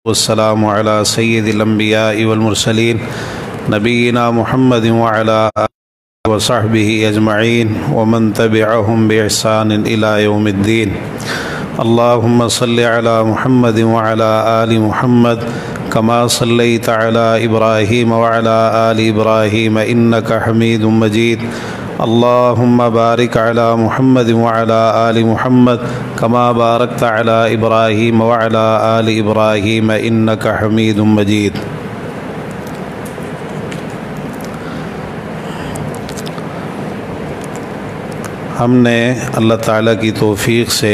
والسلام على سید الانبیاء والمرسلین نبینا محمد وعلى آلہ وصحبہ اجمعین ومن تبعهم بإحسان إلى يوم الدین اللہم صل علی محمد وعلى آل محمد كما صلیت علی ابراہیم وعلى آل ابراہیم انک حمید مجید اللہم بارک علی محمد وعلى آل محمد كما بارکت علی ابراہیم وعلى آل ابراہیم انک حمید مجید۔ ہم نے اللہ تعالیٰ کی توفیق سے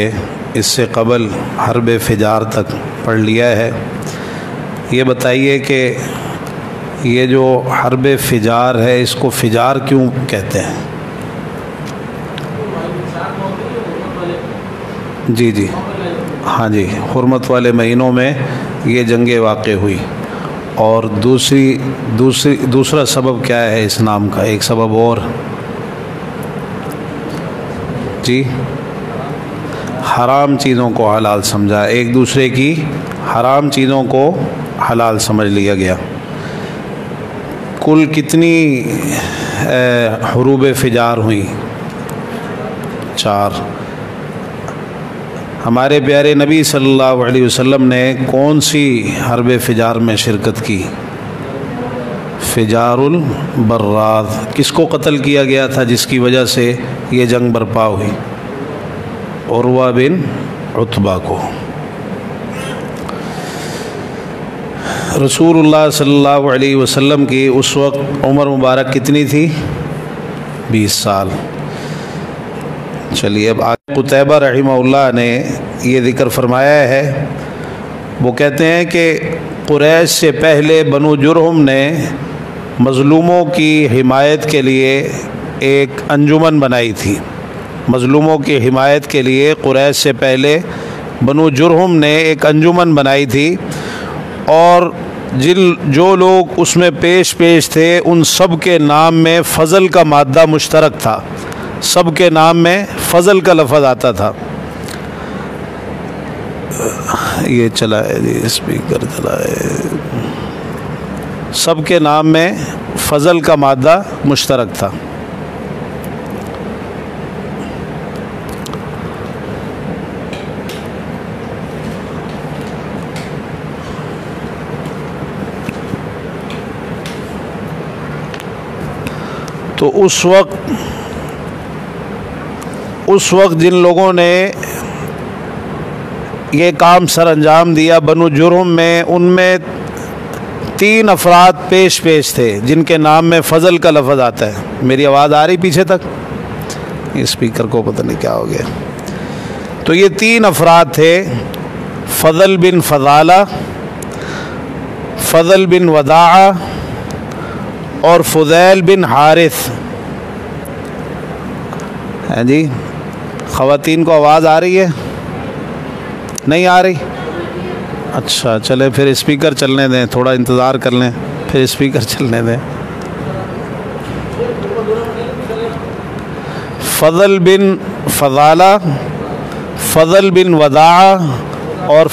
اس سے قبل حرب فجار تک پڑھ لیا ہے۔ یہ بتائیے کہ یہ جو حرب فجار ہے اس کو فجار کیوں کہتے ہیں؟ جی ہاں جی، حرمت والے مہینوں میں یہ جنگیں واقع ہوئی۔ اور دوسرا سبب کیا ہے اس نام کا؟ ایک سبب اور جی، حرام چیزوں کو حلال سمجھا، ایک دوسرے کی حرام چیزوں کو حلال سمجھ لیا گیا۔ کل کتنی حروب فجار ہوئیں؟ 4۔ ہمارے پیارے نبی صلی اللہ علیہ وسلم نے کون سی حرب فجار میں شرکت کی؟ فجار البراز۔ کس کو قتل کیا گیا تھا جس کی وجہ سے یہ جنگ برپا ہوئی؟ عروہ بن عتبہ کو۔ رسول اللہ صلی اللہ علیہ وسلم کی اس وقت عمر مبارک کتنی تھی؟ 20 سال۔ چلیے اب آگے قتیبہ رحمہ اللہ نے یہ ذکر فرمایا ہے، وہ کہتے ہیں کہ قریش سے پہلے بنو جرہم نے مظلوموں کی حمایت کے لیے ایک انجمن بنائی تھی۔ مظلوموں کی حمایت کے لیے قریش سے پہلے بنو جرہم نے ایک انجمن بنائی تھی، اور جو لوگ اس میں پیش تھے ان سب کے نام میں فضل کا مادہ مشترک تھا۔ سب کے نام میں فضل کا لفظ آتا تھا۔ یہ چلا ہے جی، اسپیکر چلا ہے۔ سب کے نام میں فضل کا مادہ مشترک تھا۔ تو اس وقت جن لوگوں نے یہ کام سر انجام دیا بنو جرہم میں، ان میں 3 افراد پیش تھے جن کے نام میں فضل کا لفظ آتا ہے۔ میری آواز آ رہی پیچھے تک؟ اسپیکر کو پتہ نہیں کیا ہو گیا۔ تو یہ 3 افراد تھے، فضل بن فضالہ، فضل بن وداعہ اور فضیل بن حارث۔ ہاں جی، خواتین کو آواز آ رہی ہے؟ نہیں آ رہی؟ اچھا چلے پھر اسپیکر چلنے دیں، تھوڑا انتظار کر لیں، پھر اسپیکر چلنے دیں۔ فضل بن فضالہ، فضل بن وداعہ اور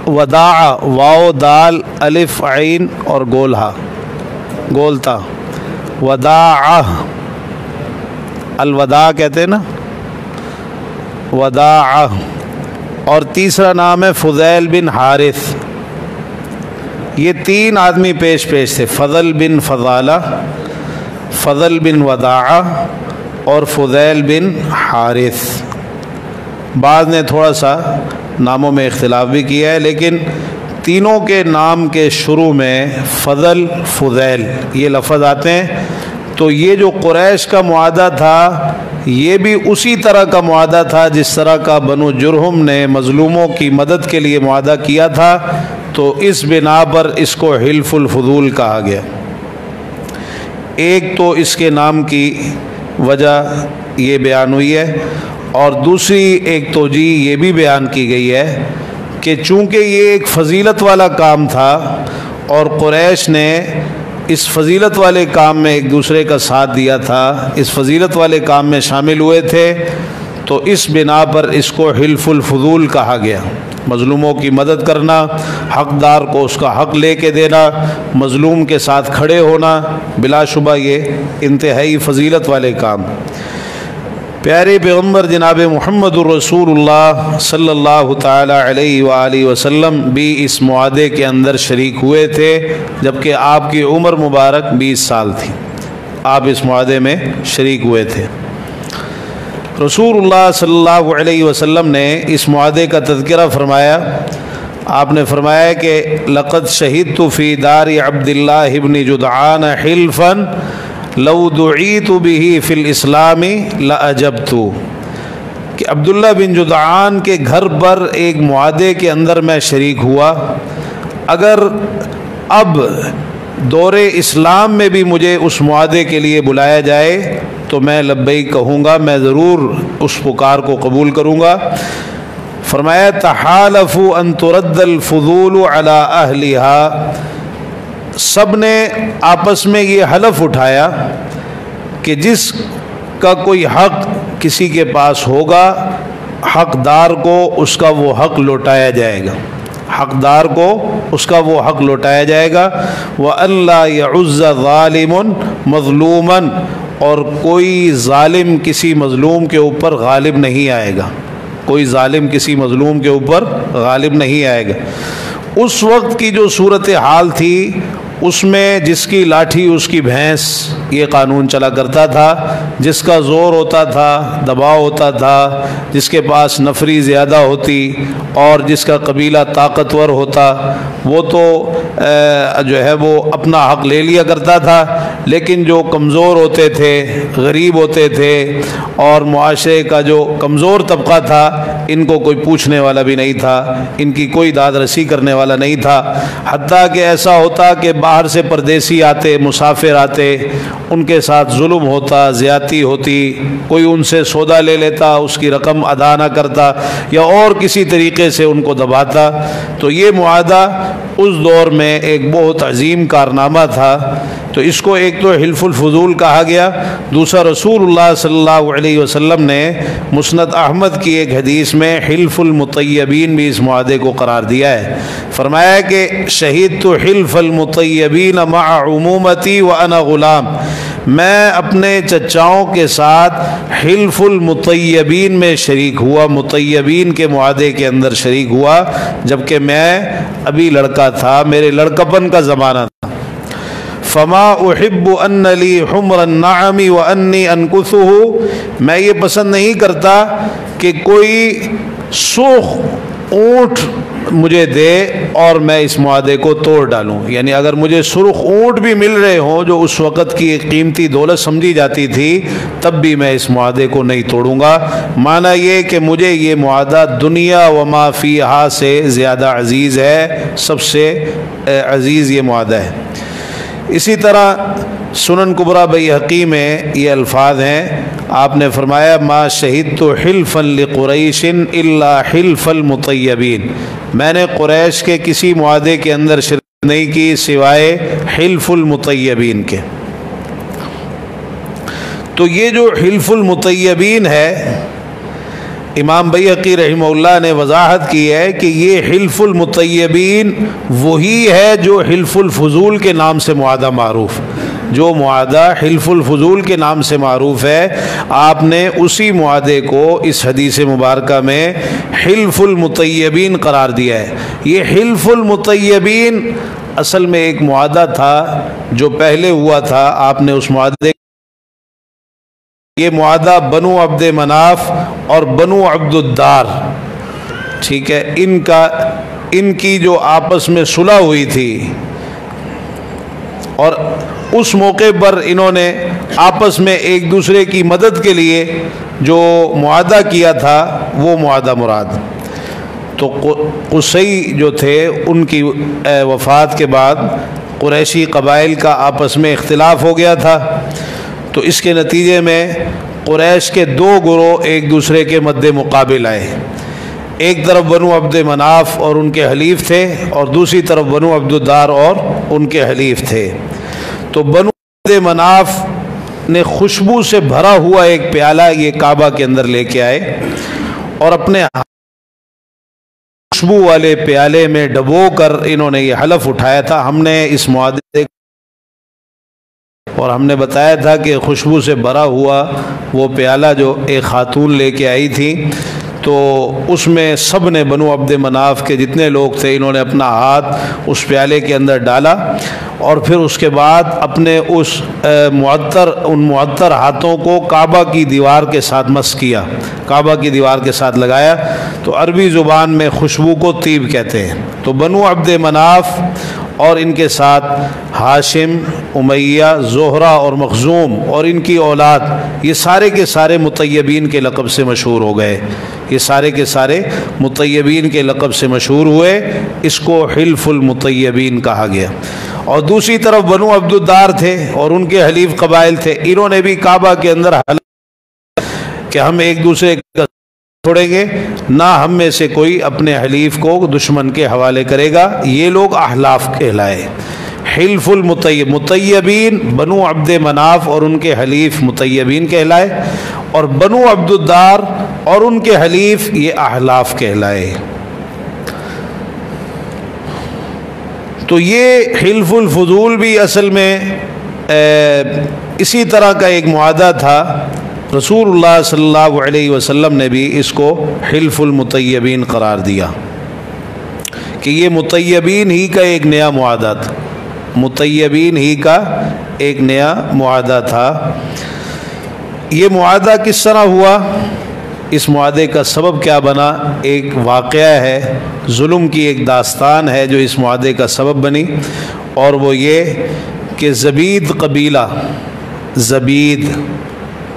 وداعہ واو دال الف عین اور گولہا گولتا، وداعہ الوداع کہتے ہیں نا، وداعہ۔ اور تیسرا نام ہے فضیل بن حارث۔ یہ 3 آدمی پیش تھے، فضل بن فضالہ، فضل بن وداعہ اور فضیل بن حارث۔ بعض نے تھوڑا سا ناموں میں اختلاف بھی کیا ہے، لیکن تینوں کے نام کے شروع میں فضل فضیل یہ لفظ آتے ہیں۔ تو یہ جو قریش کا معاہدہ تھا یہ بھی اسی طرح کا معاہدہ تھا جس طرح کا بنو جرہم نے مظلوموں کی مدد کے لیے معاہدہ کیا تھا، تو اس بنا پر اس کو حلف الفضول کہا گیا۔ ایک تو اس کے نام کی وجہ یہ بیان ہوئی ہے، اور دوسری ایک توجیہ یہ بھی بیان کی گئی ہے کہ چونکہ یہ ایک فضیلت والا کام تھا اور قریش نے اس فضیلت والے کام میں ایک دوسرے کا ساتھ دیا تھا، اس فضیلت والے کام میں شامل ہوئے تھے، تو اس بنا پر اس کو حلف الفضول کہا گیا۔ مظلوموں کی مدد کرنا، حقدار کو اس کا حق لے کے دینا، مظلوم کے ساتھ کھڑے ہونا، بلا شبہ یہ انتہائی فضیلت والے کام۔ پیارے پیغمبر جناب محمد الرسول اللہ صلی اللہ تعالی علیہ وآلہ وسلم بھی اس معاہدے کے اندر شریک ہوئے تھے، جبکہ آپ کی عمر مبارک 20 سال تھی۔ آپ اس معاہدے میں شریک ہوئے تھے۔ رسول اللہ صلی اللہ علیہ وسلم نے اس معاہدے کا تذکرہ فرمایا۔ آپ نے فرمایا کہ لقد شہدت فی دار عبد اللہ ابن جدعان حلفا لو دعیت به فی الاسلام لأجبت، کہ عبداللہ بن جدعان کے گھر پر ایک معاہدے کے اندر میں شریک ہوا، اگر اب دور اسلام میں بھی مجھے اس معاہدے کے لیے بلایا جائے تو میں لبیک کہوں گا، میں ضرور اس پکار کو قبول کروں گا۔ فرمایا تحالفوا ان ترد الفضول علی اہلہا، سب نے آپس میں یہ حلف اٹھایا کہ جس کا کوئی حق کسی کے پاس ہوگا، حقدار کو اس کا وہ حق لوٹایا جائے گا، حقدار کو اس کا وہ حق لوٹایا جائے گا۔ وَأَن لَا يَعُزَّ ظَالِمٌ مَظْلُومًا، اور کوئی ظالم کسی مظلوم کے اوپر غالب نہیں آئے گا، کوئی ظالم کسی مظلوم کے اوپر غالب نہیں آئے گا۔ اس وقت کی جو صورتحال تھی اس میں جس کی لاٹھی اس کی بھینس، یہ قانون چلا کرتا تھا۔ جس کا زور ہوتا تھا، دباؤ ہوتا تھا، جس کے پاس نفری زیادہ ہوتی اور جس کا قبیلہ طاقتور ہوتا، وہ تو جو ہے وہ اپنا حق لے لیا کرتا تھا، لیکن جو کمزور ہوتے تھے، غریب ہوتے تھے اور معاشرے کا جو کمزور طبقہ تھا، ان کو کوئی پوچھنے والا بھی نہیں تھا، ان کی کوئی داد رسی کرنے والا نہیں تھا۔ حتیٰ کہ ایسا ہوتا کہ باہر سے پردیسی آتے، مسافر آتے، ان کے ساتھ ظلم ہوتا، زیادتی ہوتی، کوئی ان سے سودا لے لیتا، اس کی رقم ادا نہ کرتا یا اور کسی طریقے سے ان کو دباتا۔ تو یہ معاہدہ اس دور میں ایک بہت عظیم کارنامہ تھا۔ تو اس کو ایک تو حلف الفضول کہا گیا، دوسرا رسول اللہ صلی اللہ علیہ وسلم نے مسند احمد کی ایک حدیث میں حلف المطیبین بھی اس معاہدے کو قرار دیا ہے۔ فرمایا کہ شہدت حلف المطیبین مع عمومتی وانا غلام، میں اپنے چچاؤں کے ساتھ حلف المطیبین میں شریک ہوا، مطیبین کے معاہدے کے اندر شریک ہوا، جبکہ میں ابھی لڑکا تھا، میرے لڑکپن کا زمانہ تھا۔ فما احب ان لی حمر النعم وانی انکثہ، میں یہ پسند نہیں کرتا کہ کوئی سرخ اونٹ مجھے دے اور میں اس معاہدے کو توڑ ڈالوں، یعنی اگر مجھے سرخ اونٹ بھی مل رہے ہوں جو اس وقت کی ایک قیمتی دولت سمجھی جاتی تھی، تب بھی میں اس معاہدے کو نہیں توڑوں گا۔ معنی یہ کہ مجھے یہ معاہدہ دنیا وما فیہا سے زیادہ عزیز ہے، سب سے عزیز یہ معاہدہ ہے۔ اسی طرح سنن کبریٰ بیہقی میں یہ الفاظ ہیں، آپ نے فرمایا ما شہدت حلفا لقریش الا حلف المطیبین، میں نے قریش کے کسی معاہدے کے اندر شرکت نہیں کی سوائے حلف المطیبین کے۔ تو یہ جو حلف المطیبین ہے، امام بیہقی رحمہ اللہ نے وضاحت کی ہے کہ یہ حلف المطیبین وہی ہے جو حلف الفضول کے نام سے معاہدہ معروف، جو معاہدہ حلف الفضول کے نام سے معروف ہے، آپ نے اسی معاہدے کو اس حدیث مبارکہ میں حلف المطیبین قرار دیا ہے۔ یہ حلف المطیبین اصل میں ایک معاہدہ تھا جو پہلے ہوا تھا، آپ نے اس معاہدے، یہ معاہدہ بنو عبد مناف اور بنو عبد الدار، ٹھیک ہے، ان کی جو آپس میں صلح ہوئی تھی، اور اس موقع پر انہوں نے آپس میں ایک دوسرے کی مدد کے لیے جو معاہدہ کیا تھا وہ معاہدہ مراد۔ تو قصی جو تھے ان کی وفات کے بعد قریشی قبائل کا آپس میں اختلاف ہو گیا تھا، تو اس کے نتیجے میں قریش کے دو گروہ ایک دوسرے کے مد مقابل آئے، ایک طرف بنو عبد مناف اور ان کے حلیف تھے، اور دوسری طرف بنو عبد الدار اور ان کے حلیف تھے۔ تو بنو عبد مناف نے خوشبو سے بھرا ہوا ایک پیالہ یہ کعبہ کے اندر لے کے آئے اور اپنے خوشبو والے پیالے میں ڈبو کر انہوں نے یہ حلف اٹھایا تھا، ہم نے اس معاہدے اور ہم نے بتایا تھا کہ خوشبو سے بھرا ہوا وہ پیالہ جو ایک خاتون لے کے آئی تھی، تو اس میں سب نے بنو عبد مناف کے جتنے لوگ تھے انہوں نے اپنا ہاتھ اس پیالے کے اندر ڈالا، اور پھر اس کے بعد اپنے اس معطر ہاتھوں کو کعبہ کی دیوار کے ساتھ مس کیا، کعبہ کی دیوار کے ساتھ لگایا۔ تو عربی زبان میں خوشبو کو طیب کہتے ہیں۔ تو بنو عبد مناف اور ان کے ساتھ ہاشم، امیہ، زہرہ اور مخزوم اور ان کی اولاد، یہ سارے کے سارے مطیبین کے لقب سے مشہور ہو گئے، یہ سارے کے سارے مطیبین کے لقب سے مشہور ہوئے، اس کو حلف المطیبین کہا گیا۔ اور دوسری طرف بنو عبد الدار تھے اور ان کے حلیف قبائل تھے، انہوں نے بھی کعبہ کے اندر حلف کہ ہم ایک دوسرے کا چھوڑیں گے، نہ ہم میں سے کوئی اپنے حلیف کو دشمن کے حوالے کرے گا، یہ لوگ احلاف کہلائے۔ حلف المطیب، مطیبین بنو عبد مناف اور ان کے حلیف مطیبین کہلائے، اور بنو عبد الدار اور ان کے حلیف یہ احلاف کہلائے۔ تو یہ حلف الفضول بھی اصل میں اسی طرح کا ایک معاہدہ تھا، رسول اللہ صلی اللہ علیہ وسلم نے بھی اس کو حلف المطیبین قرار دیا کہ یہ مطیبین ہی کا ایک نیا معاہدہ تھا، مطیبین ہی کا ایک نیا معاہدہ تھا۔ یہ معاہدہ کس طرح ہوا، اس معاہدے کا سبب کیا بنا، ایک واقعہ ہے، ظلم کی ایک داستان ہے جو اس معاہدے کا سبب بنی، اور وہ یہ کہ زبید قبیلہ، زبید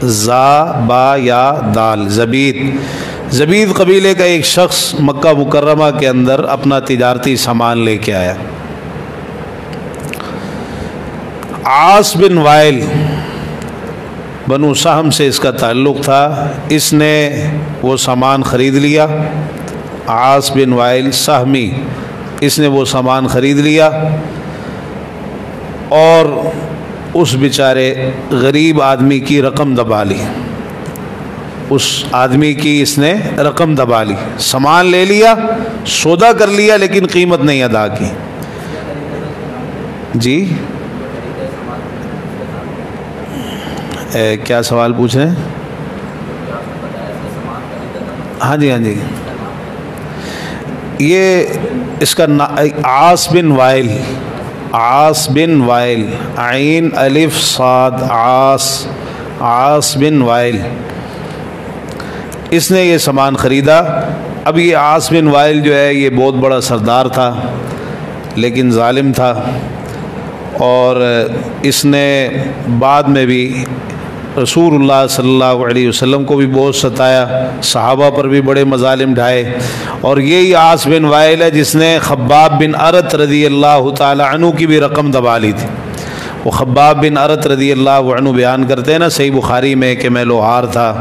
زا با یا دال، زبید قبیلے کا ایک شخص مکہ مکرمہ کے اندر اپنا تجارتی سامان لے کے آیا۔ عاص بن وائل بنو سہم سے اس کا تعلق تھا، اس نے وہ سامان خرید لیا، عاص بن وائل سہمی، اس نے وہ سامان خرید لیا، اور اس بیچارے غریب آدمی کی رقم دبا لی، اس آدمی کی اس نے رقم دبا لی، سامان لے لیا، سودا کر لیا لیکن قیمت نہیں ادا کی۔ جی کیا سوال پوچھ رہے ہیں؟ ہاں جی یہ اس کا عاص بن وائل، عاص بن وائل، عین الف صاد عاص بن وائل، اس نے یہ سامان خریدا۔ اب یہ عاص بن وائل جو ہے یہ بہت بڑا سردار تھا لیکن ظالم تھا، اور اس نے بعد میں بھی رسول اللہ صلی اللہ علیہ وسلم کو بھی بہت ستایا، صحابہ پر بھی بڑے مظالم ڈھائے، اور یہی عاص بن وائل ہے جس نے خباب بن ارت رضی اللہ تعالی عنہ کی بھی رقم دبا لی تھی۔ وہ خباب بن ارت رضی اللہ عنہ بیان کرتے ہیں نا صحیح بخاری میں کہ میں لوہار تھا،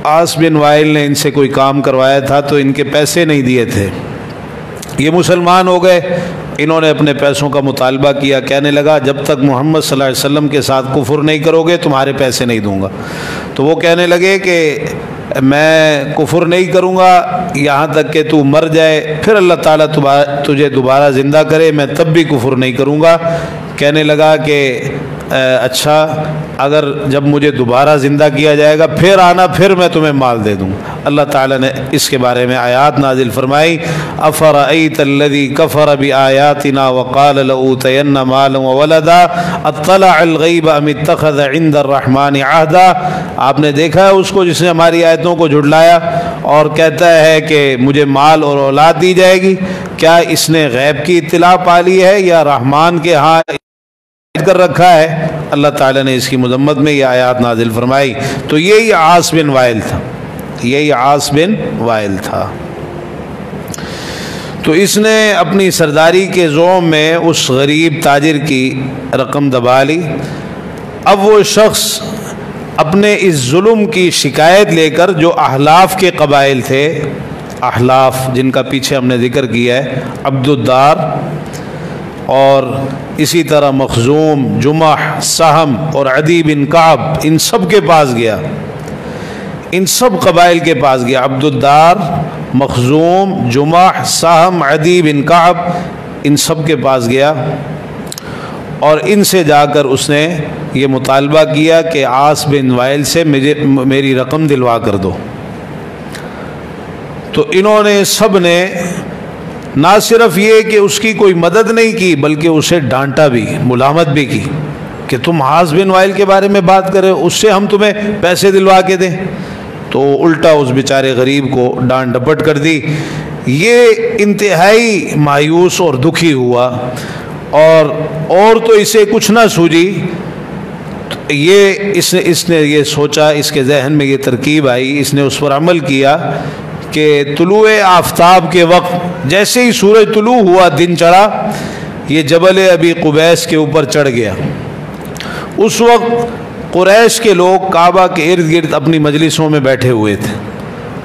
عاص بن وائل نے ان سے کوئی کام کروایا تھا تو ان کے پیسے نہیں دیے تھے، یہ مسلمان ہو گئے، انہوں نے اپنے پیسوں کا مطالبہ کیا، کہنے لگا جب تک محمد صلی اللہ علیہ وسلم کے ساتھ کفر نہیں کرو گے تمہارے پیسے نہیں دوں گا۔ تو وہ کہنے لگے کہ میں کفر نہیں کروں گا یہاں تک کہ تو مر جائے، پھر اللہ تعالیٰ تجھے دوبارہ زندہ کرے، میں تب بھی کفر نہیں کروں گا۔ کہنے لگا کہ اچھا اگر جب مجھے دوبارہ زندہ کیا جائے گا پھر آنا، پھر میں تمہیں مال دے دوں۔ اللہ تعالیٰ نے اس کے بارے میں آیات نازل فرمائی، افرأیت الذی کفر بآیاتنا وقال لأوتین مالا وولدا اطلع الغیب ام اتخذ عند الرحمن عہدا۔ آپ نے دیکھا ہے اس کو جس نے ہماری آیتوں کو جھٹلایا اور کہتا ہے کہ مجھے مال اور اولاد دی جائے گی، کیا اس نے غیب کی اطلاع پا لی ہے یا رحمان کے ہاں کر رکھا ہے؟ اللہ تعالیٰ نے اس کی مذمت میں یہ آیات نازل فرمائی۔ تو یہی عاص بن وائل تھا، یہی عاص بن وائل تھا۔ تو اس نے اپنی سرداری کے زوم میں اس غریب تاجر کی رقم دبا لی۔ اب وہ شخص اپنے اس ظلم کی شکایت لے کر جو احلاف کے قبائل تھے، احلاف جن کا پیچھے ہم نے ذکر کیا ہے، عبد الدار اور اسی طرح مخزوم، جمح، سہم اور عدی بن کعب، ان سب کے پاس گیا۔ ان سب قبائل کے پاس گیا، عبد الدار، مخزوم، جمح، سہم، عدی بن کعب، ان سب کے پاس گیا اور ان سے جا کر اس نے یہ مطالبہ کیا کہ عاص بن وائل سے میری رقم دلوا کر دو۔ تو انہوں نے سب نے نہ صرف یہ کہ اس کی کوئی مدد نہیں کی بلکہ اسے ڈانٹا بھی، ملامت بھی کی کہ تم عاص بن وائل کے بارے میں بات کرے، اس سے ہم تمہیں پیسے دلوا کے دیں۔ تو الٹا اس بیچارے غریب کو ڈانٹ ڈپٹ کر دی۔ یہ انتہائی مایوس اور دکھی ہوا اور تو اسے کچھ نہ سوجی۔ اس نے یہ سوچا، اس کے ذہن میں یہ ترکیب آئی، اس نے اس پر عمل کیا کہ طلوع آفتاب کے وقت جیسے ہی سورج طلوع ہوا، دن چڑھا، یہ جبل ابی قبیس کے اوپر چڑھ گیا۔ اس وقت قریش کے لوگ کعبہ کے ارد گرد اپنی مجلسوں میں بیٹھے ہوئے تھے،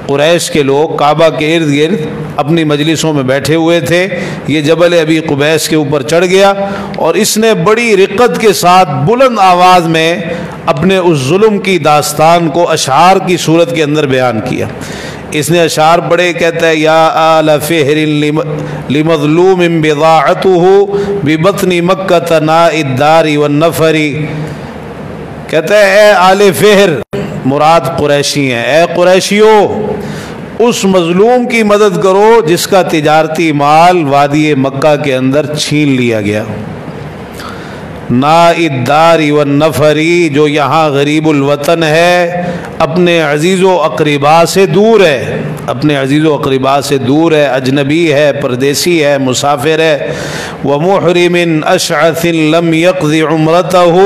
قریش کے لوگ کعبہ کے ارد گرد اپنی مجلسوں میں بیٹھے ہوئے تھے۔ یہ جبل ابی قبیس کے اوپر چڑھ گیا اور اس نے بڑی رقت کے ساتھ بلند آواز میں اپنے اس ظلم کی داستان کو اشعار کی صورت کے اندر بیان کیا۔ اس نے اشعار پڑھے، کہتا ہے یا آل فہر لمظلوم بضاعته ببطن مکہ ناء الدار والنفر، کہتا ہے اے آل فہر، مراد قریشی ہیں، اے قریشیوں اس مظلوم کی مدد کرو جس کا تجارتی مال وادی مکہ کے اندر چھین لیا گیا، ناء الدار والنفر، جو یہاں غریب الوطن ہے، اپنے عزیز و اقربا سے دور ہے، اپنے عزیز و اقربا سے دور ہے، اجنبی ہے، پردیسی ہے، مسافر ہے۔ ومحرم اشعث لم يقض عمرته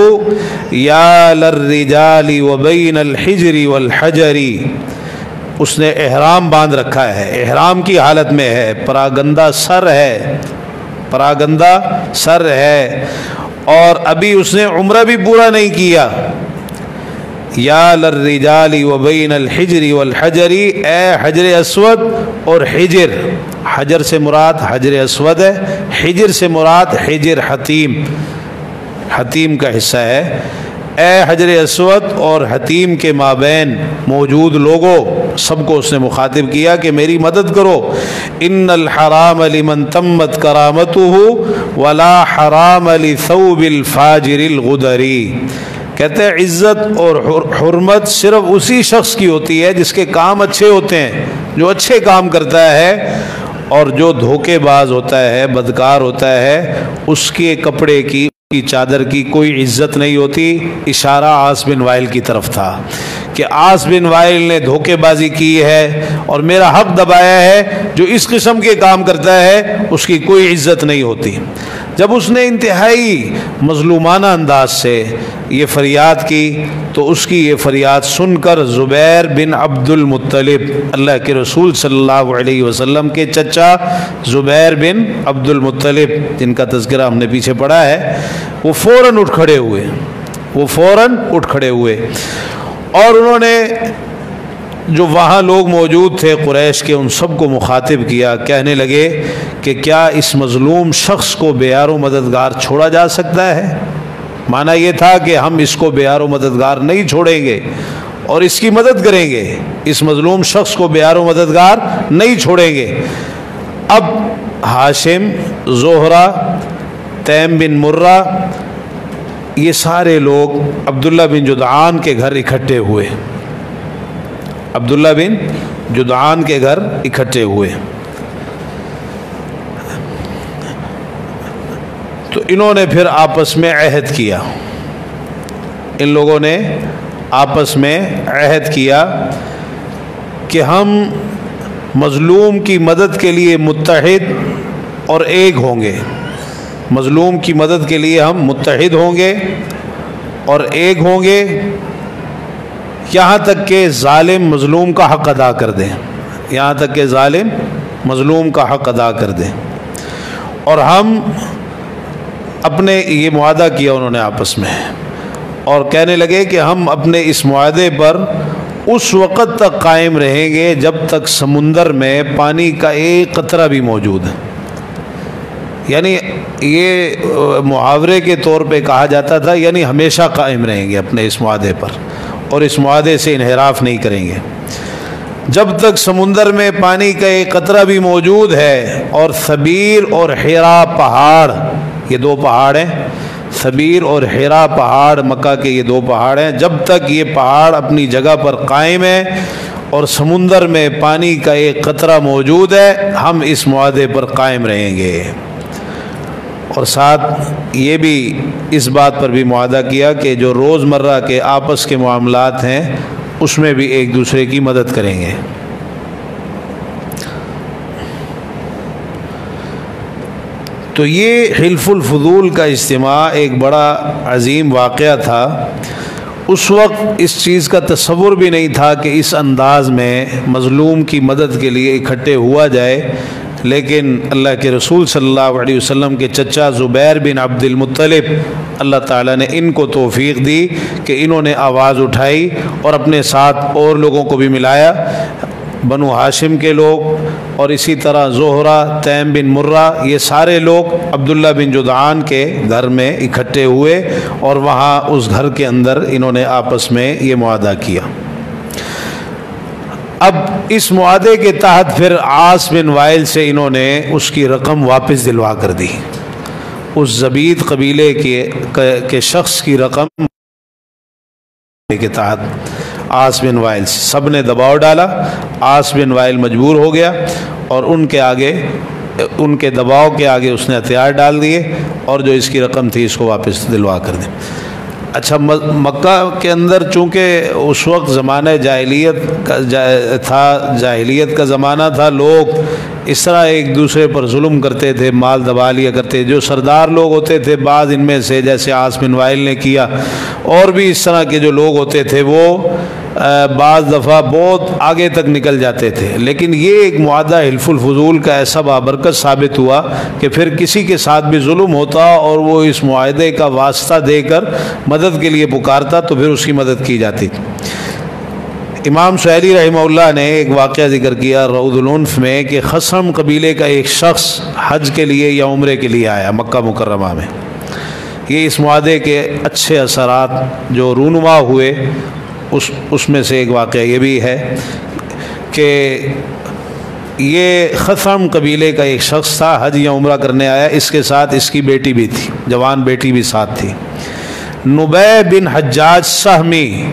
یا للرجال وبین الحجر والحجر، اس نے احرام باندھ رکھا ہے، احرام کی حالت میں ہے، پراگندہ سر ہے، پراگندہ سر ہے، اور ابھی اس نے عمرہ بھی پورا نہیں کیا۔ یا للرجال وبین الحجر والحجر، اے حجر اسود اور حجر، حجر سے مراد حجر اسود ہے، حجر سے مراد حجر حتیم، حتیم کا حصہ ہے۔ اے حجر اسود اور حتیم کے مابین موجود لوگوں، سب کو اس نے مخاطب کیا کہ میری مدد کرو۔ ان الحرام لمن تمت کرامته ولا حرام لثوب الفاجر الغدری، کہتے ہیں عزت اور حرمت صرف اسی شخص کی ہوتی ہے جس کے کام اچھے ہوتے ہیں، جو اچھے کام کرتا ہے، اور جو دھوکے باز ہوتا ہے، بدکار ہوتا ہے، اس کے کپڑے کی چادر کی کوئی عزت نہیں ہوتی۔ اشارہ عاص بن وائل کی طرف تھا کہ عاص بن وائل نے دھوکے بازی کی ہے اور میرا حق دبایا ہے، جو اس قسم کے کام کرتا ہے اس کی کوئی عزت نہیں ہوتی۔ جب اس نے انتہائی مظلومانہ انداز سے یہ فریاد کی تو اس کی یہ فریاد سن کر زبیر بن عبد المطلب، اللہ کے رسول صلی اللہ علیہ وسلم کے چچا زبیر بن عبد المطلب، جن کا تذکرہ ہم نے پیچھے پڑھا ہے، وہ فوراً اٹھ کھڑے ہوئے اور انہوں نے جو وہاں لوگ موجود تھے قریش کے، ان سب کو مخاطب کیا، کہنے لگے کہ کیا اس مظلوم شخص کو بے یار و مددگار چھوڑا جا سکتا ہے؟ معنی یہ تھا کہ ہم اس کو بے یار و مددگار نہیں چھوڑیں گے اور اس کی مدد کریں گے، اس مظلوم شخص کو بے یار و مددگار نہیں چھوڑیں گے۔ اب ہاشم، زہرہ، تیم بن مرہ، یہ سارے لوگ عبداللہ بن جدعان کے گھر اکٹھے ہوئے، عبداللہ بن جدعان کے گھر اکٹھے ہوئے۔ تو انہوں نے پھر آپس میں عہد کیا، ان لوگوں نے آپس میں عہد کیا کہ ہم مظلوم کی مدد کے لیے متحد اور ایک ہوں گے، مظلوم کی مدد کے لیے ہم متحد ہوں گے اور ایک ہوں گے، یہاں تک کہ ظالم مظلوم کا حق ادا کر دیں، یہاں تک کہ ظالم مظلوم کا حق ادا کر دیں۔ اور ہم اپنے یہ معاہدہ کیا انہوں نے آپس میں، اور کہنے لگے کہ ہم اپنے اس معاہدے پر اس وقت تک قائم رہیں گے جب تک سمندر میں پانی کا ایک قطرہ بھی موجود ہے۔ یعنی یہ محاورے کے طور پہ کہا جاتا تھا، یعنی ہمیشہ قائم رہیں گے اپنے اس معاہدے پر، اور اس معاہدے سے انحراف نہیں کریں گے۔ جب تک سمندر میں پانی کا ایک قطرہ بھی موجود ہے اور ثبیر اور حرا پہاڑ، یہ دو پہاڑ ہیں، ثبیر اور حرا پہاڑ مکہ کے یہ دو پہاڑ ہیں، جب تک یہ پہاڑ اپنی جگہ پر قائم ہے اور سمندر میں پانی کا ایک قطرہ موجود ہے، ہم اس معاہدے پر قائم رہیں گے۔ اور ساتھ یہ بھی اس بات پر بھی معاہدہ کیا کہ جو روزمرہ کے آپس کے معاملات ہیں اس میں بھی ایک دوسرے کی مدد کریں گے۔ تو یہ حلف الفضول کا اجتماع ایک بڑا عظیم واقعہ تھا۔ اس وقت اس چیز کا تصور بھی نہیں تھا کہ اس انداز میں مظلوم کی مدد کے لیے اکٹھے ہوا جائے، لیکن اللہ کے رسول صلی اللہ علیہ وسلم کے چچا زبیر بن عبد المطلب، اللہ تعالیٰ نے ان کو توفیق دی کہ انہوں نے آواز اٹھائی اور اپنے ساتھ اور لوگوں کو بھی ملایا، بنو ہاشم کے لوگ، اور اسی طرح زہرہ، تیم بن مرہ، یہ سارے لوگ عبداللہ بن جدعان کے گھر میں اکٹھے ہوئے اور وہاں اس گھر کے اندر انہوں نے آپس میں یہ معاہدہ کیا۔ اب اس معاہدے کے تحت پھر عاص بن وائل سے انہوں نے اس کی رقم واپس دلوا کر دی، اس زبید قبیلے کے شخص کی رقم کے تحت عاص بن وائل سے سب نے دباؤ ڈالا۔ عاص بن وائل مجبور ہو گیا اور ان کے دباؤ کے آگے اس نے ہتھیار ڈال دیے اور جو اس کی رقم تھی اس کو واپس دلوا کر دی۔ اچھا، مکہ کے اندر چونکہ اس وقت زمانہ جاہلیت تھا، جاہلیت کا زمانہ تھا، لوگ اس طرح ایک دوسرے پر ظلم کرتے تھے، مال دبا لیا کرتے، جو سردار لوگ ہوتے تھے بعض ان میں سے جیسے عاص بن وائل نے کیا، اور بھی اس طرح کے جو لوگ ہوتے تھے وہ بعض دفعہ بہت آگے تک نکل جاتے تھے۔ لیکن یہ ایک معاہدہ حلف الفضول کا ایسا بابرکت ثابت ہوا کہ پھر کسی کے ساتھ بھی ظلم ہوتا اور وہ اس معاہدے کا واسطہ دے کر مدد کے لیے پکارتا تو پھر اس کی مدد کی جاتی تھی۔ امام سہیلی رحمہ اللہ نے ایک واقعہ ذکر کیا روض العنف میں کہ خصم قبیلے کا ایک شخص حج کے لیے یا عمرے کے لیے آیا مکہ مکرمہ میں۔ یہ اس معاہدے کے اچھے اثرات جو رونما ہوئے اس میں سے ایک واقعہ یہ بھی ہے کہ یہ خصم قبیلے کا ایک شخص تھا، حج یا عمرہ کرنے آیا، اس کے ساتھ اس کی بیٹی بھی تھی، جوان بیٹی بھی ساتھ تھی۔ نبی بن حجاج سہمی،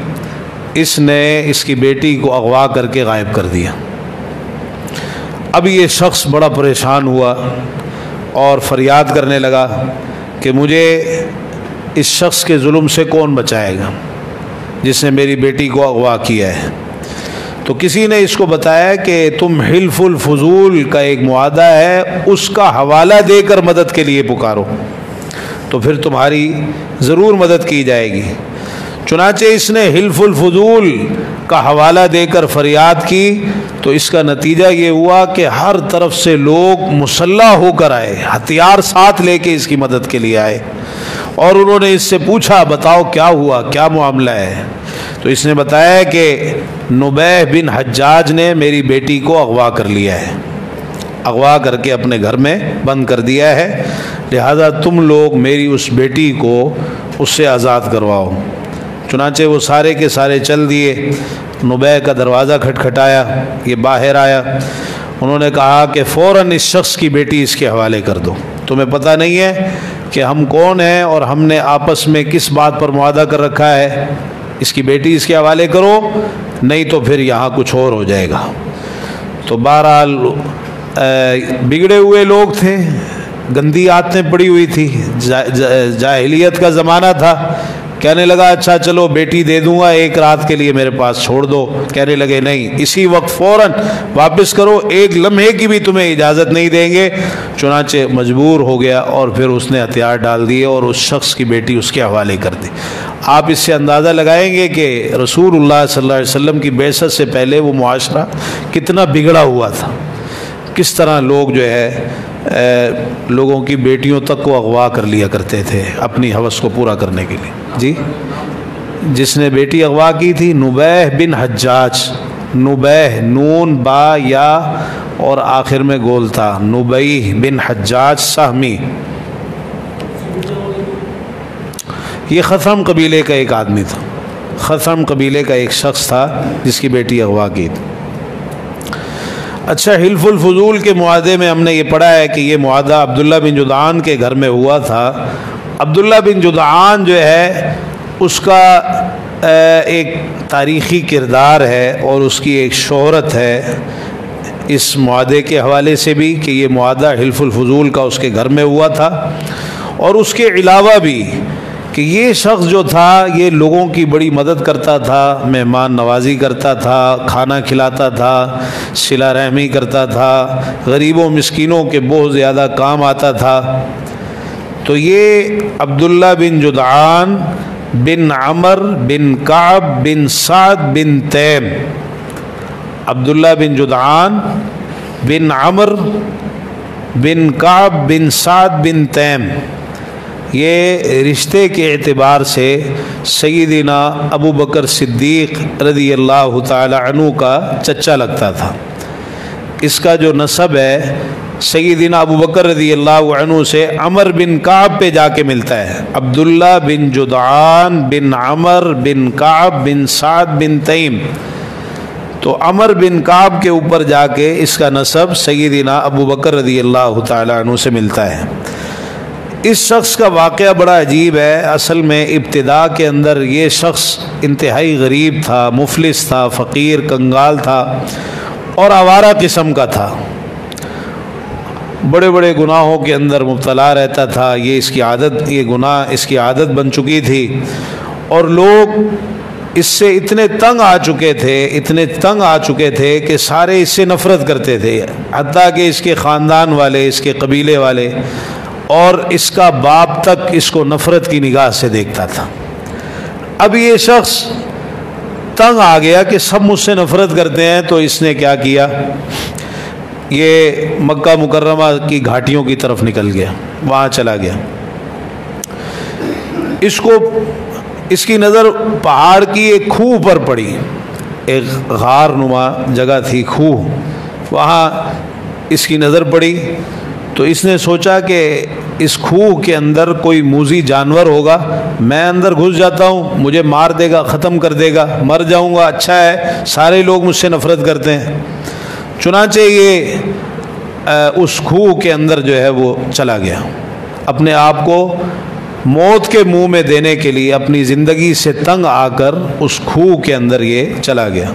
اس نے اس کی بیٹی کو اغوا کر کے غائب کر دیا۔ اب یہ شخص بڑا پریشان ہوا اور فریاد کرنے لگا کہ مجھے اس شخص کے ظلم سے کون بچائے گا جس نے میری بیٹی کو اغوا کیا ہے۔ تو کسی نے اس کو بتایا کہ تم حلف الفضول کا ایک معاہدہ ہے، اس کا حوالہ دے کر مدد کے لیے پکارو تو پھر تمہاری ضرور مدد کی جائے گی۔ چنانچہ اس نے حلف الفضول کا حوالہ دے کر فریاد کی تو اس کا نتیجہ یہ ہوا کہ ہر طرف سے لوگ مسلح ہو کر آئے، ہتھیار ساتھ لے کے اس کی مدد کے لیے آئے، اور انہوں نے اس سے پوچھا بتاؤ کیا ہوا، کیا معاملہ ہے؟ تو اس نے بتایا کہ نبیہ بن حجاج نے میری بیٹی کو اغوا کر لیا ہے، اغوا کر کے اپنے گھر میں بند کر دیا ہے، لہذا تم لوگ میری اس بیٹی کو اس سے آزاد کرواؤ۔ چنانچہ وہ سارے کے سارے چل دیے، نبیہ کا دروازہ کھٹکھٹایا، یہ باہر آیا، انہوں نے کہا کہ فوراً اس شخص کی بیٹی اس کے حوالے کر دو، تمہیں پتہ نہیں ہے کہ ہم کون ہیں اور ہم نے آپس میں کس بات پر معاہدہ کر رکھا ہے، اس کی بیٹی اس کے حوالے کرو نہیں تو پھر یہاں کچھ اور ہو جائے گا۔ تو بہرحال بگڑے ہوئے لوگ تھے، گندی عادتیں پڑی ہوئی تھی، جاہلیت کا زمانہ تھا، کہنے لگا اچھا چلو بیٹی دے دوں گا، ایک رات کے لیے میرے پاس چھوڑ دو، کہنے لگے نہیں، اسی وقت فوراً واپس کرو، ایک لمحے کی بھی تمہیں اجازت نہیں دیں گے۔ چنانچہ مجبور ہو گیا اور پھر اس نے ہتھیار ڈال دیے اور اس شخص کی بیٹی اس کے حوالے کر دی۔ آپ اس سے اندازہ لگائیں گے کہ رسول اللہ صلی اللہ علیہ وسلم کی بعثت سے پہلے وہ معاشرہ کتنا بگڑا ہوا تھا، کس طرح لوگ جو ہے لوگوں کی بیٹیوں تک کو اغوا کر لیا کرتے تھے اپنی ہوس کو پورا کرنے کے لیے۔ جی، جس نے بیٹی اغوا کی تھی نبیہ بن حجاج، نبیہ نون با یا اور آخر میں گول تھا، نبیہ بن حجاج سہمی، یہ خصم قبیلے کا ایک آدمی تھا۔ خثرم قبیلے کا ایک شخص تھا جس کی بیٹی اغوا کی تھی۔ اچھا، حلف الفضول کے معاہدے میں ہم نے یہ پڑھا ہے کہ یہ معاہدہ عبداللہ بن جدعان کے گھر میں ہوا تھا۔ عبداللہ بن جدعان جو ہے اس کا ایک تاریخی کردار ہے اور اس کی ایک شہرت ہے اس معاہدے کے حوالے سے بھی کہ یہ معاہدہ حلف الفضول کا اس کے گھر میں ہوا تھا، اور اس کے علاوہ بھی کہ یہ شخص جو تھا یہ لوگوں کی بڑی مدد کرتا تھا، مہمان نوازی کرتا تھا، کھانا کھلاتا تھا، صلہ رحمی کرتا تھا، غریبوں مسکینوں کے بہت زیادہ کام آتا تھا۔ تو یہ عبداللہ بن جدعان بن عمر بن کعب بن سعد بن تیم، عبداللہ بن جدعان بن عمر بن کعب بن سعد بن تیم، یہ رشتے کے اعتبار سے سیدنا ابو بکر صدیق رضی اللہ تعالی عنہ کا چچا لگتا تھا۔ اس کا جو نسب ہے سیدنا ابو بکر رضی اللہ عنہ سے عمر بن کعب پہ جا کے ملتا ہے۔ عبداللہ بن جدعان بن عمر بن کعب بن سعد بن تیم، تو عمر بن کعب کے اوپر جا کے اس کا نسب سیدنا ابو بکر رضی اللہ تعالی عنہ سے ملتا ہے۔ اس شخص کا واقعہ بڑا عجیب ہے۔ اصل میں ابتدا کے اندر یہ شخص انتہائی غریب تھا، مفلس تھا، فقیر کنگال تھا اور آوارہ قسم کا تھا، بڑے بڑے گناہوں کے اندر مبتلا رہتا تھا۔ یہ گناہ اس کی عادت بن چکی تھی، اور لوگ اس سے اتنے تنگ آ چکے تھے کہ سارے اس سے نفرت کرتے تھے، حتیٰ کہ اس کے خاندان والے، اس کے قبیلے والے اور اس کا باپ تک اس کو نفرت کی نگاہ سے دیکھتا تھا۔ اب یہ شخص تنگ آ گیا کہ سب مجھ سے نفرت کرتے ہیں، تو اس نے کیا کیا، یہ مکہ مکرمہ کی گھاٹیوں کی طرف نکل گیا، وہاں چلا گیا۔ اس کی نظر پہاڑ کی ایک کھوہ پر پڑی، ایک غار نما جگہ تھی، کھوہ، وہاں اس کی نظر پڑی۔ تو اس نے سوچا کہ اس کھوہ کے اندر کوئی موذی جانور ہوگا، میں اندر گھس جاتا ہوں، مجھے مار دے گا، ختم کر دے گا، مر جاؤں گا، اچھا ہے، سارے لوگ مجھ سے نفرت کرتے ہیں۔ چنانچہ یہ اس کھوہ کے اندر جو ہے وہ چلا گیا، اپنے آپ کو موت کے منہ میں دینے کے لیے اپنی زندگی سے تنگ آ کر اس کھوہ کے اندر یہ چلا گیا۔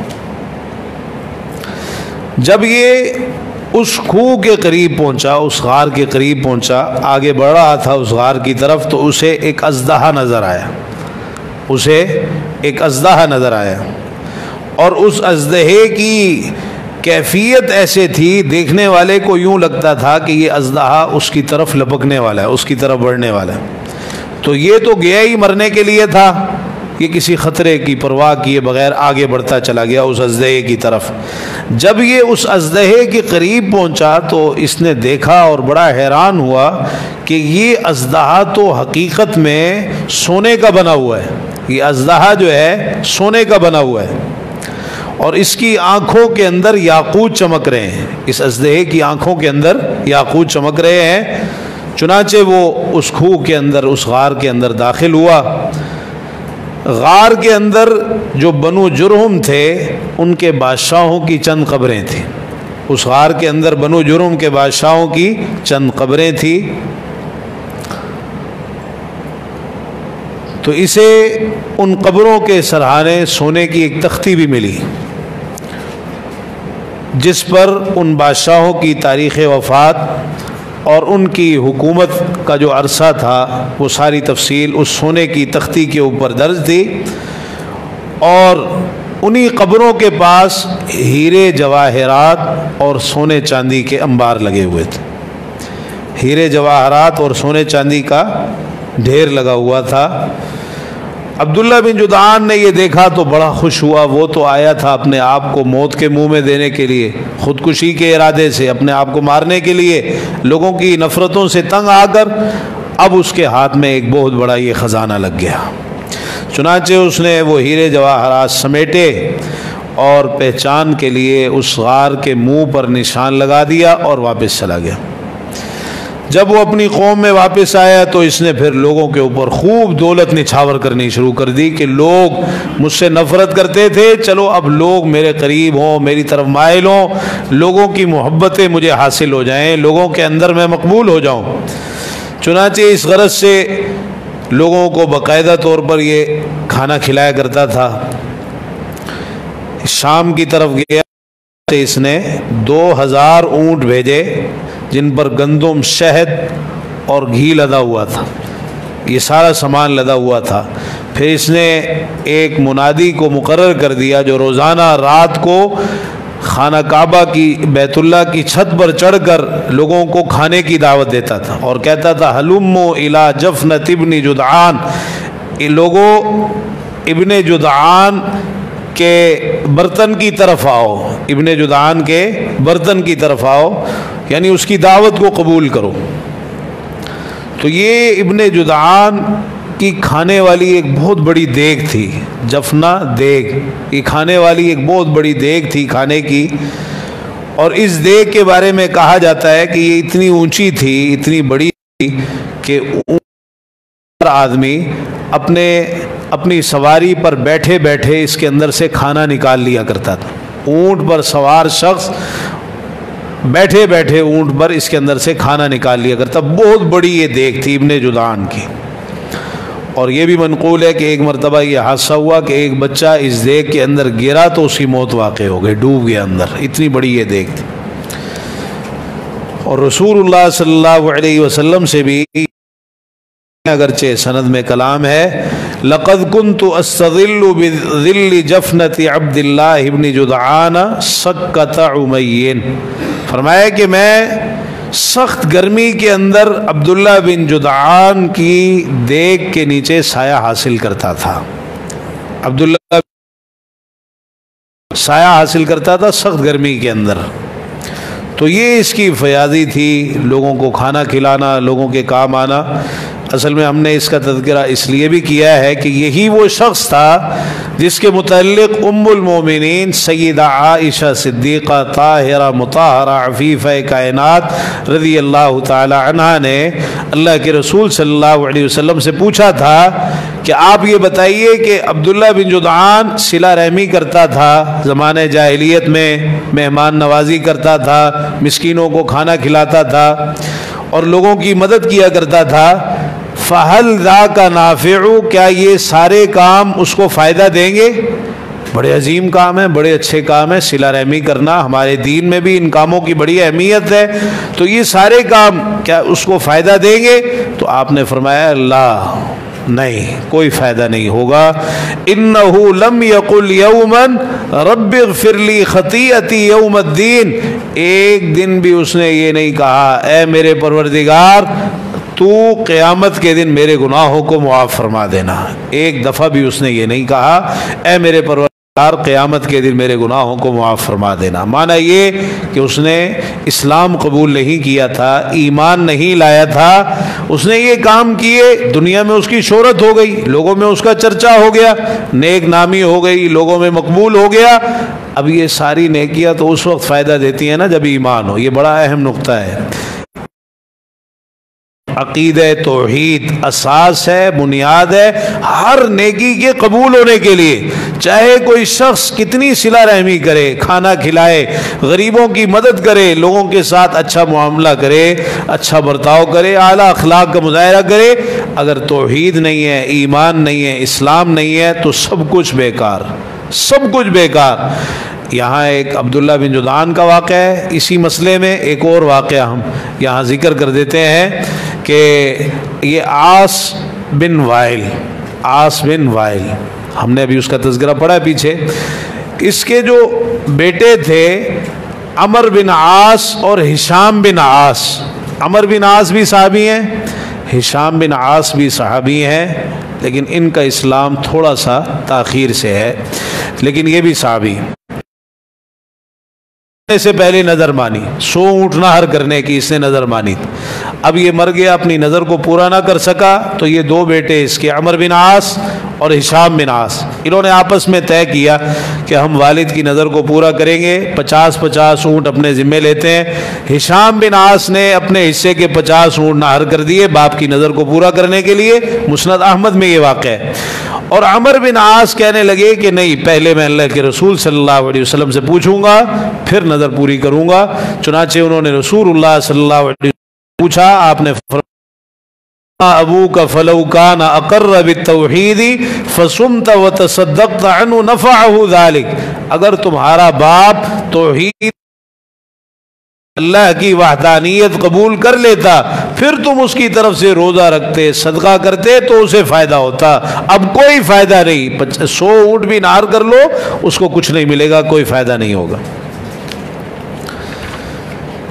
جب یہ اس کھوہ کے قریب پہنچا، اس غار کے قریب پہنچا، آگے بڑھ رہا تھا اس غار کی طرف، تو اسے ایک اژدہا نظر آیا، اور اس اژدہے کی کیفیت ایسے تھی، دیکھنے والے کو یوں لگتا تھا کہ یہ اژدہا اس کی طرف لپکنے والا ہے، اس کی طرف بڑھنے والا ہے۔ تو یہ تو گیا ہی مرنے کے لیے تھا، یہ کسی خطرے کی پرواہ کیے بغیر آگے بڑھتا چلا گیا اس اژدہے کی طرف۔ جب یہ اس اژدہے کے قریب پہنچا تو اس نے دیکھا اور بڑا حیران ہوا کہ یہ اژدہا تو حقیقت میں سونے کا بنا ہوا ہے، یہ اژدہا جو ہے سونے کا بنا ہوا ہے، اور اس کی آنکھوں کے اندر یاقوت چمک رہے ہیں، اس اژدہے کی آنکھوں کے اندر یاقوت چمک رہے ہیں۔ چنانچہ وہ اس کھوہ کے اندر، اس غار کے اندر داخل ہوا۔ غار کے اندر جو بنو جرہم تھے ان کے بادشاہوں کی چند قبریں تھیں، اس غار کے اندر بنو جرہم کے بادشاہوں کی چند قبریں تھیں۔ تو اسے ان قبروں کے سرہانے سونے کی ایک تختی بھی ملی، جس پر ان بادشاہوں کی تاریخ وفات اور ان کی حکومت کا جو عرصہ تھا وہ ساری تفصیل اس سونے کی تختی کے اوپر درج تھی، اور انہی قبروں کے پاس ہیرے جواہرات اور سونے چاندی کے انبار لگے ہوئے تھے، ہیرے جواہرات اور سونے چاندی کا ڈھیر لگا ہوا تھا۔ عبداللہ بن جدعان نے یہ دیکھا تو بڑا خوش ہوا، وہ تو آیا تھا اپنے آپ کو موت کے منہ میں دینے کے لیے، خودکشی کے ارادے سے اپنے آپ کو مارنے کے لیے، لوگوں کی نفرتوں سے تنگ آ کر اب اس کے ہاتھ میں ایک بہت بڑا یہ خزانہ لگ گیا۔ چنانچہ اس نے وہ ہیرے جواہرات سمیٹے اور پہچان کے لیے اس غار کے منہ پر نشان لگا دیا اور واپس چلا گیا۔ جب وہ اپنی قوم میں واپس آیا تو اس نے پھر لوگوں کے اوپر خوب دولت نچھاور کرنی شروع کر دی کہ لوگ مجھ سے نفرت کرتے تھے، چلو اب لوگ میرے قریب ہوں، میری طرف مائل ہوں، لوگوں کی محبتیں مجھے حاصل ہو جائیں، لوگوں کے اندر میں مقبول ہو جاؤں۔ چنانچہ اس غرض سے لوگوں کو باقاعدہ طور پر یہ کھانا کھلایا کرتا تھا۔ شام کی طرف گیا، اس نے 2000 اونٹ بھیجے جن پر گندم، شہد اور گھی لدا ہوا تھا، یہ سارا سامان لدا ہوا تھا۔ پھر اس نے ایک منادی کو مقرر کر دیا جو روزانہ رات کو خانہ کعبہ کی، بیت اللہ کی چھت پر چڑھ کر لوگوں کو کھانے کی دعوت دیتا تھا اور کہتا تھا ہلموا الی جفنۃ ابن جدعان، لوگوں ابن جدعان کے برتن کی طرف آؤ، ابن جدعان کے برتن کی طرف آؤ، یعنی اس کی دعوت کو قبول کرو۔ تو یہ ابن جدعان کی کھانے والی ایک بہت بڑی دیگ تھی، جفنا دیگ، یہ کھانے والی ایک بہت بڑی دیگ تھی کھانے کی، اور اس دیگ کے بارے میں کہا جاتا ہے کہ یہ اتنی اونچی تھی، اتنی بڑی تھی کہ آدمی اپنی سواری پر بیٹھے بیٹھے اس کے اندر سے کھانا نکال لیا کرتا تھا۔ اونٹ پر سوار شخص بیٹھے بیٹھے اونٹ پر اس کے اندر سے کھانا نکال لیا کرتا۔ بہت بڑی یہ دیگ تھی ابن جدعان کی۔ اور یہ بھی منقول ہے کہ ایک مرتبہ یہ حادثہ ہوا کہ ایک بچہ اس دیگ کے اندر گرا تو اس کی موت واقع ہو گئی، ڈوب گیا اندر، اتنی بڑی یہ دیگ تھی۔ اور رسول اللہ صلی اللہ علیہ وسلم سے بھی اگرچہ سند میں کلام ہے، لقد كنت استظل بظل جفنة عبد الله بن جدعان سكة عمین، فرمایا کہ میں سخت گرمی کے اندر عبداللہ بن جدعان کی دیگ کے نیچے سایہ حاصل کرتا تھا۔ عبداللہ سایہ حاصل کرتا تھا سخت گرمی کے اندر۔ تو یہ اس کی فیاضی تھی، لوگوں کو کھانا کھلانا، لوگوں کے کام آنا۔ اصل میں ہم نے اس کا تذکرہ اس لیے بھی کیا ہے کہ یہی وہ شخص تھا جس کے متعلق ام المومنین سیدہ عائشہ صدیقہ طاہرہ مطہرہ عفیفہ کائنات رضی اللہ تعالی عنہا نے اللہ کے رسول صلی اللہ علیہ وسلم سے پوچھا تھا کہ آپ یہ بتائیے کہ عبداللہ بن جدعان صلہ رحمی کرتا تھا، زمانہ جاہلیت میں مہمان نوازی کرتا تھا، مسکینوں کو کھانا کھلاتا تھا اور لوگوں کی مدد کیا کرتا تھا، فَهَلْ ذَاكَ نَافِعُ، کیا یہ سارے کام اس کو فائدہ دیں گے؟ بڑے عظیم کام ہیں، بڑے اچھے کام ہیں، صلہ رحمی کرنا، ہمارے دین میں بھی ان کاموں کی بڑی اہمیت ہے، تو یہ سارے کام کیا اس کو فائدہ دیں گے؟ تو آپ نے فرمایا اللہ نہیں، کوئی فائدہ نہیں ہوگا۔ اِنَّهُ لَمْ يَقُلْ يَوْمًا رَبِّ اغْفِرْ لِي خَطِيئَتِي يَوْمَ الدِّينِ، ایک دن بھی اس نے یہ نہیں کہا اے میرے پروردگار تو قیامت کے دن میرے گناہوں کو معاف فرما دینا، ایک دفعہ بھی اس نے یہ نہیں کہا اے میرے پروردگار قیامت کے دن میرے گناہوں کو معاف فرما دینا۔ معنی یہ کہ اس نے اسلام قبول نہیں کیا تھا، ایمان نہیں لایا تھا، اس نے یہ کام کیے، دنیا میں اس کی شہرت ہو گئی، لوگوں میں اس کا چرچا ہو گیا، نیک نامی ہو گئی، لوگوں میں مقبول ہو گیا۔ اب یہ ساری نیکیاں تو اس وقت فائدہ دیتی ہیں نا جب ایمان ہو، یہ بڑا اہم نقطہ ہے۔ عقیدہ توحید اساس ہے، بنیاد ہے ہر نیکی کے قبول ہونے کے لیے، چاہے کوئی شخص کتنی صلہ رحمی کرے، کھانا کھلائے، غریبوں کی مدد کرے، لوگوں کے ساتھ اچھا معاملہ کرے، اچھا برتاؤ کرے، اعلیٰ اخلاق کا مظاہرہ کرے، اگر توحید نہیں ہے، ایمان نہیں ہے، اسلام نہیں ہے تو سب کچھ بیکار، سب کچھ بیکار۔ یہاں ایک عبداللہ بن جدعان کا واقعہ ہے، اسی مسئلے میں ایک اور واقعہ ہم یہاں ذکر کر دیتے ہیں کہ یہ عاص بن وائل، ہم نے ابھی اس کا تذکرہ پڑھا ہے پیچھے، اس کے جو بیٹے تھے عمر بن عاص اور ہشام بن عاص، عمر بن عاص بھی صحابی ہیں، ہشام بن عاص بھی صحابی ہیں، لیکن ان کا اسلام تھوڑا سا تاخیر سے ہے، لیکن یہ بھی صحابی سے پہلے نظر مانی، 100 اونٹ نہر کرنے کی اس نے نظر مانی، اب یہ مر گیا، اپنی نظر کو پورا نہ کر سکا، تو یہ دو بیٹے اس کے عمر بن عاص اور ہشام بن عاص، انہوں نے آپس میں طے کیا کہ ہم والد کی نظر کو پورا کریں گے، 50 اونٹ اپنے ذمے لیتے ہیں۔ ہشام بن عاص نے اپنے حصے کے 50 اونٹ نہر کر دیے باپ کی نظر کو پورا کرنے کے لیے، مسند احمد میں یہ واقعہ ہے۔ اور عمر بن عاص کہنے لگے کہ نہیں، پہلے میں اللہ کے رسول صلی اللہ علیہ وسلم سے پوچھوں گا پھر نظر پوری کروں گا۔ چنانچہ انہوں نے رسول اللہ صلی اللہ علیہ وسلم سے پوچھا، آپ نے ابوک فلو کان اقر بالتوحید فصمت وتصدقت عنہ نفعہ ذلک، اگر تمہارا باپ توحید اللہ کی وحدانیت قبول کر لیتا پھر تم اس کی طرف سے روزہ رکھتے، صدقہ کرتے تو اسے فائدہ ہوتا، اب کوئی فائدہ نہیں، 100 اونٹ بھی نہر کر لو اس کو کچھ نہیں ملے گا، کوئی فائدہ نہیں ہوگا۔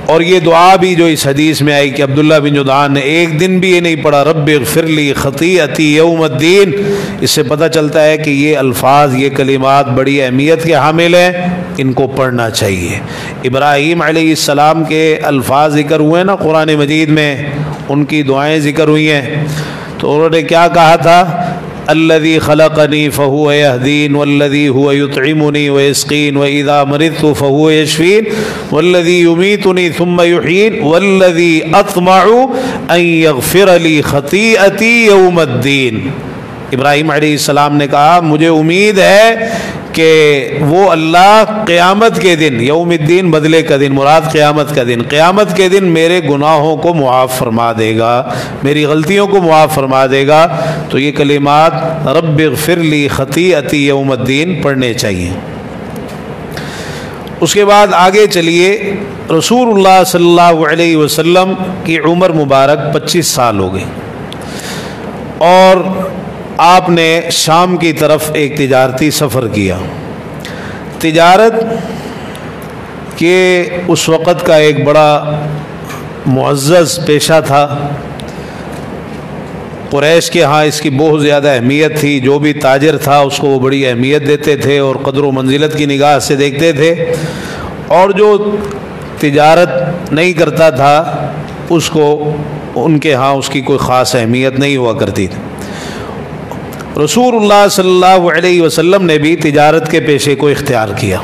اور یہ دعا بھی جو اس حدیث میں آئی کہ عبداللہ بن جدعان نے ایک دن بھی یہ نہیں پڑھا رب اغفر لی خطیئتی یوم الدین، اس سے پتہ چلتا ہے کہ یہ الفاظ، یہ کلمات بڑی اہمیت کے حامل ہیں، ان کو پڑھنا چاہیے۔ ابراہیم علیہ السلام کے الفاظ ذکر ہوئے نا قرآن مجید میں، ان کی دعائیں ذکر ہوئی ہیں، تو انہوں نے کیا کہا تھا؟ الذي خلقني فهو يهدين والذي هو يطعمني ويسقين وإذا مرضت فهو يشفين والذي يميتني ثم يحيين والذي أطمع أن يغفر لي خطيئتي يوم الدين۔ ابراہیم علیہ السلام نے کہا مجھے امید ہے کہ وہ اللہ قیامت کے دن، یوم الدین بدلے کا دن، مراد قیامت کا دن، قیامت کے دن میرے گناہوں کو معاف فرما دے گا، میری غلطیوں کو معاف فرما دے گا۔ تو یہ کلمات رب اغفر لی خطیئتی یوم الدین پڑھنے چاہیے۔ اس کے بعد آگے چلیے، رسول اللہ صلی اللہ علیہ وسلم کی عمر مبارک 25 سال ہو گئی اور آپ نے شام کی طرف ایک تجارتی سفر کیا۔ تجارت کے اس وقت کا ایک بڑا معزز پیشہ تھا، قریش کے ہاں اس کی بہت زیادہ اہمیت تھی، جو بھی تاجر تھا اس کو وہ بڑی اہمیت دیتے تھے اور قدر و منزلت کی نگاہ سے دیکھتے تھے، اور جو تجارت نہیں کرتا تھا اس کو ان کے ہاں اس کی کوئی خاص اہمیت نہیں ہوا کرتی تھی۔ رسول اللہ صلی اللہ علیہ وسلم نے بھی تجارت کے پیشے کو اختیار کیا۔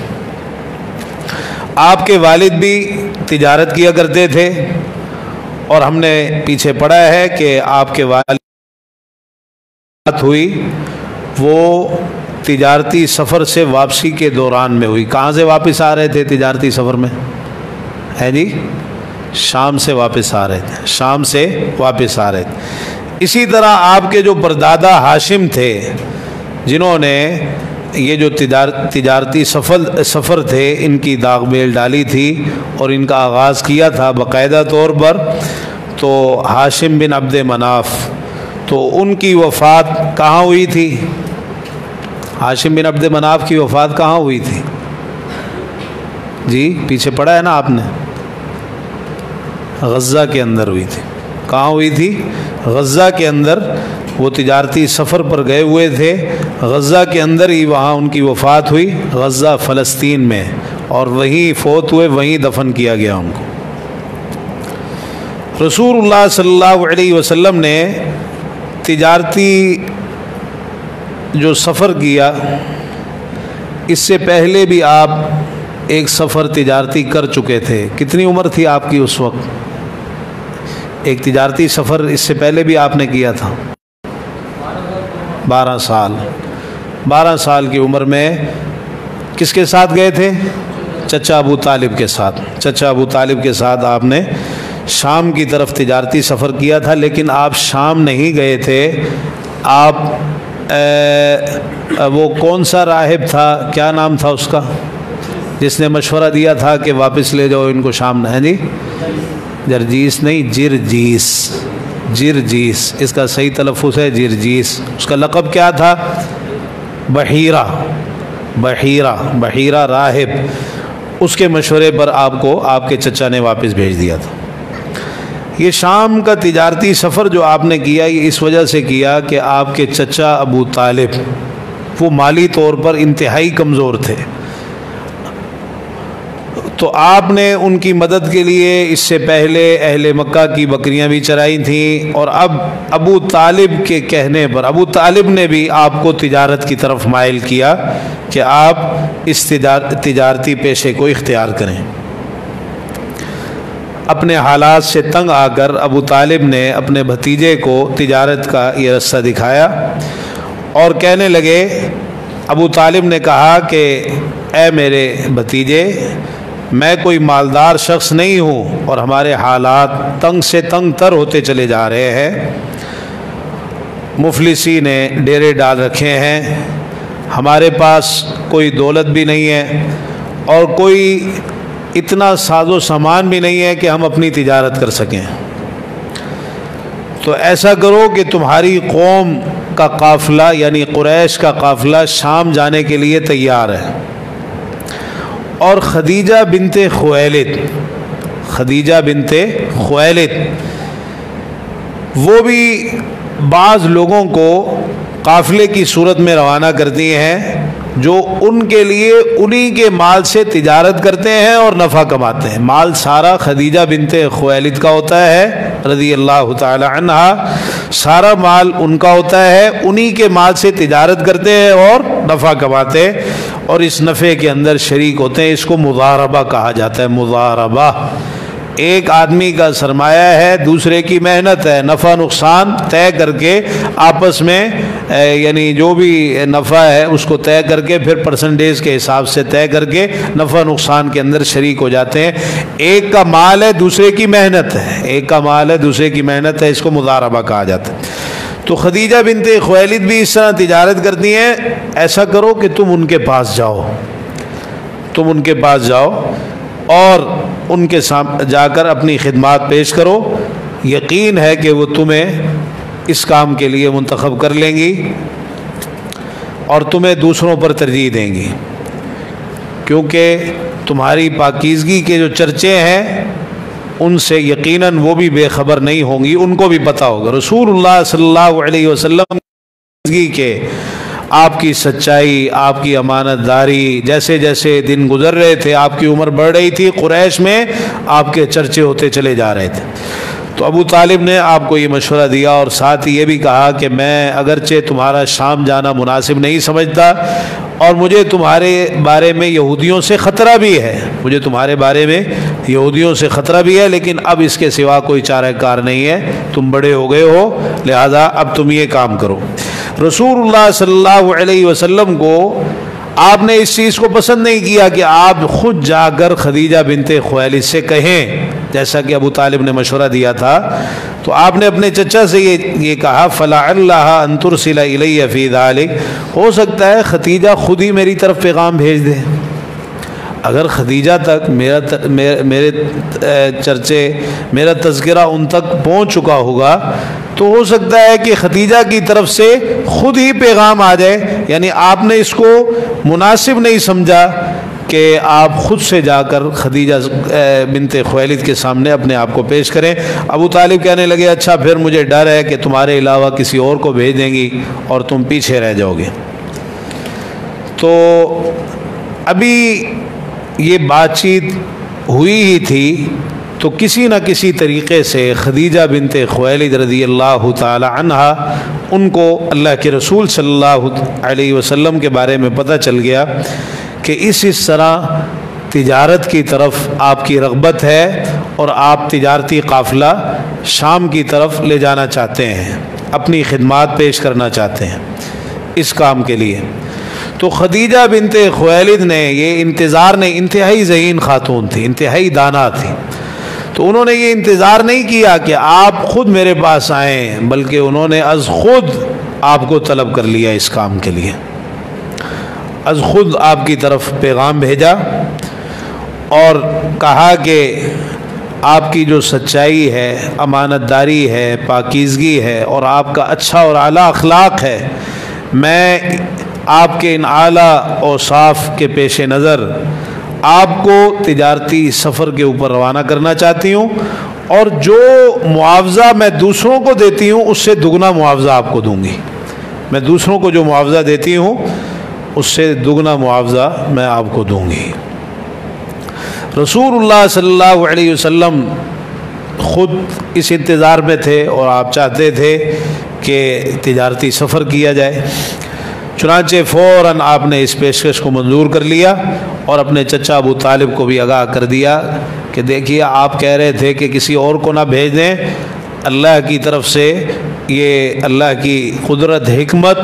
آپ کے والد بھی تجارت کیا کرتے تھے، اور ہم نے پیچھے پڑھا ہے کہ آپ کے والد ہوئی وہ تجارتی سفر سے واپسی کے دوران میں ہوئی۔ کہاں سے واپس آ رہے تھے تجارتی سفر میں؟ ہے جی، شام سے واپس آ رہے تھے، شام سے واپس آ رہے تھے۔ اسی طرح آپ کے جو پردادا ہاشم تھے، جنہوں نے یہ جو تجارتی سفر تھے ان کی داغ میل ڈالی تھی اور ان کا آغاز کیا تھا باقاعدہ طور پر، تو ہاشم بن عبد مناف، تو ان کی وفات کہاں ہوئی تھی؟ ہاشم بن عبد مناف کی وفات کہاں ہوئی تھی؟ جی پیچھے پڑھا ہے نا آپ نے، غزہ کے اندر ہوئی تھی۔ کہاں ہوئی تھی؟ غزہ کے اندر۔ وہ تجارتی سفر پر گئے ہوئے تھے، غزہ کے اندر ہی وہاں ان کی وفات ہوئی، غزہ فلسطین میں، اور وہیں فوت ہوئے، وہیں دفن کیا گیا ان کو۔ رسول اللہ صلی اللہ علیہ وسلم نے تجارتی جو سفر کیا، اس سے پہلے بھی آپ ایک سفر تجارتی کر چکے تھے۔ کتنی عمر تھی آپ کی اس وقت؟ ایک تجارتی سفر اس سے پہلے بھی آپ نے کیا تھا، 12 سال۔ 12 سال کی عمر میں کس کے ساتھ گئے تھے؟ چچا ابو طالب کے ساتھ۔ چچا ابو طالب کے ساتھ آپ نے شام کی طرف تجارتی سفر کیا تھا، لیکن آپ شام نہیں گئے تھے، آپ وہ کون سا راہب تھا، کیا نام تھا اس کا، جس نے مشورہ دیا تھا کہ واپس لے جاؤ ان کو شام؟ ہے جی، جرجیس نہیں، جرجیس، جرجیس، اس کا صحیح تلفظ ہے جرجیس۔ اس کا لقب کیا تھا؟ بحیرہ، بحیرہ، بحیرہ راہب۔ اس کے مشورے پر آپ کو آپ کے چچا نے واپس بھیج دیا تھا۔ یہ شام کا تجارتی سفر جو آپ نے کیا، یہ اس وجہ سے کیا کہ آپ کے چچا ابو طالب وہ مالی طور پر انتہائی کمزور تھے، تو آپ نے ان کی مدد کے لیے اس سے پہلے اہل مکہ کی بکریاں بھی چرائی تھیں، اور اب ابو طالب کے کہنے پر ابو طالب نے بھی آپ کو تجارت کی طرف مائل کیا کہ آپ اس تجارتی پیشے کو اختیار کریں۔ اپنے حالات سے تنگ آ کر ابو طالب نے اپنے بھتیجے کو تجارت کا یہ رستہ دکھایا اور کہنے لگے، ابو طالب نے کہا کہ اے میرے بھتیجے، میں کوئی مالدار شخص نہیں ہوں اور ہمارے حالات تنگ سے تنگ تر ہوتے چلے جا رہے ہیں، مفلسی نے ڈیرے ڈال رکھے ہیں، ہمارے پاس کوئی دولت بھی نہیں ہے اور کوئی اتنا ساز و سامان بھی نہیں ہے کہ ہم اپنی تجارت کر سکیں۔ تو ایسا کرو کہ تمہاری قوم کا قافلہ یعنی قریش کا قافلہ شام جانے کے لیے تیار ہے، اور خدیجہ بنت خویلد وہ بھی بعض لوگوں کو قافلے کی صورت میں روانہ کرتی ہیں جو ان کے لیے انہی کے مال سے تجارت کرتے ہیں اور نفع کماتے ہیں۔ مال سارا خدیجہ بنت خویلد کا ہوتا ہے رضی اللہ تعالی عنہا، سارا مال ان کا ہوتا ہے، انہی کے مال سے تجارت کرتے ہیں اور نفع کماتے ہیں، اور اس نفع کے اندر شریک ہوتے ہیں۔ اس کو مضاربہ کہا جاتا ہے۔ مضاربہ ایک آدمی کا سرمایہ ہے، دوسرے کی محنت ہے، نفع نقصان طے کر کے آپس میں یعنی جو بھی نفع ہے اس کو طے کر کے پھر پرسنٹیج کے حساب سے طے کر کے نفع نقصان کے اندر شریک ہو جاتے ہیں۔ ایک کا مال ہے، دوسرے کی محنت ہے، ایک کا مال ہے، دوسرے کی محنت ہے، اس کو مضاربہ کہا جاتا ہے۔ تو خدیجہ بنت خویلد بھی اس طرح تجارت کرتی ہیں۔ ایسا کرو کہ تم ان کے پاس جاؤ اور ان کے سامنے جا کر اپنی خدمات پیش کرو، یقین ہے کہ وہ تمہیں اس کام کے لیے منتخب کر لیں گی اور تمہیں دوسروں پر ترجیح دیں گی، کیونکہ تمہاری پاکیزگی کے جو چرچے ہیں ان سے یقیناً وہ بھی بے خبر نہیں ہوں گی، ان کو بھی پتہ ہوگا۔ رسول اللہ صلی اللہ علیہ وسلم کے آپ کی سچائی، آپ کی امانت داری، جیسے جیسے دن گزر رہے تھے، آپ کی عمر بڑھ رہی تھی، قریش میں آپ کے چرچے ہوتے چلے جا رہے تھے۔ تو ابو طالب نے آپ کو یہ مشورہ دیا اور ساتھ ہی یہ بھی کہا کہ میں اگرچہ تمہارا شام جانا مناسب نہیں سمجھتا اور مجھے تمہارے بارے میں یہودیوں سے خطرہ بھی ہے، لیکن اب اس کے سوا کوئی چارہ کار نہیں ہے، تم بڑے ہو گئے ہو، لہذا اب تم یہ کام کرو۔ رسول اللہ صلی اللہ علیہ وسلم کو آپ نے اس چیز کو پسند نہیں کیا کہ آپ خود جا کر خدیجہ بنت خویلد سے کہیں، جیسا کہ ابو طالب نے مشورہ دیا تھا۔ تو آپ نے اپنے چچا سے یہ کہا فَلَعَلَّهَا أَن تُرْسِلَ إِلَيَّ فِي ذَلِكَ، ہو سکتا ہے خدیجہ خود ہی میری طرف پیغام بھیج دے۔ اگر خدیجہ تک میرے چرچے، میرا تذکرہ ان تک پہنچ چکا ہوگا تو ہو سکتا ہے کہ خدیجہ کی طرف سے خود ہی پیغام آ جائے، یعنی آپ نے اس کو مناسب نہیں سمجھا کہ آپ خود سے جا کر خدیجہ بنت خویلد کے سامنے اپنے آپ کو پیش کریں۔ ابو طالب کہنے لگے اچھا پھر مجھے ڈر ہے کہ تمہارے علاوہ کسی اور کو بھیج دیں گی اور تم پیچھے رہ جاؤ گے۔ تو ابھی یہ بات چیت ہوئی ہی تھی تو کسی نہ کسی طریقے سے خدیجہ بنت خویلد رضی اللہ تعالی عنہا ان کو اللہ کے رسول صلی اللہ علیہ وسلم کے بارے میں پتہ چل گیا کہ اس طرح تجارت کی طرف آپ کی رغبت ہے اور آپ تجارتی قافلہ شام کی طرف لے جانا چاہتے ہیں، اپنی خدمات پیش کرنا چاہتے ہیں اس کام کے لیے۔ تو خدیجہ بنت خویلد نے یہ انتہائی ذہین خاتون تھی، انتہائی دانا تھی، تو انہوں نے یہ انتظار نہیں کیا کہ آپ خود میرے پاس آئیں، بلکہ انہوں نے از خود آپ کو طلب کر لیا اس کام کے لیے، از خود آپ کی طرف پیغام بھیجا اور کہا کہ آپ کی جو سچائی ہے، امانت داری ہے، پاکیزگی ہے اور آپ کا اچھا اور اعلیٰ اخلاق ہے، میں آپ کے ان اعلیٰ اوصاف کے پیش نظر آپ کو تجارتی سفر کے اوپر روانہ کرنا چاہتی ہوں، اور جو معاوضہ میں دوسروں کو دیتی ہوں اس سے دگنا معاوضہ آپ کو دوں گی۔ میں دوسروں کو جو معاوضہ دیتی ہوں اس سے دگنا معاوضہ میں آپ کو دوں گی۔ رسول اللہ صلی اللہ علیہ وسلم خود اس انتظار میں تھے اور آپ چاہتے تھے کہ تجارتی سفر کیا جائے، چنانچہ فوراً آپ نے اس پیشکش کو منظور کر لیا اور اپنے چچا ابو طالب کو بھی آگاہ کر دیا کہ دیکھیے آپ کہہ رہے تھے کہ کسی اور کو نہ بھیج دیں، اللہ کی طرف سے یہ اللہ کی قدرت حکمت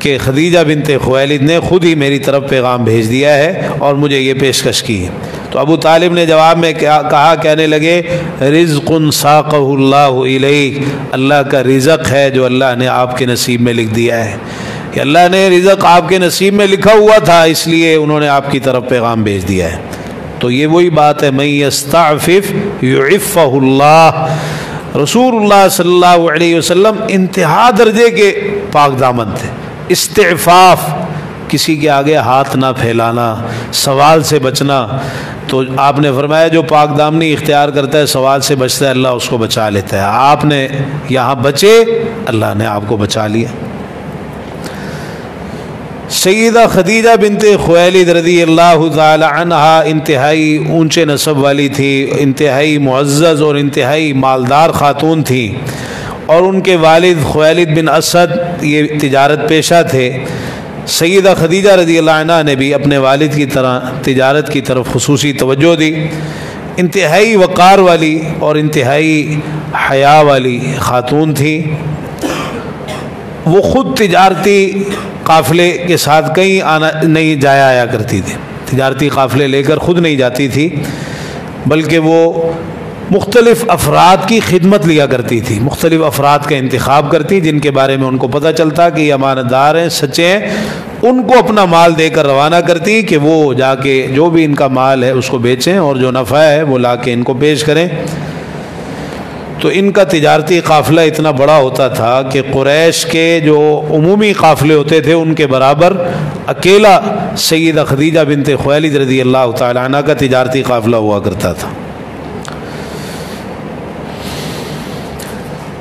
کہ خدیجہ بنت خویلد نے خود ہی میری طرف پیغام بھیج دیا ہے اور مجھے یہ پیشکش کی ہے۔ تو ابو طالب نے جواب میں کہنے لگے رزق ساقہ اللہ الیک، اللہ کا رزق ہے جو اللہ نے آپ کے نصیب میں لکھ دیا ہے، کہ اللہ نے رزق آپ کے نصیب میں لکھا ہوا تھا اس لیے انہوں نے آپ کی طرف پیغام بھیج دیا ہے۔ تو یہ وہی بات ہے، من یستعفف یعفہ اللہ۔ رسول اللہ صلی اللہ علیہ وسلم انتہا درجے کے پاک دامن تھے۔ استعفاف، کسی کے آگے ہاتھ نہ پھیلانا، سوال سے بچنا۔ تو آپ نے فرمایا جو پاک دامنی اختیار کرتا ہے، سوال سے بچتا ہے، اللہ اس کو بچا لیتا ہے۔ آپ نے یہاں بچے، اللہ نے آپ کو بچا لیا۔ سیدہ خدیجہ بنت خویلد رضی اللہ تعالی عنہا انتہائی اونچے نسب والی تھی، انتہائی معزز اور انتہائی مالدار خاتون تھی، اور ان کے والد خویلد بن اسد یہ تجارت پیشہ تھے۔ سیدہ خدیجہ رضی اللہ عنہ نے بھی اپنے والد کی طرح تجارت کی طرف خصوصی توجہ دی۔ انتہائی وقار والی اور انتہائی حیا والی خاتون تھی۔ وہ خود تجارتی قافلے کے ساتھ کہیں نہیں جایا آیا کرتی تھی، تجارتی قافلے لے کر خود نہیں جاتی تھی، بلکہ وہ مختلف افراد کی خدمت لیا کرتی تھی، مختلف افراد کا انتخاب کرتی جن کے بارے میں ان کو پتہ چلتا کہ یہ امانت دار ہیں، سچے ہیں، ان کو اپنا مال دے کر روانہ کرتی کہ وہ جا کے جو بھی ان کا مال ہے اس کو بیچیں اور جو نفع ہے وہ لا کے ان کو پیش کریں۔ تو ان کا تجارتی قافلہ اتنا بڑا ہوتا تھا کہ قریش کے جو عمومی قافلے ہوتے تھے ان کے برابر اکیلا سیدہ خدیجہ بنت خویلد رضی اللہ تعالی عنہ کا تجارتی قافلہ ہوا کرتا تھا۔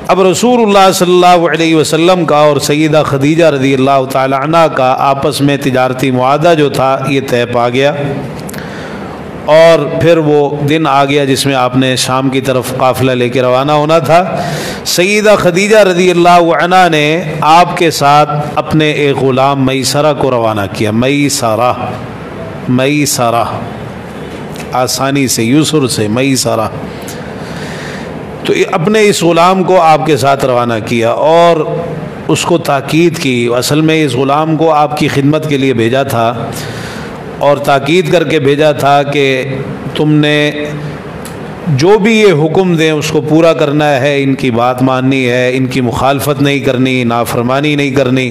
اب رسول اللہ صلی اللہ علیہ وسلم کا اور سیدہ خدیجہ رضی اللہ تعالی عنہ کا آپس میں تجارتی معاہدہ جو تھا یہ طے پا گیا، اور پھر وہ دن آ گیا جس میں آپ نے شام کی طرف قافلہ لے کے روانہ ہونا تھا۔ سیدہ خدیجہ رضی اللہ عنہ نے آپ کے ساتھ اپنے ایک غلام میسرہ کو روانہ کیا۔ میسرہ آسانی سے، یسر سے، میسرہ۔ تو اپنے اس غلام کو آپ کے ساتھ روانہ کیا اور اس کو تاکید کی۔ اصل میں اس غلام کو آپ کی خدمت کے لیے بھیجا تھا اور تاکید کر کے بھیجا تھا کہ تم نے جو بھی یہ حکم دیں اس کو پورا کرنا ہے، ان کی بات ماننی ہے، ان کی مخالفت نہیں کرنی، نافرمانی نہیں کرنی،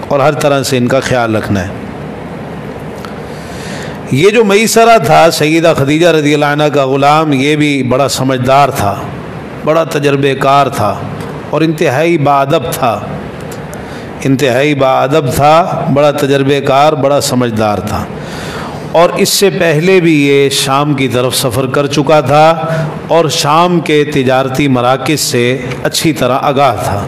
اور ہر طرح سے ان کا خیال رکھنا ہے۔ یہ جو میسرہ تھا سیدہ خدیجہ رضی اللہ عنہ کا غلام، یہ بھی بڑا سمجھدار تھا، بڑا تجربے کار تھا اور انتہائی باادب تھا، بڑا تجربے کار، بڑا سمجھدار تھا، اور اس سے پہلے بھی یہ شام کی طرف سفر کر چکا تھا اور شام کے تجارتی مراکز سے اچھی طرح آگاہ تھا۔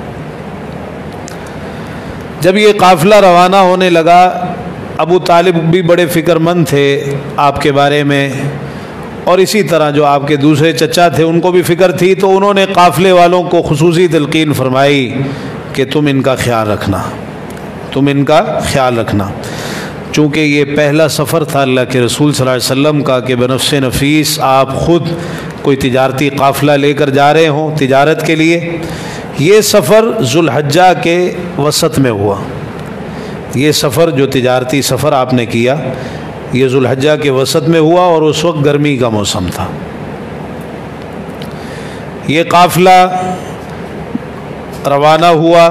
جب یہ قافلہ روانہ ہونے لگا، ابو طالب بھی بڑے فکر مند تھے آپ کے بارے میں، اور اسی طرح جو آپ کے دوسرے چچا تھے ان کو بھی فکر تھی، تو انہوں نے قافلے والوں کو خصوصی تلقین فرمائی کہ تم ان کا خیال رکھنا، چونکہ یہ پہلا سفر تھا اللہ کے رسول صلی اللہ علیہ وسلم کا کہ بنفس نفیس آپ خود کوئی تجارتی قافلہ لے کر جا رہے ہوں تجارت کے لیے۔ یہ سفر ذوالحجہ کے وسط میں ہوا، یہ سفر جو تجارتی سفر آپ نے کیا یہ ذوالحجہ کے وسط میں ہوا، اور اس وقت گرمی کا موسم تھا۔ یہ قافلہ روانہ ہوا،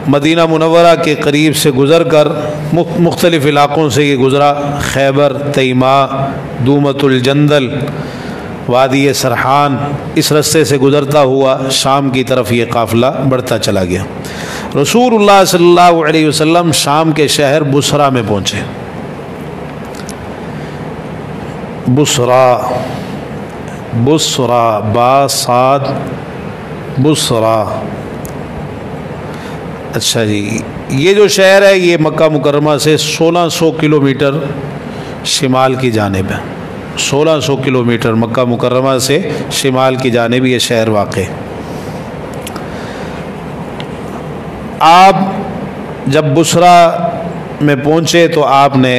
مدینہ منورہ کے قریب سے گزر کر مختلف علاقوں سے یہ گزرا، خیبر، تیماء، دومت الجندل، وادی سرحان، اس رستے سے گزرتا ہوا شام کی طرف یہ قافلہ بڑھتا چلا گیا۔ رسول اللہ صلی اللہ علیہ وسلم شام کے شہر بصرہ میں پہنچے۔ بصرہ با صاد بصرہ، اچھا جی، یہ جو شہر ہے یہ مکہ مکرمہ سے 1600 کلومیٹر شمال کی جانب ہے، 1600 کلومیٹر مکہ مکرمہ سے شمال کی جانب یہ شہر واقع۔ آپ جب بصرہ میں پہنچے تو آپ نے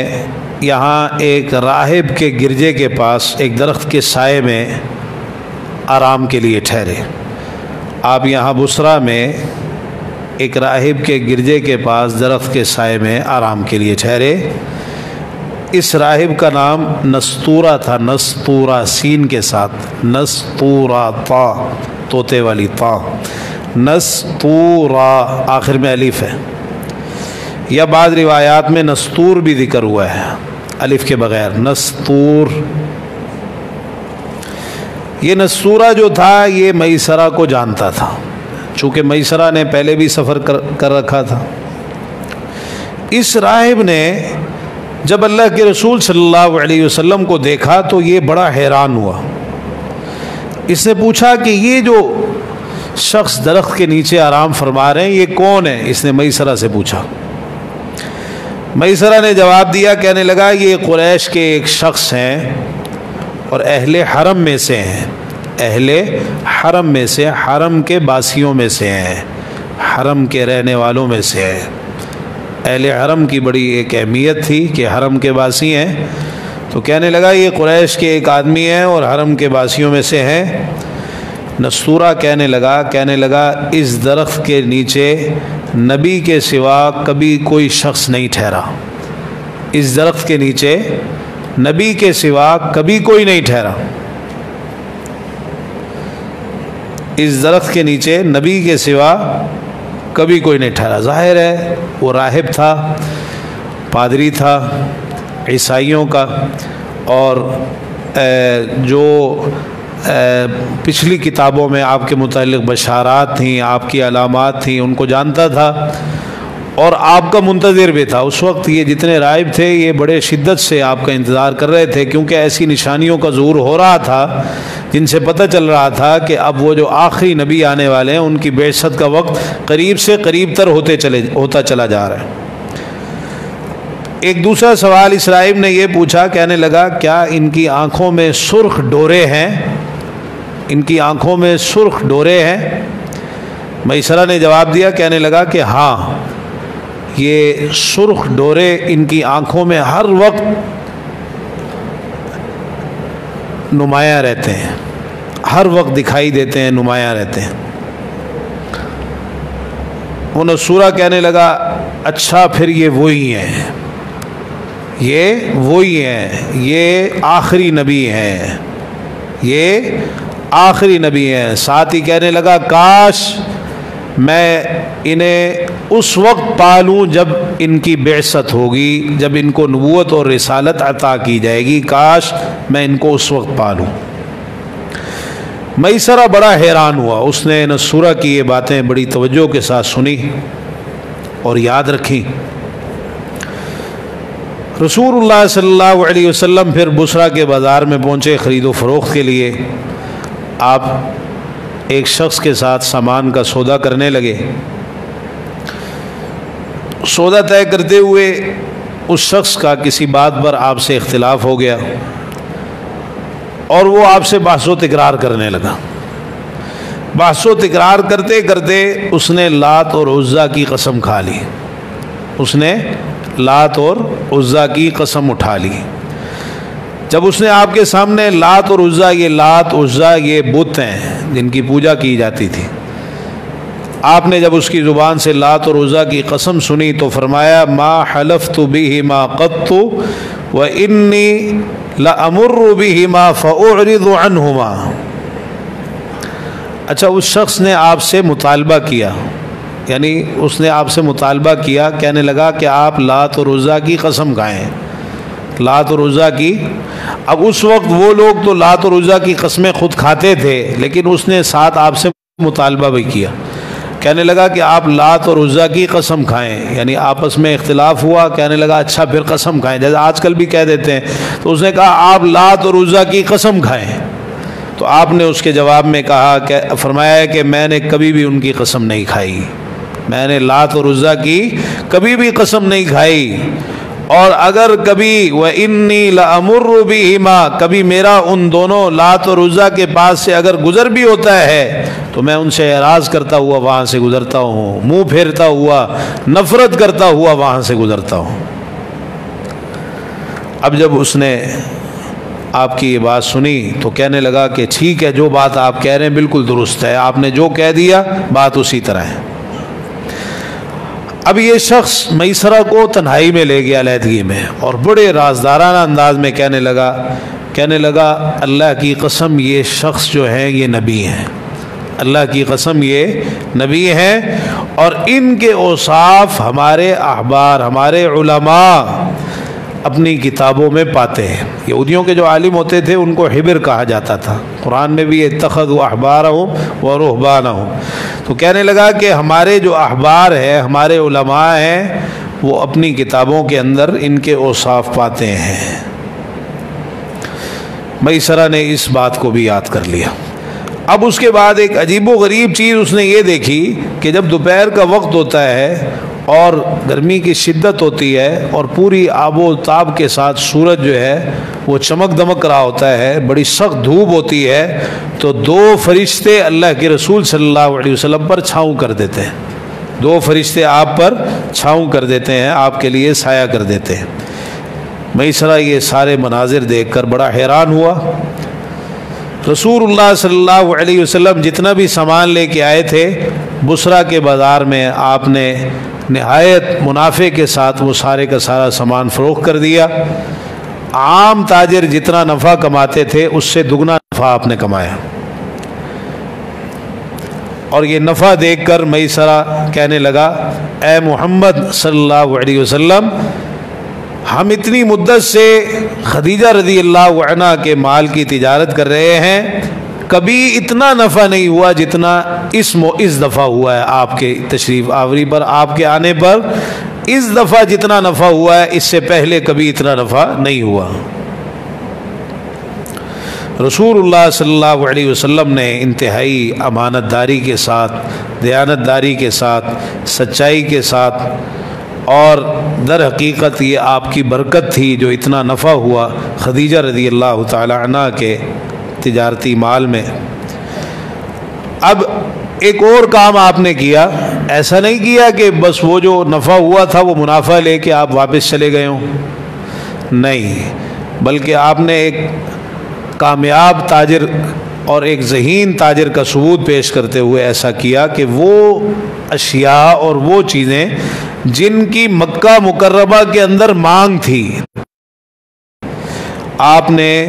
یہاں ایک راہب کے گرجے کے پاس ایک درخت کے سائے میں آرام کے لیے ٹھہرے۔ آپ یہاں بصرہ میں ایک راہب کے گرجے کے پاس درخت کے سائے میں آرام کے لیے ٹھہرے۔ اس راہب کا نام نستورہ تھا، نستورہ سین کے ساتھ، نستورہ طا طوطے والی طا، نستورہ آخر میں الف ہے، یا بعض روایات میں نستور بھی ذکر ہوا ہے الف کے بغیر، نستور۔ یہ نستورہ جو تھا یہ میسرہ کو جانتا تھا، چونکہ میسرہ نے پہلے بھی سفر کر رکھا تھا۔ اس راہب نے جب اللہ کے رسول صلی اللہ علیہ وسلم کو دیکھا تو یہ بڑا حیران ہوا۔ اس نے پوچھا کہ یہ جو شخص درخت کے نیچے آرام فرما رہے ہیں یہ کون ہے؟ اس نے میسرہ سے پوچھا۔ میسرہ نے جواب دیا، کہنے لگا یہ قریش کے ایک شخص ہیں اور اہل حرم میں سے ہیں، اہل حرم میں سے، حرم کے باسیوں میں سے ہیں، حرم کے رہنے والوں میں سے ہیں۔ اہل حرم کی بڑی ایک اہمیت تھی کہ حرم کے باسی ہیں، تو کہنے لگا یہ قریش کے ایک آدمی ہیں اور حرم کے باسیوں میں سے ہیں۔ نستورہ کہنے لگا اس درخت کے نیچے نبی کے سوا کبھی کوئی شخص نہیں ٹھہرا، اس درخت کے نیچے نبی کے سوا کبھی کوئی نہیں ٹھہرا، اس درخت کے نیچے نبی کے سوا کبھی کوئی نہیں ٹھہرا۔ ظاہر ہے وہ راہب تھا، پادری تھا عیسائیوں کا، اور جو پچھلی کتابوں میں آپ کے متعلق بشارات تھیں، آپ کی علامات تھیں، ان کو جانتا تھا اور آپ کا منتظر بھی تھا۔ اس وقت یہ جتنے راہب تھے یہ بڑے شدت سے آپ کا انتظار کر رہے تھے، کیونکہ ایسی نشانیوں کا ظہور ہو رہا تھا جن سے پتہ چل رہا تھا کہ اب وہ جو آخری نبی آنے والے ہیں ان کی بعثت کا وقت قریب سے قریب تر ہوتا چلا جا رہا ہے۔ ایک دوسرا سوال اس راہب نے یہ پوچھا، کہنے لگا کیا ان کی آنکھوں میں سرخ ڈورے ہیں؟ ان کی آنکھوں میں سرخ ڈورے ہیں؟ میسرہ نے جواب دیا، کہنے لگا کہ ہاں، یہ سرخ ڈورے ان کی آنکھوں میں ہر وقت نمایاں رہتے ہیں، ہر وقت دکھائی دیتے ہیں، نمایاں رہتے ہیں۔ وہ نستورہ کہنے لگا اچھا پھر یہ وہی ہیں، یہ وہی ہیں، یہ آخری نبی ہیں، یہ آخری نبی ہیں۔ ساتھ ہی کہنے لگا کاش میں انہیں اس وقت پالوں جب ان کی بعثت ہوگی، جب ان کو نبوت اور رسالت عطا کی جائے گی، کاش میں ان کو اس وقت پالوں۔ میسرہ بڑا حیران ہوا، اس نے نستورہ کی یہ باتیں بڑی توجہ کے ساتھ سنی اور یاد رکھی۔ رسول اللہ صلی اللہ علیہ وسلم پھر بصرہ کے بازار میں پہنچے خرید و فروخت کے لیے۔ آپ ایک شخص کے ساتھ سامان کا سودا کرنے لگے۔ سودا طے کرتے ہوئے اس شخص کا کسی بات پر آپ سے اختلاف ہو گیا اور وہ آپ سے بحث و تکرار کرنے لگا۔ بحث و تکرار کرتے کرتے اس نے لات اور عزیٰ کی قسم کھا لی، اس نے لات اور عزیٰ کی قسم اٹھا لی۔ جب اس نے آپ کے سامنے لات اور عزیٰ، یہ لات عزیٰ یہ بت ہیں جن کی پوجا کی جاتی تھی، آپ نے جب اس کی زبان سے لات اور عزیٰ کی قسم سنی تو فرمایا ما حلفت بہما قط وانی لامر بہما فاعرض عنہما۔ اچھا، اس شخص نے آپ سے مطالبہ کیا، یعنی اس نے آپ سے مطالبہ کیا، کہنے لگا کہ آپ لات اور عزیٰ کی قسم کھائیں، لات اور عزیٰ کی۔ اب اس وقت وہ لوگ تو لات اور عزیٰ کی قسمیں خود کھاتے تھے، لیکن اس نے ساتھ آپ سے مطالبہ بھی کیا، کہنے لگا کہ آپ لات اور عزیٰ کی قسم کھائیں، یعنی آپس میں اختلاف ہوا، کہنے لگا اچھا پھر قسم کھائیں، جیسے آج کل بھی کہہ دیتے ہیں۔ تو اس نے کہا آپ لات اور عزیٰ کی قسم کھائیں، تو آپ نے اس کے جواب میں کہا کہ فرمایا کہ میں نے کبھی بھی ان کی قسم نہیں کھائی، میں نے لات اور عزیٰ کی کبھی بھی قسم نہیں کھائی، اور اگر کبھی وَإِنِّي لَأَمُرُّ بِهِمَا کبھی میرا ان دونوں لات اور عزیٰ کے پاس سے اگر گزر بھی ہوتا ہے تو میں ان سے اعراض کرتا ہوا وہاں سے گزرتا ہوں، منہ پھیرتا ہوا، نفرت کرتا ہوا وہاں سے گزرتا ہوں۔ اب جب اس نے آپ کی یہ بات سنی تو کہنے لگا کہ ٹھیک ہے، جو بات آپ کہہ رہے ہیں بالکل درست ہے، آپ نے جو کہہ دیا بات اسی طرح ہے۔ اب یہ شخص میسرہ کو تنہائی میں لے گیا، علیحدگی میں، اور بڑے رازدارانہ انداز میں کہنے لگا اللہ کی قسم یہ شخص جو ہے یہ نبی ہیں، اللہ کی قسم یہ نبی ہیں، اور ان کے اوصاف ہمارے احبار، ہمارے علماء اپنی کتابوں میں پاتے ہیں۔ یہودیوں کے جو عالم ہوتے تھے ان کو حبر کہا جاتا تھا، قرآن میں بھی اتخذوا احبارهم ورهبانهم۔ تو کہنے لگا کہ ہمارے جو احبار ہیں، ہمارے علماء ہیں، وہ اپنی کتابوں کے اندر ان کے اوصاف پاتے ہیں۔ میسرہ نے اس بات کو بھی یاد کر لیا۔ اب اس کے بعد ایک عجیب و غریب چیز اس نے یہ دیکھی کہ جب دوپہر کا وقت ہوتا ہے اور گرمی کی شدت ہوتی ہے اور پوری آب و تاب کے ساتھ سورج جو ہے وہ چمک دمک رہا ہوتا ہے، بڑی سخت دھوپ ہوتی ہے، تو دو فرشتے اللہ کے رسول صلی اللہ علیہ وسلم پر چھاؤں کر دیتے ہیں، دو فرشتے آپ پر چھاؤں کر دیتے ہیں، آپ کے لیے سایہ کر دیتے ہیں۔ میسرہ یہ سارے مناظر دیکھ کر بڑا حیران ہوا۔ رسول اللہ صلی اللہ علیہ وسلم جتنا بھی سامان لے کے آئے تھے بصرہ کے بازار میں آپ نے نہایت منافع کے ساتھ وہ سارے کا سارا سامان فروخت کر دیا۔ عام تاجر جتنا نفع کماتے تھے اس سے دگنا نفع آپ نے کمایا، اور یہ نفع دیکھ کر میسرہ کہنے لگا اے محمد صلی اللہ علیہ وسلم، ہم اتنی مدت سے خدیجہ رضی اللہ عنہ کے مال کی تجارت کر رہے ہیں، کبھی اتنا نفع نہیں ہوا جتنا اس دفعہ ہوا ہے، آپ کے تشریف آوری پر، آپ کے آنے پر اس دفعہ جتنا نفع ہوا ہے اس سے پہلے کبھی اتنا نفع نہیں ہوا۔ رسول اللہ صلی اللہ علیہ وسلم نے انتہائی امانت داری کے ساتھ، دیانت داری کے ساتھ، سچائی کے ساتھ، اور در حقیقت یہ آپ کی برکت تھی جو اتنا نفع ہوا خدیجہ رضی اللہ تعالی عنہ کے تجارتی مال میں۔ اب ایک اور کام آپ نے کیا، ایسا نہیں کیا کہ بس وہ جو نفع ہوا تھا وہ منافع لے کے آپ واپس چلے گئے ہوں، نہیں، بلکہ آپ نے ایک کامیاب تاجر اور ایک ذہین تاجر کا ثبوت پیش کرتے ہوئے ایسا کیا کہ وہ اشیاء اور وہ چیزیں جن کی مکہ مکرمہ کے اندر مانگ تھی، آپ نے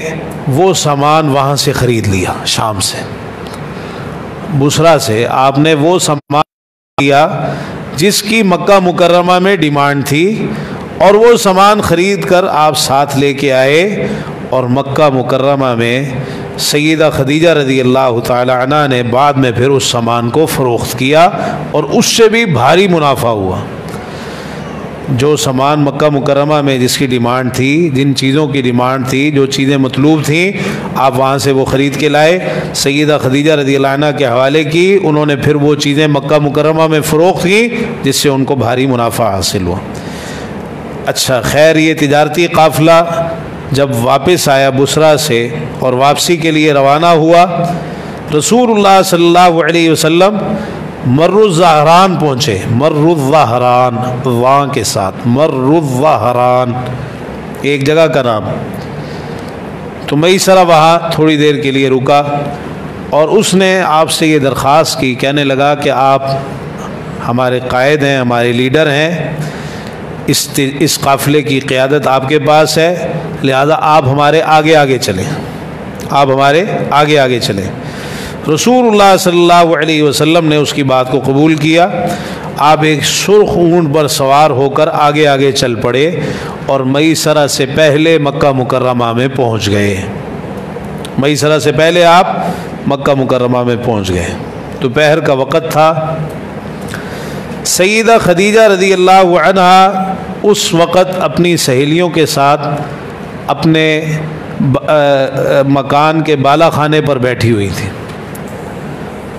وہ سامان وہاں سے خرید لیا، شام سے، بصرہ سے آپ نے وہ سامان لیا جس کی مکہ مکرمہ میں ڈیمانڈ تھی، اور وہ سامان خرید کر آپ ساتھ لے کے آئے، اور مکہ مکرمہ میں سیدہ خدیجہ رضی اللہ تعالی عنہ نے بعد میں پھر اس سامان کو فروخت کیا، اور اس سے بھی بھاری منافع ہوا۔ جو سامان مکہ مکرمہ میں جس کی ڈیمانڈ تھی، جن چیزوں کی ڈیمانڈ تھی، جو چیزیں مطلوب تھیں، آپ وہاں سے وہ خرید کے لائے، سیدہ خدیجہ رضی اللہ عنہ کے حوالے کی، انہوں نے پھر وہ چیزیں مکہ مکرمہ میں فروخت کی جس سے ان کو بھاری منافع حاصل ہوا۔ اچھا خیر، یہ تجارتی قافلہ جب واپس آیا بصرہ سے اور واپسی کے لیے روانہ ہوا، رسول اللہ صلی اللہ علیہ وسلم مر الزہران پہنچے، مر الزہران واں کے ساتھ، مر الزہران ایک جگہ کا نام۔ تو میسرہ وہاں تھوڑی دیر کے لیے رکا، اور اس نے آپ سے یہ درخواست کی، کہنے لگا کہ آپ ہمارے قائد ہیں، ہمارے لیڈر ہیں، اس قافلے کی قیادت آپ کے پاس ہے، لہذا آپ ہمارے آگے آگے چلیں، آپ ہمارے آگے آگے چلیں۔ رسول اللہ صلی اللہ علیہ وسلم نے اس کی بات کو قبول کیا، آپ ایک سرخ اونٹ پر سوار ہو کر آگے آگے چل پڑے، اور میسرہ سے پہلے مکہ مکرمہ میں پہنچ گئے، میسرہ سے پہلے آپ مکہ مکرمہ میں پہنچ گئے۔ دوپہر کا وقت تھا، سیدہ خدیجہ رضی اللہ عنہ اس وقت اپنی سہیلیوں کے ساتھ اپنے مکان کے بالا خانے پر بیٹھی ہوئی تھی،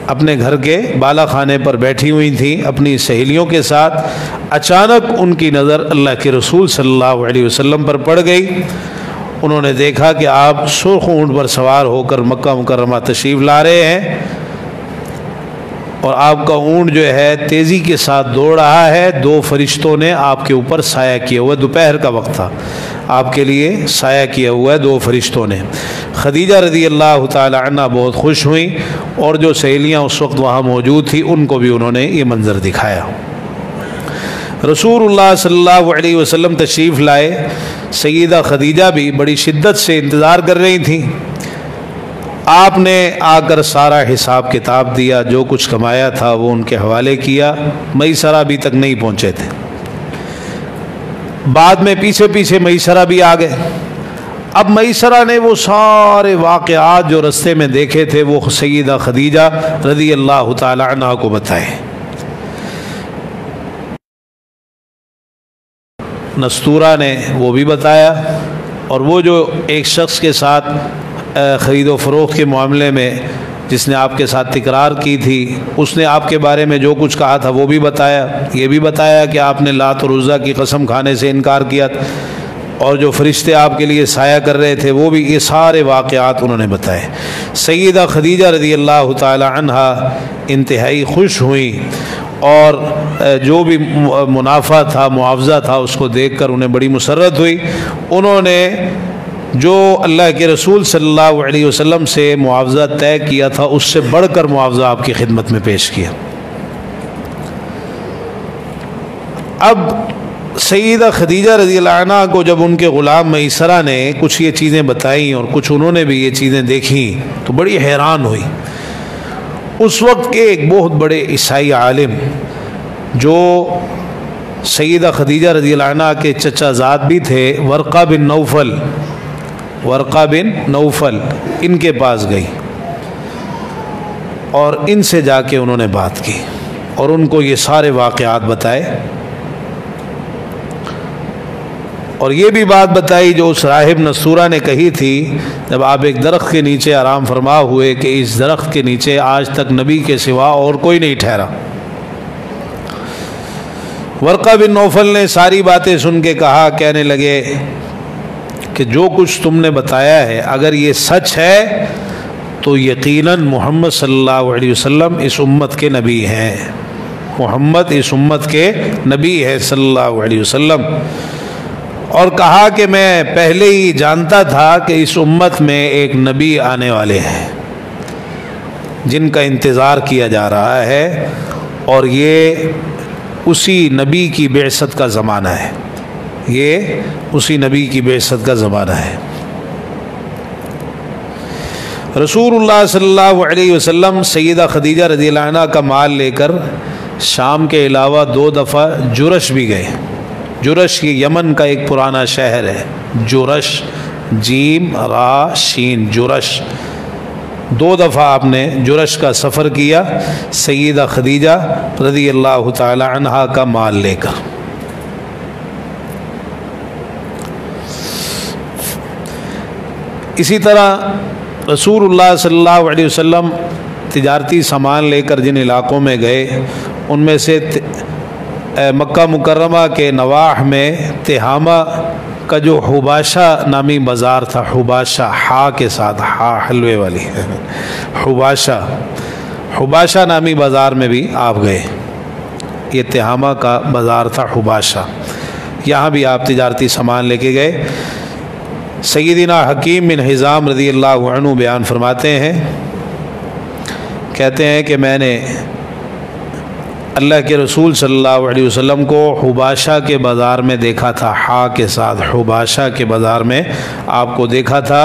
اپنے گھر کے بالا خانے پر بیٹھی ہوئی تھیں اپنی سہیلیوں کے ساتھ، اچانک ان کی نظر اللہ کے رسول صلی اللہ علیہ وسلم پر پڑ گئی۔ انہوں نے دیکھا کہ آپ سرخ اونٹ پر سوار ہو کر مکہ مکرمہ تشریف لا رہے ہیں، اور آپ کا اونٹ جو ہے تیزی کے ساتھ دوڑ رہا ہے۔ دو فرشتوں نے آپ کے اوپر سایہ کیا ہوا، دوپہر کا وقت تھا، آپ کے لیے سایہ کیا ہوا ہے دو فرشتوں نے۔ خدیجہ رضی اللہ تعالی عنہ بہت خوش ہوئیں، اور جو سہیلیاں اس وقت وہاں موجود تھیں ان کو بھی انہوں نے یہ منظر دکھایا۔ رسول اللہ صلی اللہ علیہ وسلم تشریف لائے، سیدہ خدیجہ بھی بڑی شدت سے انتظار کر رہی تھیں۔ آپ نے آ کر سارا حساب کتاب دیا، جو کچھ کمایا تھا وہ ان کے حوالے کیا۔ میسرہ ابھی تک نہیں پہنچے تھے، بعد میں پیچھے پیچھے میسرہ بھی آ گئے۔ اب میسرہ نے وہ سارے واقعات جو رستے میں دیکھے تھے وہ سیدہ خدیجہ رضی اللہ تعالی عنہا کو بتائے۔ نستورہ نے وہ بھی بتایا، اور وہ جو ایک شخص کے ساتھ خرید و فروخت کے معاملے میں جس نے آپ کے ساتھ تکرار کی تھی، اس نے آپ کے بارے میں جو کچھ کہا تھا وہ بھی بتایا۔ یہ بھی بتایا کہ آپ نے لات اور عزیٰ کی قسم کھانے سے انکار کیا، اور جو فرشتے آپ کے لیے سایہ کر رہے تھے وہ بھی، یہ سارے واقعات انہوں نے بتائے۔ سیدہ خدیجہ رضی اللہ تعالی عنہا انتہائی خوش ہوئیں، اور جو بھی منافع تھا، معاوضہ تھا، اس کو دیکھ کر انہیں بڑی مسرت ہوئی۔ انہوں نے جو اللہ کے رسول صلی اللہ علیہ وسلم سے معاوضہ طے کیا تھا اس سے بڑھ کر معاوضہ آپ کی خدمت میں پیش کیا۔ اب سیدہ خدیجہ رضی اللہ عنہ کو جب ان کے غلام میسرہ نے کچھ یہ چیزیں بتائیں، اور کچھ انہوں نے بھی یہ چیزیں دیکھیں، تو بڑی حیران ہوئی۔ اس وقت کے ایک بہت بڑے عیسائی عالم جو سیدہ خدیجہ رضی اللہ عنہ کے چچا زاد بھی تھے، ورقہ بن نوفل، ان کے پاس گئی اور ان سے جا کے انہوں نے بات کی، اور ان کو یہ سارے واقعات بتائے، اور یہ بھی بات بتائی جو اس راہب نستورہ نے کہی تھی جب آپ ایک درخت کے نیچے آرام فرما ہوئے کہ اس درخت کے نیچے آج تک نبی کے سوا اور کوئی نہیں ٹھہرا۔ ورقہ بن نوفل نے ساری باتیں سن کے کہا، کہنے لگے کہ جو کچھ تم نے بتایا ہے اگر یہ سچ ہے تو یقیناً محمد صلی اللہ علیہ وسلم اس امت کے نبی ہیں، محمد اس امت کے نبی ہے صلی اللہ علیہ وسلم۔ اور کہا کہ میں پہلے ہی جانتا تھا کہ اس امت میں ایک نبی آنے والے ہیں جن کا انتظار کیا جا رہا ہے، اور یہ اسی نبی کی بعثت کا زمانہ ہے، یہ اسی نبی کی بعثت کا زمانہ ہے۔ رسول اللہ صلی اللہ علیہ وسلم سیدہ خدیجہ رضی اللہ عنہ کا مال لے کر شام کے علاوہ 2 دفعہ جرش بھی گئے۔ جرش یہ یمن کا ایک پرانا شہر ہے، جرش، جیم را شین، جرش۔ 2 دفعہ آپ نے جرش کا سفر کیا سیدہ خدیجہ رضی اللہ تعالی عنہا کا مال لے کر۔ اسی طرح رسول اللہ صلی اللہ علیہ وسلم تجارتی سامان لے کر جن علاقوں میں گئے ان میں سے مکہ مکرمہ کے نواح میں تہامہ کا جو حباشہ نامی بازار تھا، حباشہ ہا کے ساتھ، ہا حلوے والی، حباشہ نامی بازار میں بھی آپ گئے۔ یہ تہامہ کا بازار تھا، حباشہ، یہاں بھی آپ تجارتی سامان لے کے گئے۔ سیدنا حکیم بن حزام رضی اللہ عنہ بیان فرماتے ہیں، کہتے ہیں کہ میں نے اللہ کے رسول صلی اللہ علیہ وسلم کو حباشہ کے بازار میں دیکھا تھا، ہا کے ساتھ، حباشہ کے بازار میں آپ کو دیکھا تھا،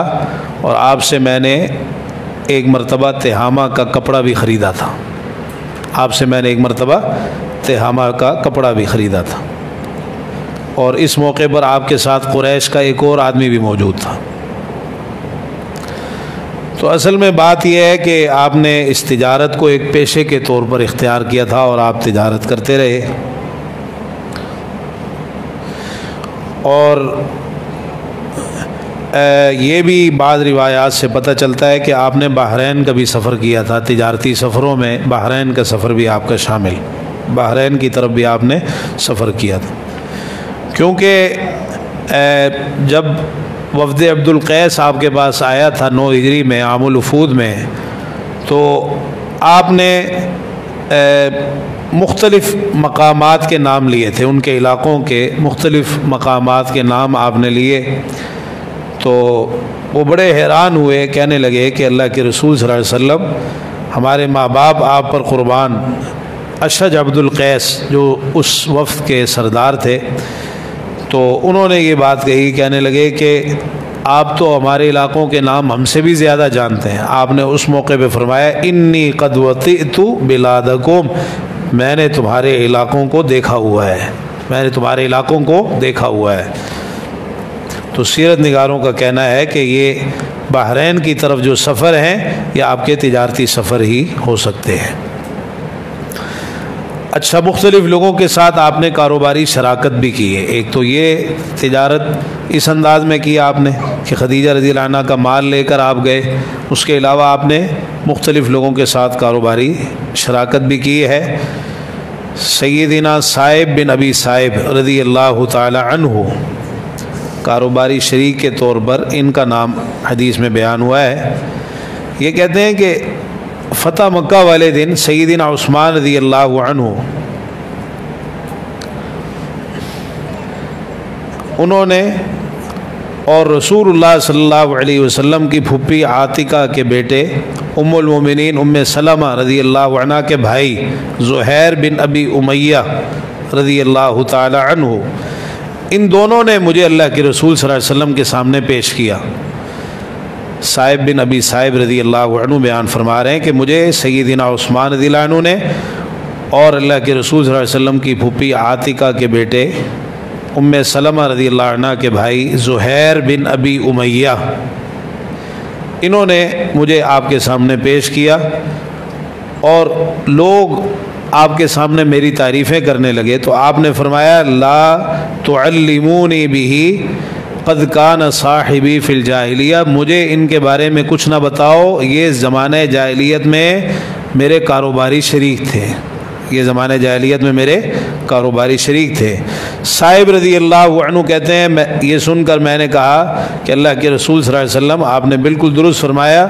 اور آپ سے میں نے ایک مرتبہ تہامہ کا کپڑا بھی خریدا تھا، آپ سے میں نے ایک مرتبہ تہامہ کا کپڑا بھی خریدا تھا، اور اس موقع پر آپ کے ساتھ قریش کا ایک اور آدمی بھی موجود تھا۔ تو اصل میں بات یہ ہے کہ آپ نے اس تجارت کو ایک پیشے کے طور پر اختیار کیا تھا اور آپ تجارت کرتے رہے، اور یہ بھی بعض روایات سے پتہ چلتا ہے کہ آپ نے بحرین کا بھی سفر کیا تھا، تجارتی سفروں میں بحرین کا سفر بھی آپ کا شامل، بحرین کی طرف بھی آپ نے سفر کیا تھا، کیونکہ جب وفد عبد القیس آپ کے پاس آیا تھا 9 ہجری میں عام الوفود میں، تو آپ نے مختلف مقامات کے نام لیے تھے، ان کے علاقوں کے مختلف مقامات کے نام آپ نے لیے، تو وہ بڑے حیران ہوئے، کہنے لگے کہ اللہ کے رسول صلی اللہ علیہ وسلم، ہمارے ماں باپ آپ پر قربان۔ اشج عبد القیس جو اس وفد کے سردار تھے، تو انہوں نے یہ بات کہی، کہنے لگے کہ آپ تو ہمارے علاقوں کے نام ہم سے بھی زیادہ جانتے ہیں۔ آپ نے اس موقع پہ فرمایا انی قد وطئت بلادکم، میں نے تمہارے علاقوں کو دیکھا ہوا ہے، میں نے تمہارے علاقوں کو دیکھا ہوا ہے۔ تو سیرت نگاروں کا کہنا ہے کہ یہ بحرین کی طرف جو سفر ہیں یہ آپ کے تجارتی سفر ہی ہو سکتے ہیں۔ اچھا، مختلف لوگوں کے ساتھ آپ نے کاروباری شراکت بھی کی ہے۔ ایک تو یہ تجارت اس انداز میں کی آپ نے کہ خدیجہ رضی اللہ عنہ کا مال لے کر آپ گئے، اس کے علاوہ آپ نے مختلف لوگوں کے ساتھ کاروباری شراکت بھی کی ہے۔ سیدنا صائب بن ابی صائب رضی اللہ تعالی عنہ کاروباری شریک کے طور پر ان کا نام حدیث میں بیان ہوا ہے۔ یہ کہتے ہیں کہ فتح مکہ والے دن سیدنا عثمان رضی اللہ عنہ انہوں نے اور رسول اللہ صلی اللہ علیہ وسلم کی پھپھی عاتقہ کے بیٹے ام المومنین ام سلمہ رضی اللہ عنہ کے بھائی زہیر بن ابی امیہ رضی اللہ تعالی عنہ، ان دونوں نے مجھے اللہ کے رسول صلی اللہ علیہ وسلم کے سامنے پیش کیا۔ صائب بن ابی صائب رضی اللہ عنہ بیان فرما رہے ہیں کہ مجھے سیدنا عثمان رضی اللہ عنہ نے اور اللہ کے رسول صلی اللہ علیہ وسلم کی پھپھی عاتقہ کے بیٹے ام سلمہ رضی اللہ عنہ کے بھائی زہیر بن ابی امیہ، انہوں نے مجھے آپ کے سامنے پیش کیا، اور لوگ آپ کے سامنے میری تعریفیں کرنے لگے، تو آپ نے فرمایا لا تعلمونی بہ قد کان صاحبی فی الجاہلیہ، مجھے ان کے بارے میں کچھ نہ بتاؤ، یہ زمانہ جاہلیت میں میرے کاروباری شریک تھے، یہ زمانہ جاہلیت میں میرے کاروباری شریک تھے۔ صاحب رضی اللہ عنہ کہتے ہیں یہ سن کر میں نے کہا کہ اللہ کے رسول صلی اللہ علیہ وسلم آپ نے بالکل درست فرمایا،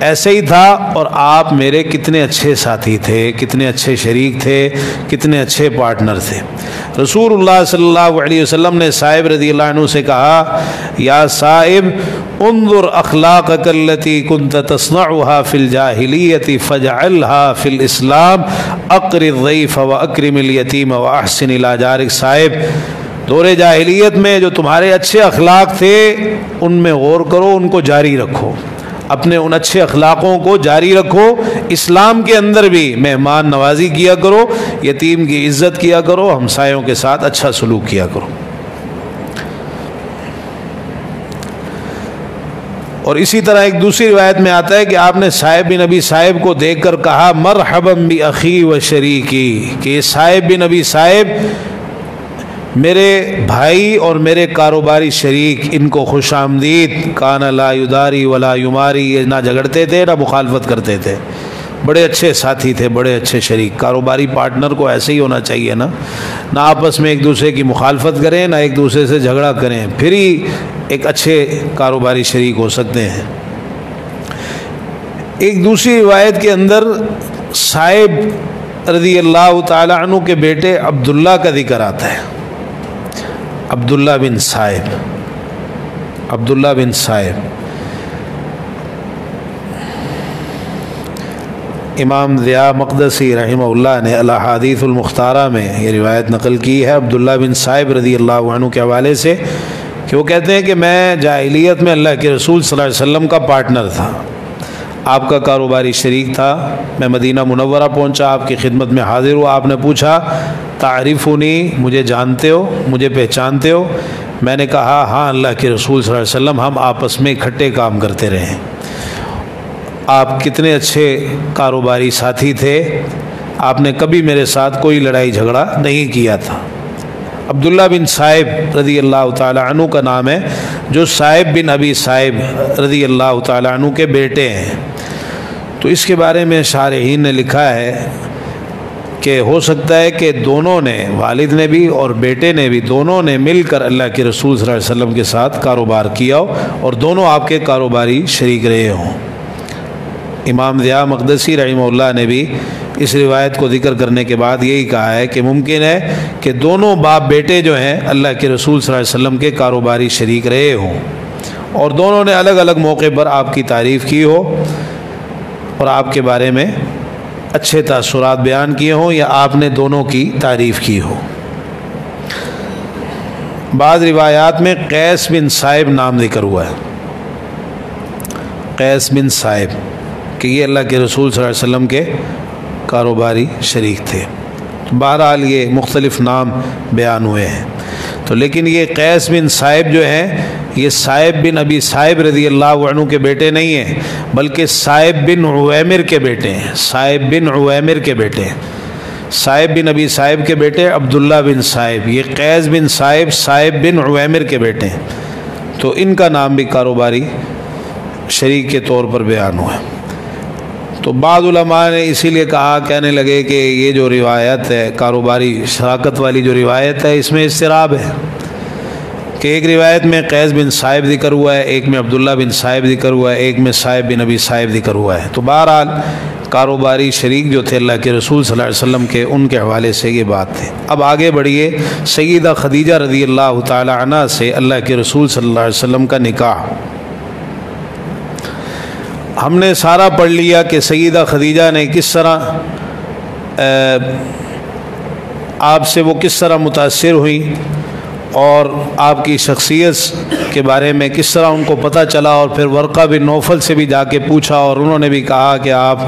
ایسے ہی تھا، اور آپ میرے کتنے اچھے ساتھی تھے، کتنے اچھے شریک تھے، کتنے اچھے پارٹنر تھے۔ رسول اللہ صلی اللہ علیہ وسلم نے صاحب رضی اللہ عنہ سے کہا یا صاحب انظر اخلاقک التی کنت تصنعها فی الجاہلیت فاجعلها فی الاسلام اقر الضیف واکرم الیتیم واحسن الی جارک۔ صاحب دور جاہلیت میں جو تمہارے اچھے اخلاق تھے ان میں غور کرو، ان کو جاری رکھو، اپنے ان اچھے اخلاقوں کو جاری رکھو، اسلام کے اندر بھی مہمان نوازی کیا کرو، یتیم کی عزت کیا کرو، ہمسایوں کے ساتھ اچھا سلوک کیا کرو۔ اور اسی طرح ایک دوسری روایت میں آتا ہے کہ آپ نے صائب بن ابی صائب کو دیکھ کر کہا مرحبا بأخی و شریکی، کہ یہ صائب بن ابی صائب میرے بھائی اور میرے کاروباری شریک، ان کو خوش آمدید۔ کان لا یداری ولا یماری، یہ نہ جھگڑتے تھے نہ مخالفت کرتے تھے، بڑے اچھے ساتھی تھے، بڑے اچھے شریک۔ کاروباری پارٹنر کو ایسے ہی ہونا چاہیے نا، نہ آپس میں ایک دوسرے کی مخالفت کریں، نہ ایک دوسرے سے جھگڑا کریں، پھر ہی ایک اچھے کاروباری شریک ہو سکتے ہیں۔ ایک دوسری روایت کے اندر صائب رضی اللہ تعالی عنہ کے بیٹے عبداللہ کا ذکر آتا ہے، عبداللہ بن صائب، عبداللہ بن صائب۔ امام ضیاء مقدسی رحمہ اللہ نے الاحادیث المختارہ میں یہ روایت نقل کی ہے عبداللہ بن صائب رضی اللہ عنہ کے حوالے سے، کہ وہ کہتے ہیں کہ میں جاہلیت میں اللہ کے رسول صلی اللہ علیہ وسلم کا پارٹنر تھا، آپ کا کاروباری شریک تھا۔ میں مدینہ منورہ پہنچا، آپ کی خدمت میں حاضر ہوا، آپ نے پوچھا تعریفونی، مجھے جانتے ہو، مجھے پہچانتے ہو؟ میں نے کہا ہاں اللہ کے رسول صلی اللہ علیہ وسلم، ہم آپس میں اکٹھے کام کرتے رہے ہیں، آپ کتنے اچھے کاروباری ساتھی تھے، آپ نے کبھی میرے ساتھ کوئی لڑائی جھگڑا نہیں کیا تھا۔ عبداللہ بن صائب رضی اللہ تعالی عنہ کا نام ہے، جو صائب بن ابی صائب رضی اللہ تعالی عنہ کے بیٹے ہیں۔ تو اس کے بارے میں شارحین نے لکھا ہے کہ ہو سکتا ہے کہ دونوں نے، والد نے بھی اور بیٹے نے بھی، دونوں نے مل کر اللہ کے رسول صلی اللہ علیہ وسلم کے ساتھ کاروبار کیا ہو اور دونوں آپ کے کاروباری شریک رہے ہوں۔ امام ضیاء مقدسی رحمہ اللہ نے بھی اس روایت کو ذکر کرنے کے بعد یہی کہا ہے کہ ممکن ہے کہ دونوں باپ بیٹے جو ہیں اللہ کے رسول صلی اللہ علیہ وسلم کے کاروباری شریک رہے ہوں اور دونوں نے الگ الگ موقع پر آپ کی تعریف کی ہو اور آپ کے بارے میں اچھے تاثرات بیان کیے ہوں یا آپ نے دونوں کی تعریف کی ہو۔ بعض روایات میں قیس بن صائب نام ذکر ہوا ہے، قیس بن صائب، کہ یہ اللہ کے رسول صلی اللہ علیہ وسلم کے کاروباری شریک تھے۔ بہرحال یہ مختلف نام بیان ہوئے ہیں، تو لیکن یہ قیس بن صائب جو ہیں یہ صائب بن ابی صائب رضی اللہ عنہ کے بیٹے نہیں ہیں، بلکہ صائب بن عویمر کے بیٹے ہیں، صائب بن عویمر کے بیٹے ہیں۔ صائب بن ابی صائب کے بیٹے عبداللہ بن صائب، یہ قیس بن صائب صائب بن عویمر کے بیٹے ہیں، تو ان کا نام بھی کاروباری شریک کے طور پر بیان ہوا ہے۔ تو بعض علماء نے اسی لیے کہا، کہنے لگے کہ یہ جو روایت ہے کاروباری شراکت والی جو روایت ہے اس میں اضطراب ہے، کہ ایک روایت میں قیس بن صائب ذکر ہوا ہے، ایک میں عبداللہ بن صائب ذکر ہوا ہے، ایک میں صائب بن ابی صائب ذکر ہوا ہے۔ تو بہرحال کاروباری شریک جو تھے اللہ کے رسول صلی اللہ علیہ وسلم کے، ان کے حوالے سے یہ بات تھی۔ اب آگے بڑھیے، سیدہ خدیجہ رضی اللہ تعالی عنہ سے اللہ کے رسول صلی اللہ علیہ وسلم کا نکاح۔ ہم نے سارا پڑھ لیا کہ سیدہ خدیجہ نے کس طرح آپ سے وہ کس طرح متاثر ہوئیں اور آپ کی شخصیت کے بارے میں کس طرح ان کو پتہ چلا، اور پھر ورقہ بن نوفل سے بھی جا کے پوچھا اور انہوں نے بھی کہا کہ آپ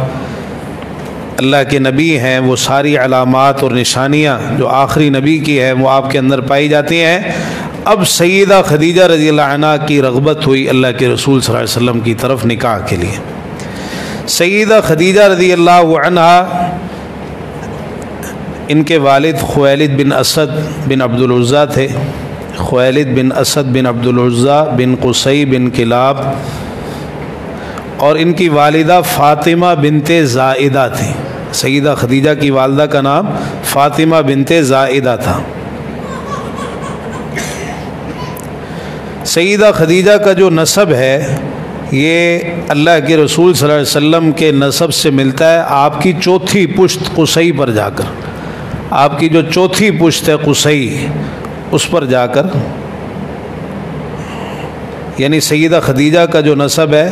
اللہ کے نبی ہیں، وہ ساری علامات اور نشانیاں جو آخری نبی کی ہیں وہ آپ کے اندر پائی جاتی ہیں۔ اب سیدہ خدیجہ رضی اللہ عنہ کی رغبت ہوئی اللہ کے رسول صلی اللہ علیہ وسلم کی طرف نکاح کے لیے۔ سیدہ خدیجہ رضی اللہ عنہ، ان کے والد خویلد بن اسد بن عبد العزیٰ تھے، خویلد بن اسد بن عبد العزیٰ بن قصی بن کلاب، اور ان کی والدہ فاطمہ بنت زائدہ تھیں۔ سیدہ خدیجہ کی والدہ کا نام فاطمہ بنت زائدہ تھا۔ سیدہ خدیجہ کا جو نسب ہے یہ اللہ کے رسول صلی اللہ علیہ وسلم کے نسب سے ملتا ہے آپ کی چوتھی پشت قصی پر جا کر، آپ کی جو چوتھی پشت ہے قصی، اس پر جا کر، یعنی سیدہ خدیجہ کا جو نسب ہے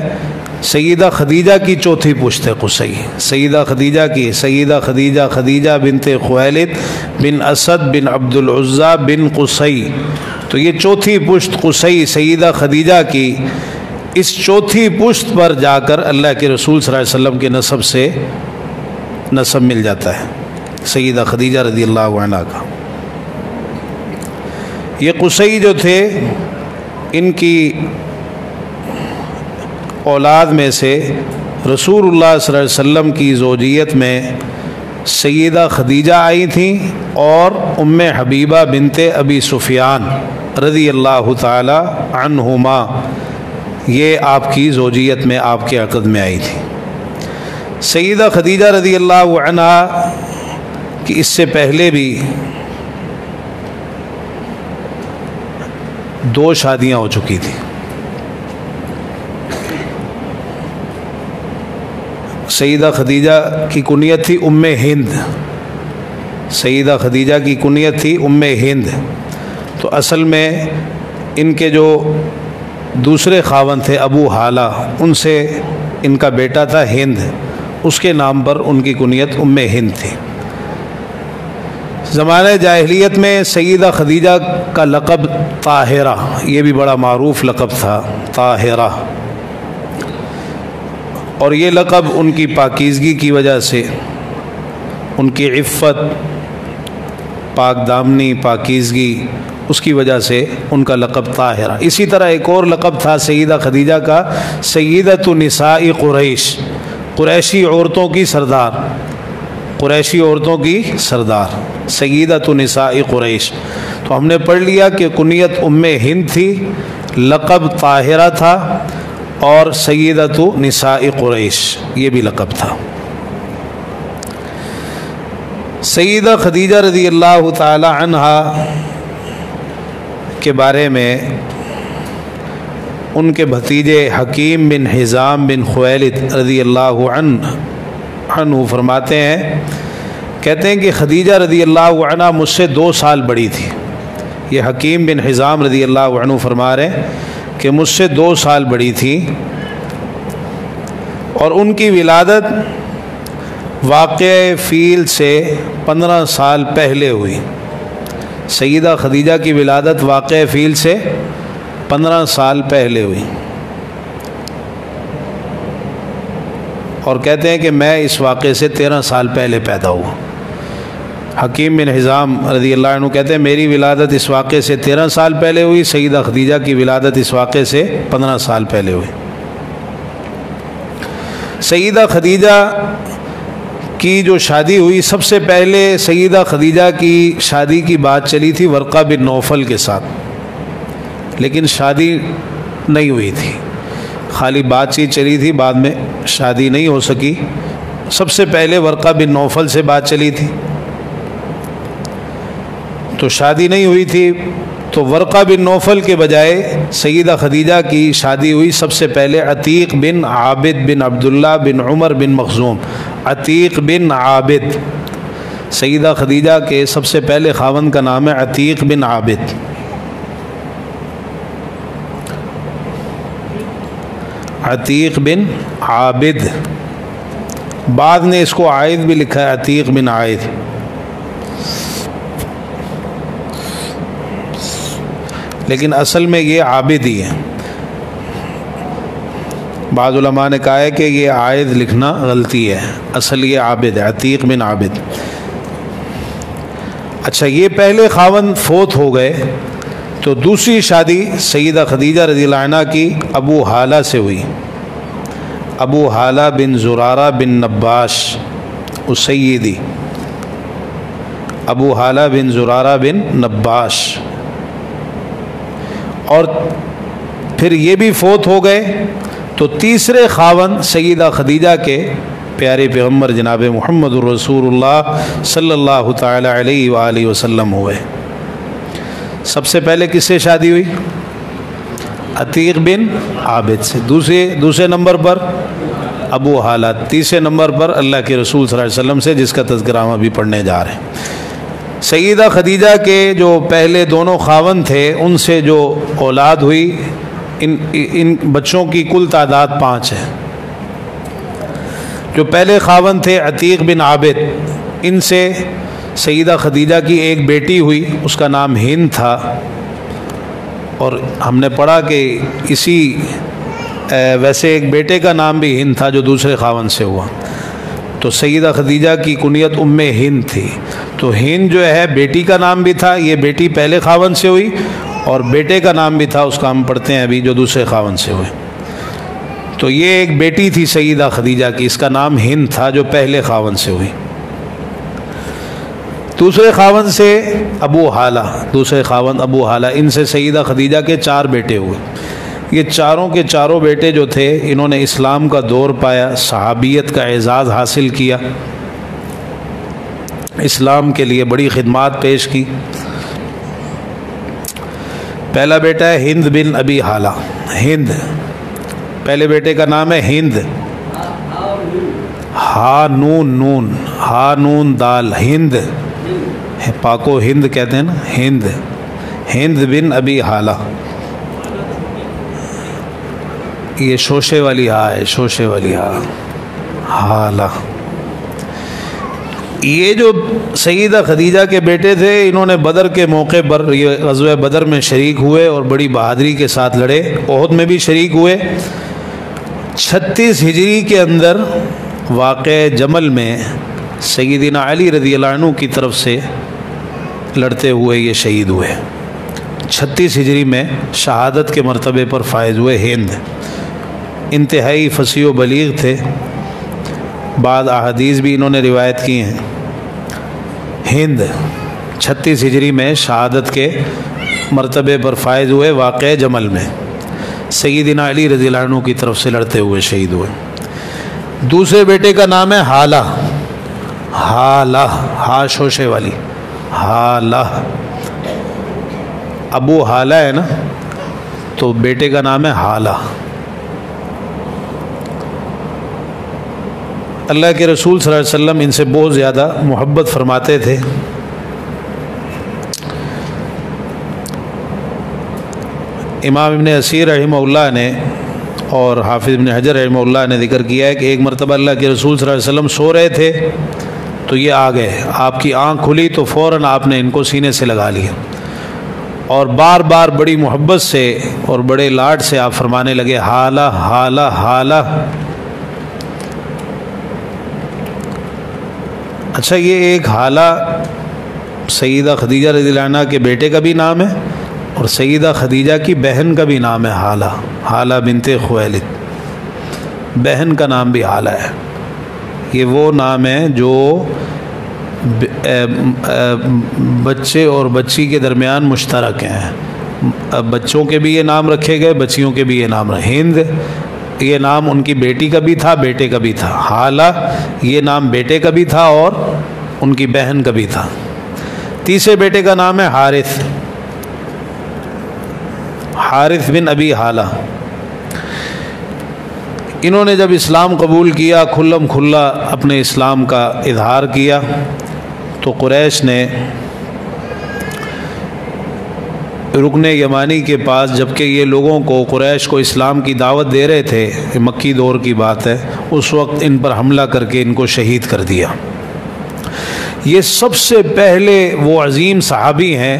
سیدہ خدیجہ کی چوتھی پشت ہے قصی، سیدہ خدیجہ کی، سیدہ خدیجہ خدیجہ بنت خویلد بن اسد بن عبد العزیٰ بن قصی، تو یہ چوتھی پشت قصی سیدہ خدیجہ کی، اس چوتھی پشت پر جا کر اللہ کے رسول صلی اللہ علیہ وسلم کے نسب سے نسب مل جاتا ہے سیدہ خدیجہ رضی اللہ عنہ کا۔ یہ قصی جو تھے ان کی اولاد میں سے رسول اللہ صلی اللہ علیہ وسلم کی زوجیت میں سیدہ خدیجہ آئی تھیں اور ام حبیبہ بنت ابی سفیان رضی اللہ تعالی عنہما، یہ آپ کی زوجیت میں آپ کے عقد میں آئی تھی۔ سیدہ خدیجہ رضی اللہ عنہ کی اس سے پہلے بھی 2 شادیاں ہو چکی تھیں۔ سیدہ خدیجہ کی کنیت تھی ام ہند، سیدہ خدیجہ کی کنیت تھی ام ہند، تو اصل میں ان کے جو دوسرے خاوند تھے ابو حالہ، ان سے ان کا بیٹا تھا ہند، اس کے نام پر ان کی کنیت ام ہند تھی۔ زمانہ جاہلیت میں سیدہ خدیجہ کا لقب طاہرہ، یہ بھی بڑا معروف لقب تھا، طاہرہ، اور یہ لقب ان کی پاکیزگی کی وجہ سے، ان کی عفت، پاک دامنی، پاکیزگی، اس کی وجہ سے ان کا لقب طاہرہ۔ اسی طرح ایک اور لقب تھا سیدہ خدیجہ کا، سیدۃ نساء قریش، قریشی عورتوں کی سردار، قریشی عورتوں کی سردار۔ سیدۃ نساء قریش۔ تو ہم نے پڑھ لیا کہ کنیت ام ہند تھی، لقب طاہرہ تھا، اور سیدۃ نساء قریش یہ بھی لقب تھا۔ سیدہ خدیجہ رضی اللہ تعالی عنہا کے بارے میں ان کے بھتیجے حکیم بن حزام بن خویلد رضی اللہ عنہ فرماتے ہیں، کہتے ہیں کہ خدیجہ رضی اللہ عنہ مجھ سے 2 سال بڑی تھی۔ یہ حکیم بن حزام رضی اللہ عنہ فرما رہے ہیں کہ مجھ سے 2 سال بڑی تھی، اور ان کی ولادت واقع فیل سے 15 سال پہلے ہوئی۔ سیدہ خدیجہ کی ولادت واقع فیل سے 15 سال پہلے ہوئی، اور کہتے ہیں کہ میں اس واقعے سے 13 سال پہلے پیدا ہوا۔ حکیم بن حزام رضی اللہ عنہ کہتے ہیں میری ولادت اس واقعے سے 13 سال پہلے ہوئی، سیدہ خدیجہ کی ولادت اس واقعے سے 15 سال پہلے ہوئی۔ سیدہ خدیجہ کی جو شادی ہوئی، سب سے پہلے سیدہ خدیجہ کی شادی کی بات چلی تھی ورقہ بن نوفل کے ساتھ، لیکن شادی نہیں ہوئی تھی، خالی بات چیت چلی تھی، بعد میں شادی نہیں ہو سکی۔ سب سے پہلے ورقہ بن نوفل سے بات چلی تھی، تو شادی نہیں ہوئی تھی، تو ورقہ بن نوفل کے بجائے سیدہ خدیجہ کی شادی ہوئی سب سے پہلے عتیق بن عابد بن عبداللہ بن عمر بن مخزوم۔ عتیق بن عابد، سیدہ خدیجہ کے سب سے پہلے خاوند کا نام ہے عتیق بن عابد۔ عتیق بن عابد، بعد نے اس کو عائد بھی لکھا ہے، عتیق بن عائد، لیکن اصل میں یہ عابد ہی ہے۔ بعض علماء نے کہا ہے کہ یہ عائد لکھنا غلطی ہے، اصل یہ عابد ہے، عتیق بن عابد۔ اچھا، یہ پہلے خاوند فوت ہو گئے، تو دوسری شادی سیدہ خدیجہ رضی اللہ عنہ کی ابو حالہ سے ہوئی۔ ابو حالہ بن زرارہ بن نباش السیدی، ابو حالہ بن زرارہ بن نباش، اور پھر یہ بھی فوت ہو گئے، تو تیسرے خاوند سیدہ خدیجہ کے پیارے پیغمبر جناب محمد الرسول اللہ صلی اللہ تعالی علیہ وآلہ وسلم ہوئے۔ سب سے پہلے کس سے شادی ہوئی؟ عتیق بن عابد سے، دوسرے نمبر پر ابو حالہ، تیسرے نمبر پر اللہ کے رسول صلی اللہ علیہ وسلم سے، جس کا تذکرہ ہم ابھی پڑھنے جا رہے ہیں۔ سیدہ خدیجہ کے جو پہلے دونوں خاوند تھے، ان سے جو اولاد ہوئی، ان بچوں کی کل تعداد 5 ہے۔ جو پہلے خاوند تھے عتیق بن عابد، ان سے سیدہ خدیجہ کی ایک بیٹی ہوئی، اس کا نام ہند تھا، اور ہم نے پڑھا کہ اسی ویسے ایک بیٹے کا نام بھی ہند تھا جو دوسرے خاوند سے ہوا، تو سیدہ خدیجہ کی کنیت ام ہند تھی۔ تو ہند جو ہے بیٹی کا نام بھی تھا، یہ بیٹی پہلے خاوند سے ہوئی، اور بیٹے کا نام بھی تھا، اس کا ہم پڑھتے ہیں ابھی، جو دوسرے خاوند سے ہوئے۔ تو یہ ایک بیٹی تھی سیدہ خدیجہ کی، اس کا نام ہند تھا، جو پہلے خاوند سے ہوئی۔ دوسرے خاوند سے ابو حالہ، دوسرے خاوند ابو حالہ، ان سے سیدہ خدیجہ کے 4 بیٹے ہوئے۔ یہ چاروں کے چاروں بیٹے جو تھے، انہوں نے اسلام کا دور پایا، صحابیت کا اعزاز حاصل کیا، اسلام کے لیے بڑی خدمات پیش کی۔ پہلا بیٹا ہے ہند بن ابی حالہ، ہند، پہلے بیٹے کا نام ہے ہند، ہا نون نون، ہا نون دال، ہند، پاکو ہند کہتے ہیں نا، ہند، ہند بن ابی حالہ، یہ شوشے والی ہا ہے، شوشے والی ہا، حالہ۔ یہ جو سیدہ خدیجہ کے بیٹے تھے، انہوں نے بدر کے موقع پر، یہ غزوہ بدر میں شریک ہوئے اور بڑی بہادری کے ساتھ لڑے، احد میں بھی شریک ہوئے۔ 36 ہجری کے اندر واقع جمل میں سیدنا علی رضی اللہ عنہ کی طرف سے لڑتے ہوئے یہ شہید ہوئے۔ 36 ہجری میں شہادت کے مرتبے پر فائز ہوئے۔ ہند انتہائی فصیح و بلیغ تھے، بعض احادیث بھی انہوں نے روایت کی ہیں۔ ہند 36 ہجری میں شہادت کے مرتبے پر فائز ہوئے واقعہ جمل میں، سیدنا علی رضی اللہ عنہ کی طرف سے لڑتے ہوئے شہید ہوئے۔ دوسرے بیٹے کا نام ہے حالہ، حالہ، ہا شوشے والی، حالہ، ابو حالہ ہے نا، تو بیٹے کا نام ہے حالہ۔ اللہ کے رسول صلی اللہ علیہ وسلم ان سے بہت زیادہ محبت فرماتے تھے۔ امام ابن اسیر رحمہ اللہ نے اور حافظ ابن حجر رحمہ اللہ نے ذکر کیا ہے کہ ایک مرتبہ اللہ کے رسول صلی اللہ علیہ وسلم سو رہے تھے تو یہ آ گئے، آپ کی آنکھ کھلی تو فوراً آپ نے ان کو سینے سے لگا لیا اور بار بار بڑی محبت سے اور بڑے لاڈ سے آپ فرمانے لگے حالہ حالہ حالہ۔ اچھا، یہ ایک حالہ سیدہ خدیجہ رضی اللہ عنہ کے بیٹے کا بھی نام ہے اور سیدہ خدیجہ کی بہن کا بھی نام ہے حالہ، حالہ بنت خویلد، بہن کا نام بھی حالہ ہے۔ یہ وہ نام ہے جو بچے اور بچی کے درمیان مشترک ہیں، بچوں کے بھی یہ نام رکھے گئے، بچیوں کے بھی یہ نام رکھے۔ ہند یہ نام ان کی بیٹی کا بھی تھا، بیٹے کا بھی تھا۔ حالہ یہ نام بیٹے کا بھی تھا اور ان کی بہن کا بھی تھا۔ تیسرے بیٹے کا نام ہے حارث، حارث بن ابی حالہ۔ انہوں نے جب اسلام قبول کیا، کھلم کھلا اپنے اسلام کا اظہار کیا، تو قریش نے رکن یمانی کے پاس، جبکہ یہ لوگوں کو، قریش کو اسلام کی دعوت دے رہے تھے، مکی دور کی بات ہے، اس وقت ان پر حملہ کر کے ان کو شہید کر دیا۔ یہ سب سے پہلے وہ عظیم صحابی ہیں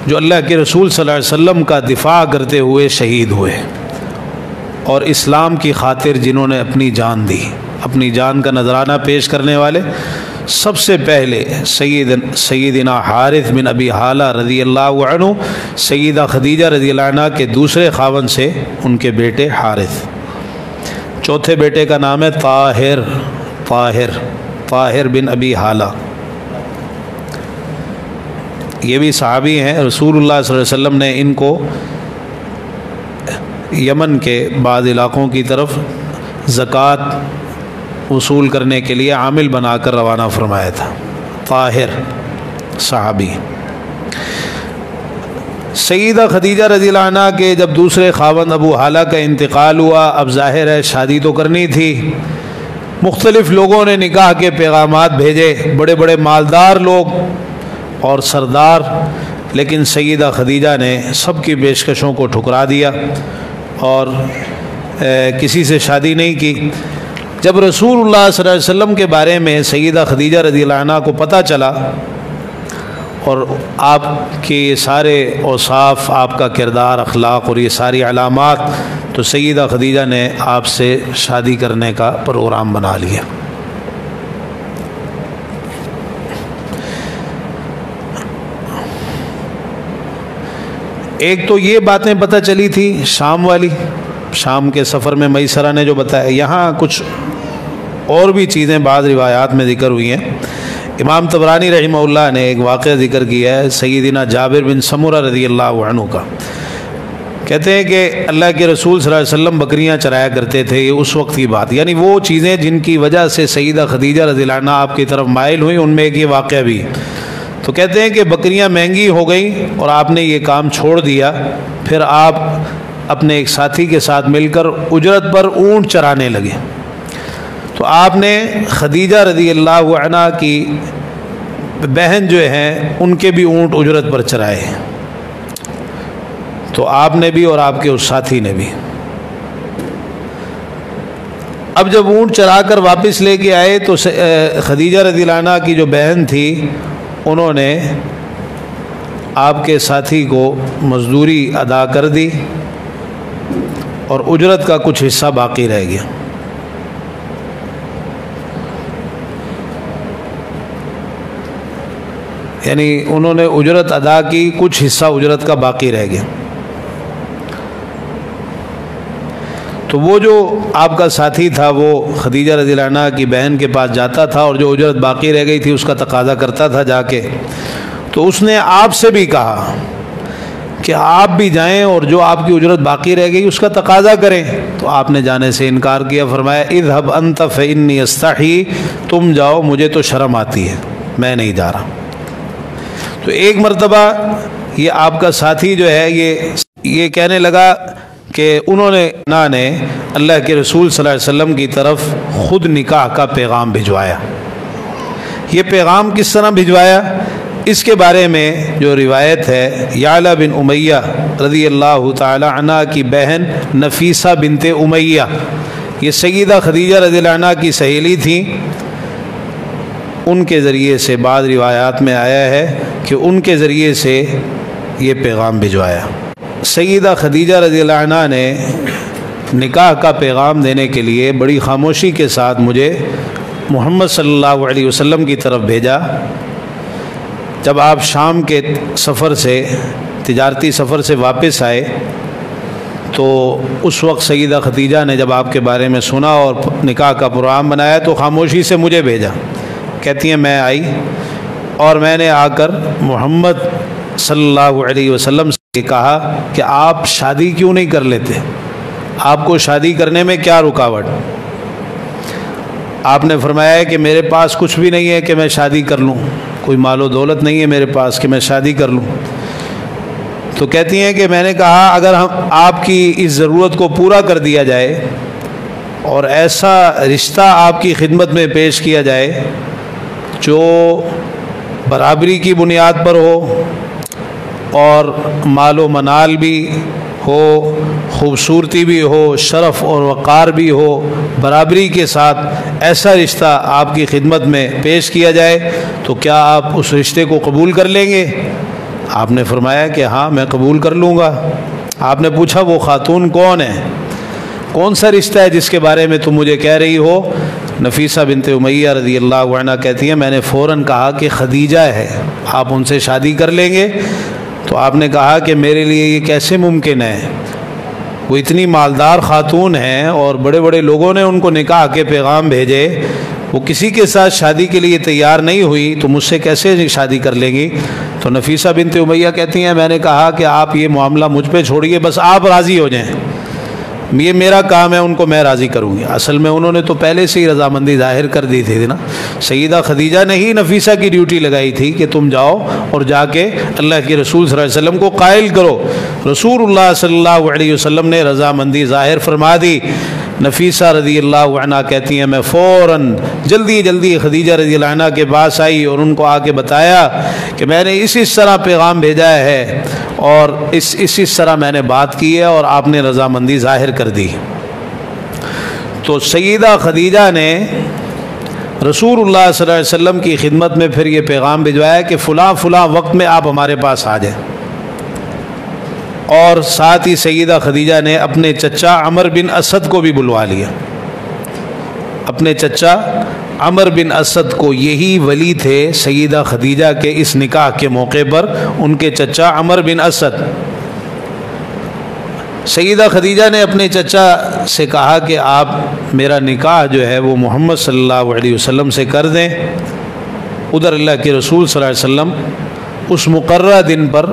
جو اللہ کے رسول صلی اللہ علیہ وسلم کا دفاع کرتے ہوئے شہید ہوئے اور اسلام کی خاطر جنہوں نے اپنی جان دی، اپنی جان کا نذرانہ پیش کرنے والے سب سے پہلے سیدنا حارث بن ابی حالہ رضی اللہ عنہ، سیدہ خدیجہ رضی اللہ عنہ کے دوسرے خاوند سے ان کے بیٹے حارث۔ چوتھے بیٹے کا نام ہے طاہر، طاہر بن ابی حالہ۔ یہ بھی صحابی ہیں، رسول اللہ صلی اللہ علیہ وسلم نے ان کو یمن کے بعض علاقوں کی طرف زکوٰۃ وصول کرنے کے لیے عامل بنا کر روانہ فرمایا تھا۔ طاہر صحابی۔ سیدہ خدیجہ رضی اللہ عنہ کے جب دوسرے خاوند ابو حالہ کا انتقال ہوا، اب ظاہر ہے شادی تو کرنی تھی، مختلف لوگوں نے نکاح کے پیغامات بھیجے، بڑے بڑے مالدار لوگ اور سردار، لیکن سیدہ خدیجہ نے سب کی پیشکشوں کو ٹھکرا دیا اور کسی سے شادی نہیں کی۔ جب رسول اللہ صلی اللہ علیہ وسلم کے بارے میں سیدہ خدیجہ رضی اللہ عنہ کو پتہ چلا اور آپ کے یہ سارے اوصاف، آپ کا کردار، اخلاق اور یہ ساری علامات، تو سیدہ خدیجہ نے آپ سے شادی کرنے کا پروگرام بنا لیا۔ ایک تو یہ باتیں پتہ چلی تھی شام والی، شام کے سفر میں میسرہ نے جو بتایا، یہاں کچھ اور بھی چیزیں بعض روایات میں ذکر ہوئی ہیں۔ امام طبرانی رحمہ اللہ نے ایک واقعہ ذکر کیا ہے سیدنا جابر بن سمرہ رضی اللہ عنہ کا۔ کہتے ہیں کہ اللہ کے رسول صلی اللہ علیہ وسلم بکریاں چرایا کرتے تھے، یہ اس وقت کی بات، یعنی وہ چیزیں جن کی وجہ سے سیدہ خدیجہ رضی اللہ عنہ آپ کی طرف مائل ہوئیں، ان میں ایک یہ واقعہ بھی۔ تو کہتے ہیں کہ بکریاں مہنگی ہو گئیں اور آپ نے یہ کام چھوڑ دیا، پھر آپ اپنے ایک ساتھی کے ساتھ مل کر اجرت پر اونٹ چرانے لگے۔ تو آپ نے خدیجہ رضی اللہ عنہ کی بہن جو ہیں ان کے بھی اونٹ اجرت پر چرائے، تو آپ نے بھی اور آپ کے اس ساتھی نے بھی۔ اب جب اونٹ چرا کر واپس لے کے آئے تو خدیجہ رضی اللہ عنہ کی جو بہن تھی انہوں نے آپ کے ساتھی کو مزدوری ادا کر دی اور اجرت کا کچھ حصہ باقی رہ گیا۔ یعنی انہوں نے اجرت ادا کی، کچھ حصہ اجرت کا باقی رہ گیا۔ تو وہ جو آپ کا ساتھی تھا وہ خدیجہ رضی اللہ عنہ کی بہن کے پاس جاتا تھا اور جو اجرت باقی رہ گئی تھی اس کا تقاضا کرتا تھا جا کے، تو اس نے آپ سے بھی کہا کہ آپ بھی جائیں اور جو آپ کی اجرت باقی رہ گئی اس کا تقاضا کریں، تو آپ نے جانے سے انکار کیا، فرمایا اذهب انت فانی استحی، تم جاؤ مجھے تو شرم آتی ہے، میں نہیں جا رہا۔ تو ایک مرتبہ یہ آپ کا ساتھی جو ہے یہ کہنے لگا کہ انہوں نے اللہ کے رسول صلی اللہ علیہ وسلم کی طرف خود نکاح کا پیغام بھجوایا۔ یہ پیغام کس طرح بھجوایا، اس کے بارے میں جو روایت ہے، یعلا بن امیہ رضی اللہ تعالی عنہ کی بہن نفیسہ بنت امیہ، یہ سیدہ خدیجہ رضی اللہ عنہ کی سہیلی تھیں، ان کے ذریعے سے بعض روایات میں آیا ہے کہ ان کے ذریعے سے یہ پیغام بھجوایا۔ سیدہ خدیجہ رضی اللہ عنہ نے نکاح کا پیغام دینے کے لیے بڑی خاموشی کے ساتھ مجھے محمد صلی اللہ علیہ وسلم کی طرف بھیجا۔ جب آپ شام کے سفر سے، تجارتی سفر سے واپس آئے تو اس وقت سیدہ خدیجہ نے جب آپ کے بارے میں سنا اور نکاح کا پروگرام بنایا تو خاموشی سے مجھے بھیجا۔ کہتی ہیں میں آئی اور میں نے آ کر محمد صلی اللہ علیہ وسلم سے کہا کہ آپ شادی کیوں نہیں کر لیتے، آپ کو شادی کرنے میں کیا رکاوٹ؟ آپ نے فرمایا کہ میرے پاس کچھ بھی نہیں ہے کہ میں شادی کر لوں، کوئی مال و دولت نہیں ہے میرے پاس کہ میں شادی کر لوں۔ تو کہتی ہیں کہ میں نے کہا اگر آپ کی اس ضرورت کو پورا کر دیا جائے اور ایسا رشتہ آپ کی خدمت میں پیش کیا جائے جو برابری کی بنیاد پر ہو اور مال و منال بھی ہو، خوبصورتی بھی ہو، شرف اور وقار بھی ہو، برابری کے ساتھ ایسا رشتہ آپ کی خدمت میں پیش کیا جائے تو کیا آپ اس رشتے کو قبول کر لیں گے؟ آپ نے فرمایا کہ ہاں میں قبول کر لوں گا۔ آپ نے پوچھا وہ خاتون کون ہے، کون سا رشتہ ہے جس کے بارے میں تم مجھے کہہ رہی ہو؟ نفیسہ بنت امیہ رضی اللہ عنہ کہتی ہیں میں نے فوراً کہا کہ خدیجہ ہے، آپ ان سے شادی کر لیں گے؟ تو آپ نے کہا کہ میرے لیے یہ کیسے ممکن ہے، وہ اتنی مالدار خاتون ہیں اور بڑے بڑے لوگوں نے ان کو نکاح کے پیغام بھیجے، وہ کسی کے ساتھ شادی کے لیے تیار نہیں ہوئی تو مجھ سے کیسے شادی کر لیں گی؟ تو نفیسہ بنت امیہ کہتی ہیں میں نے کہا کہ آپ یہ معاملہ مجھ پہ چھوڑیے، بس آپ راضی ہو جائیں، یہ میرا کام ہے، ان کو میں راضی کروں گی۔ اصل میں انہوں نے تو پہلے سے ہی رضامندی ظاہر کر دی تھی نا، سیدہ خدیجہ نے ہی نفیسہ کی ڈیوٹی لگائی تھی کہ تم جاؤ اور جا کے اللہ کے رسول صلی اللہ علیہ وسلم کو قائل کرو۔ رسول اللہ صلی اللہ علیہ وسلم نے رضامندی ظاہر فرما دی۔ نفیسہ رضی اللہ عنہ کہتی ہیں میں فوراً جلدی خدیجہ رضی اللہ عنہ کے پاس آئی اور ان کو آ کے بتایا کہ میں نے اس طرح پیغام بھیجا ہے اور اس طرح میں نے بات کی ہے اور آپ نے رضامندی ظاہر کر دی۔ تو سیدہ خدیجہ نے رسول اللہ صلی اللہ علیہ وسلم کی خدمت میں پھر یہ پیغام بھجوایا کہ فلاں وقت میں آپ ہمارے پاس آ جائیں، اور ساتھ ہی سیدہ خدیجہ نے اپنے چچا عمر بن اسد کو بھی بلوا لیا۔ اپنے چچا عمر بن اسد کو، یہی ولی تھے سیدہ خدیجہ کے اس نکاح کے موقع پر، ان کے چچا عمر بن اسد۔ سیدہ خدیجہ نے اپنے چچا سے کہا کہ آپ میرا نکاح جو ہے وہ محمد صلی اللہ علیہ وسلم سے کر دیں۔ ادھر اللہ کے رسول صلی اللہ علیہ وسلم اس مقررہ دن پر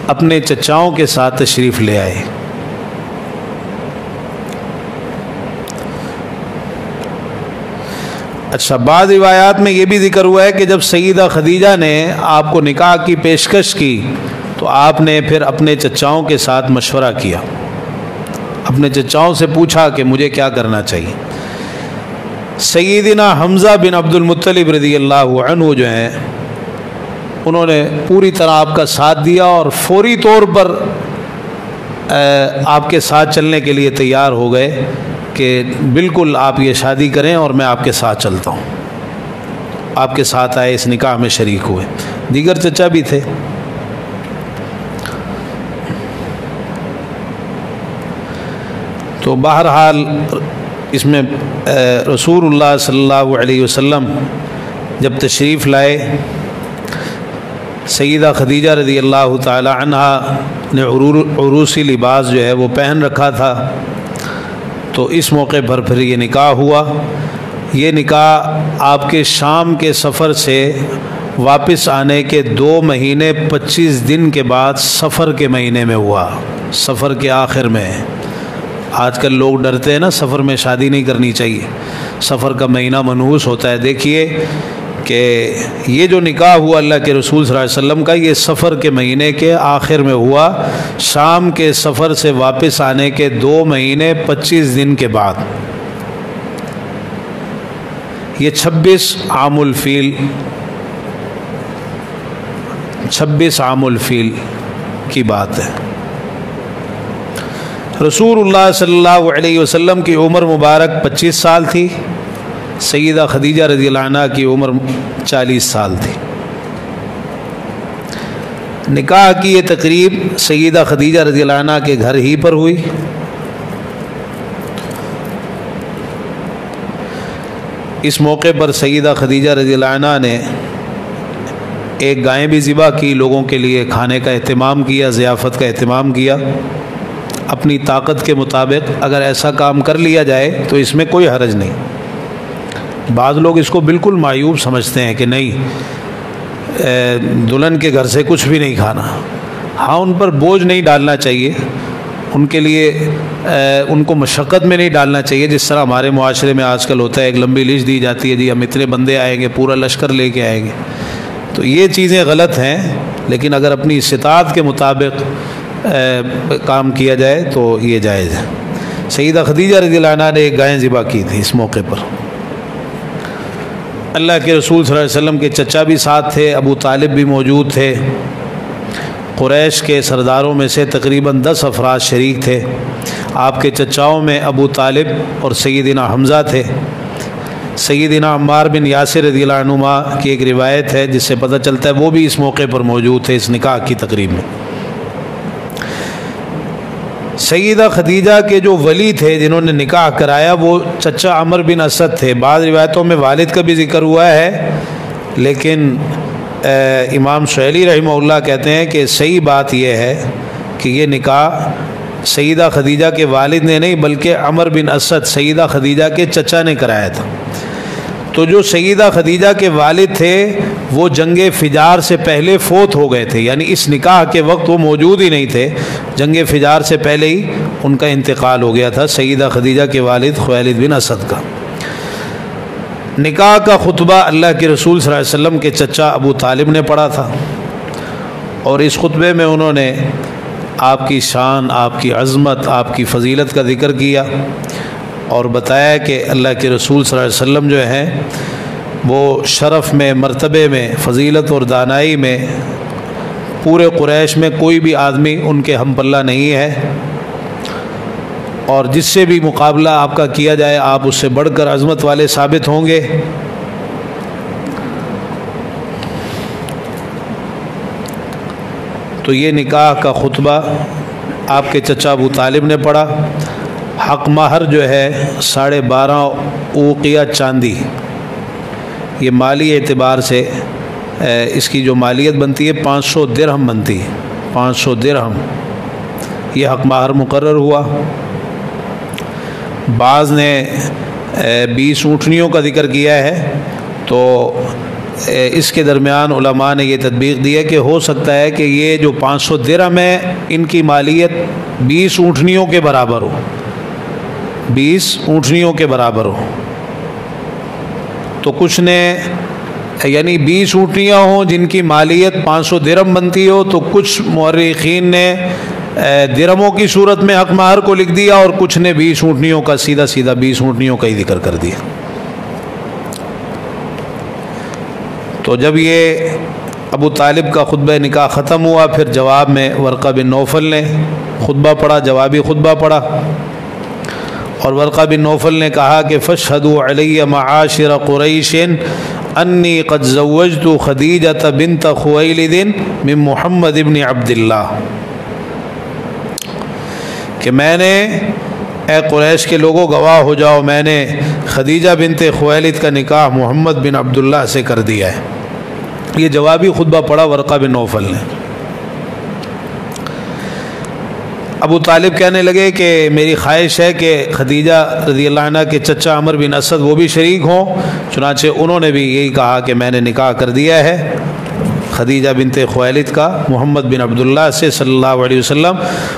اپنے چچاؤں کے ساتھ تشریف لے آئے۔ اچھا، بعض روایات میں یہ بھی ذکر ہوا ہے کہ جب سیدہ خدیجہ نے آپ کو نکاح کی پیشکش کی تو آپ نے پھر اپنے چچاؤں کے ساتھ مشورہ کیا، اپنے چچاؤں سے پوچھا کہ مجھے کیا کرنا چاہیے۔ سیدنا حمزہ بن عبد المطلب رضی اللہ عنہ جو ہیں انہوں نے پوری طرح آپ کا ساتھ دیا اور فوری طور پر آپ کے ساتھ چلنے کے لیے تیار ہو گئے کہ بالکل آپ یہ شادی کریں اور میں آپ کے ساتھ چلتا ہوں۔ آپ کے ساتھ آئے، اس نکاح میں شریک ہوئے، دیگر چچا بھی تھے۔ تو بہرحال اس میں رسول اللہ صلی اللہ علیہ وسلم جب تشریف لائے، سیدہ خدیجہ رضی اللہ تعالی عنہ نے عروسی لباس جو ہے وہ پہن رکھا تھا، تو اس موقع پر پھر یہ نکاح ہوا۔ یہ نکاح آپ کے شام کے سفر سے واپس آنے کے 2 مہینے 25 دن کے بعد سفر کے مہینے میں ہوا، سفر کے آخر میں۔ آج کل لوگ ڈرتے ہیں نا سفر میں شادی نہیں کرنی چاہیے، سفر کا مہینہ منحوس ہوتا ہے۔ دیکھیے کہ یہ جو نکاح ہوا اللہ کے رسول صلی اللہ علیہ وسلم کا، یہ سفر کے مہینے کے آخر میں ہوا، شام کے سفر سے واپس آنے کے 2 مہینے 25 دن کے بعد۔ یہ 26 عام الفیل کی بات ہے۔ رسول اللہ صلی اللہ علیہ وسلم کی عمر مبارک 25 سال تھی، سیدہ خدیجہ رضی اللہ عنہ کی عمر 40 سال تھی۔ نکاح کی یہ تقریب سیدہ خدیجہ رضی اللہ عنہ کے گھر ہی پر ہوئی۔ اس موقع پر سیدہ خدیجہ رضی اللہ عنہ نے ایک گائے بھی ذبح کی، لوگوں کے لیے کھانے کا اہتمام کیا، ضیافت کا اہتمام کیا۔ اپنی طاقت کے مطابق اگر ایسا کام کر لیا جائے تو اس میں کوئی حرج نہیں۔ بعض لوگ اس کو بالکل معیوب سمجھتے ہیں کہ نہیں دلہن کے گھر سے کچھ بھی نہیں کھانا۔ ہاں، ان پر بوجھ نہیں ڈالنا چاہیے، ان کے لیے ان کو مشقت میں نہیں ڈالنا چاہیے، جس طرح ہمارے معاشرے میں آج کل ہوتا ہے، ایک لمبی لسٹ دی جاتی ہے، جی ہم اتنے بندے آئیں گے، پورا لشکر لے کے آئیں گے۔ تو یہ چیزیں غلط ہیں، لیکن اگر اپنی استطاعت کے مطابق کام کیا جائے تو یہ جائز ہے۔ سیدہ خدیجہ رضی اللہ عنہ نے ایک گائے ذبح کی تھی اس موقع پر۔ اللہ کے رسول صلی اللہ علیہ وسلم کے چچا بھی ساتھ تھے، ابو طالب بھی موجود تھے۔ قریش کے سرداروں میں سے تقریباً 10 افراد شریک تھے۔ آپ کے چچاؤں میں ابو طالب اور سیدنا حمزہ تھے۔ سیدنا عمار بن یاسر رضی اللہ عنہما کی ایک روایت ہے جس سے پتہ چلتا ہے وہ بھی اس موقع پر موجود تھے اس نکاح کی تقریب میں۔ سیدہ خدیجہ کے جو ولی تھے جنہوں نے نکاح کرایا وہ چچا عمر بن اسد تھے۔ بعض روایتوں میں والد کا بھی ذکر ہوا ہے، لیکن امام شعیلی رحمہ اللہ کہتے ہیں کہ صحیح بات یہ ہے کہ یہ نکاح سیدہ خدیجہ کے والد نے نہیں بلکہ عمر بن اسد سیدہ خدیجہ کے چچا نے کرایا تھا۔ تو جو سیدہ خدیجہ کے والد تھے وہ جنگ فجار سے پہلے فوت ہو گئے تھے، یعنی اس نکاح کے وقت وہ موجود ہی نہیں تھے، جنگ فجار سے پہلے ہی ان کا انتقال ہو گیا تھا، سیدہ خدیجہ کے والد خویلد بن اسد کا۔ نکاح کا خطبہ اللہ کے رسول صلی اللہ علیہ وسلم کے چچا ابو طالب نے پڑھا تھا، اور اس خطبے میں انہوں نے آپ کی شان، آپ کی عظمت، آپ کی فضیلت کا ذکر کیا، اور بتایا کہ اللہ کے رسول صلی اللہ علیہ وسلم جو ہیں وہ شرف میں، مرتبے میں، فضیلت اور دانائی میں پورے قریش میں کوئی بھی آدمی ان کے ہم پلہ نہیں ہے، اور جس سے بھی مقابلہ آپ کا کیا جائے آپ اس سے بڑھ کر عظمت والے ثابت ہوں گے۔ تو یہ نکاح کا خطبہ آپ کے چچا ابو طالب نے پڑھا۔ حق مہر جو ہے 12.5 اوقیہ چاندی، یہ مالی اعتبار سے اس کی جو مالیت بنتی ہے 500 درہم بنتی ہے، 500 درہم یہ حق مہر مقرر ہوا۔ بعض نے 20 اونٹنیوں کا ذکر کیا ہے، تو اس کے درمیان علماء نے یہ تطبیق دی ہے کہ ہو سکتا ہے کہ یہ جو 500 درہم ہے ان کی مالیت 20 اونٹنیوں کے برابر ہو، 20 اونٹنیوں کے برابر ہو۔ تو کچھ نے یعنی 20 اونٹنیاں ہوں جن کی مالیت 500 درہم بنتی ہو، تو کچھ مورخین نے درہموں کی صورت میں حق مہر کو لکھ دیا، اور کچھ نے 20 اونٹنیوں کا سیدھا 20 اونٹنیوں کا ہی ذکر کر دیا۔ تو جب یہ ابو طالب کا خطبہ نکاح ختم ہوا، پھر جواب میں ورقہ بن نوفل نے خطبہ پڑھا، جوابی خطبہ پڑھا، اور ورقہ بن نوفل نے کہا کہ فاشهدوا علی معاشر قریش انی قد زوجت خدیجہ بنت خویلد من محمد ابن عبد اللہ، کہ میں نے، اے قریش کے لوگوں گواہ ہو جاؤ، میں نے خدیجہ بنت خویلد کا نکاح محمد بن عبداللہ سے کر دیا ہے۔ یہ جوابی خطبہ پڑھا ورقہ بن نوفل نے۔ ابو طالب کہنے لگے کہ میری خواہش ہے کہ خدیجہ رضی اللہ عنہ کے چچا عمر بن اسد وہ بھی شریک ہوں، چنانچہ انہوں نے بھی یہی کہا کہ میں نے نکاح کر دیا ہے خدیجہ بنت خویلد کا محمد بن عبداللہ سے صلی اللہ علیہ وسلم،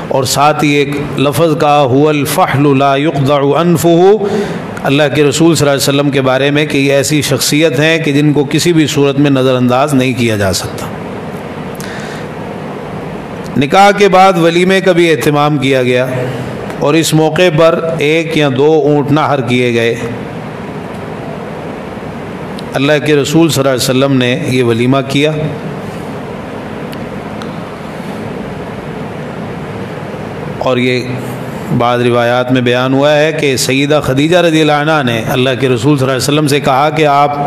اور ساتھ ہی ایک لفظ کا هو الفحل لا يقضع انفه، اللہ کے رسول صلی اللہ علیہ وسلم کے بارے میں کہ یہ ایسی شخصیت ہیں کہ جن کو کسی بھی صورت میں نظر انداز نہیں کیا جا سکتا۔ نکاح کے بعد ولیمے کا بھی اہتمام کیا گیا، اور اس موقع پر 1 یا 2 اونٹ نحر کیے گئے۔ اللہ کے رسول صلی اللہ علیہ وسلم نے یہ ولیمہ کیا۔ اور یہ بعض روایات میں بیان ہوا ہے کہ سیدہ خدیجہ رضی اللہ عنہ نے اللہ کے رسول صلی اللہ علیہ وسلم سے کہا کہ آپ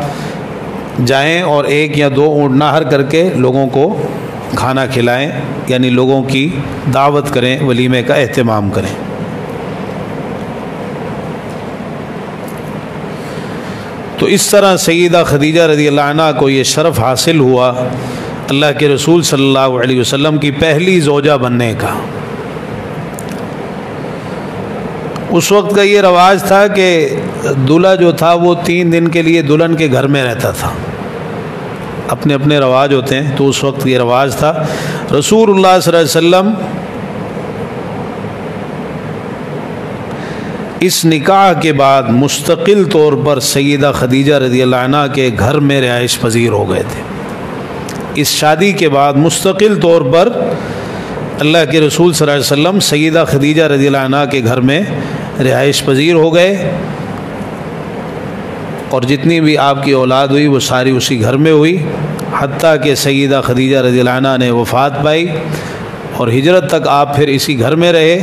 جائیں اور 1 یا 2 اونٹ نحر کر کے لوگوں کو کھانا کھلائیں، یعنی لوگوں کی دعوت کریں، ولیمے کا اہتمام کریں۔ تو اس طرح سیدہ خدیجہ رضی اللہ عنہ کو یہ شرف حاصل ہوا اللہ کے رسول صلی اللہ علیہ وسلم کی پہلی زوجہ بننے کا۔ اس وقت کا یہ رواج تھا کہ دلہا جو تھا وہ 3 دن کے لیے دلہن کے گھر میں رہتا تھا، اپنے اپنے رواج ہوتے ہیں، تو اس وقت یہ رواج تھا۔ رسول اللہ صلی اللہ علیہ وسلم اس نکاح کے بعد مستقل طور پر سیدہ خدیجہ رضی اللہ عنہ کے گھر میں رہائش پذیر ہو گئے تھے۔ اس شادی کے بعد مستقل طور پر اللہ کے رسول صلی اللہ علیہ وسلم سیدہ خدیجہ رضی اللہ عنہ کے گھر میں رہائش پذیر ہو گئے، اور جتنی بھی آپ کی اولاد ہوئی وہ ساری اسی گھر میں ہوئی، حتیٰ کہ سیدہ خدیجہ رضی اللہ عنہ نے وفات پائی، اور ہجرت تک آپ پھر اسی گھر میں رہے،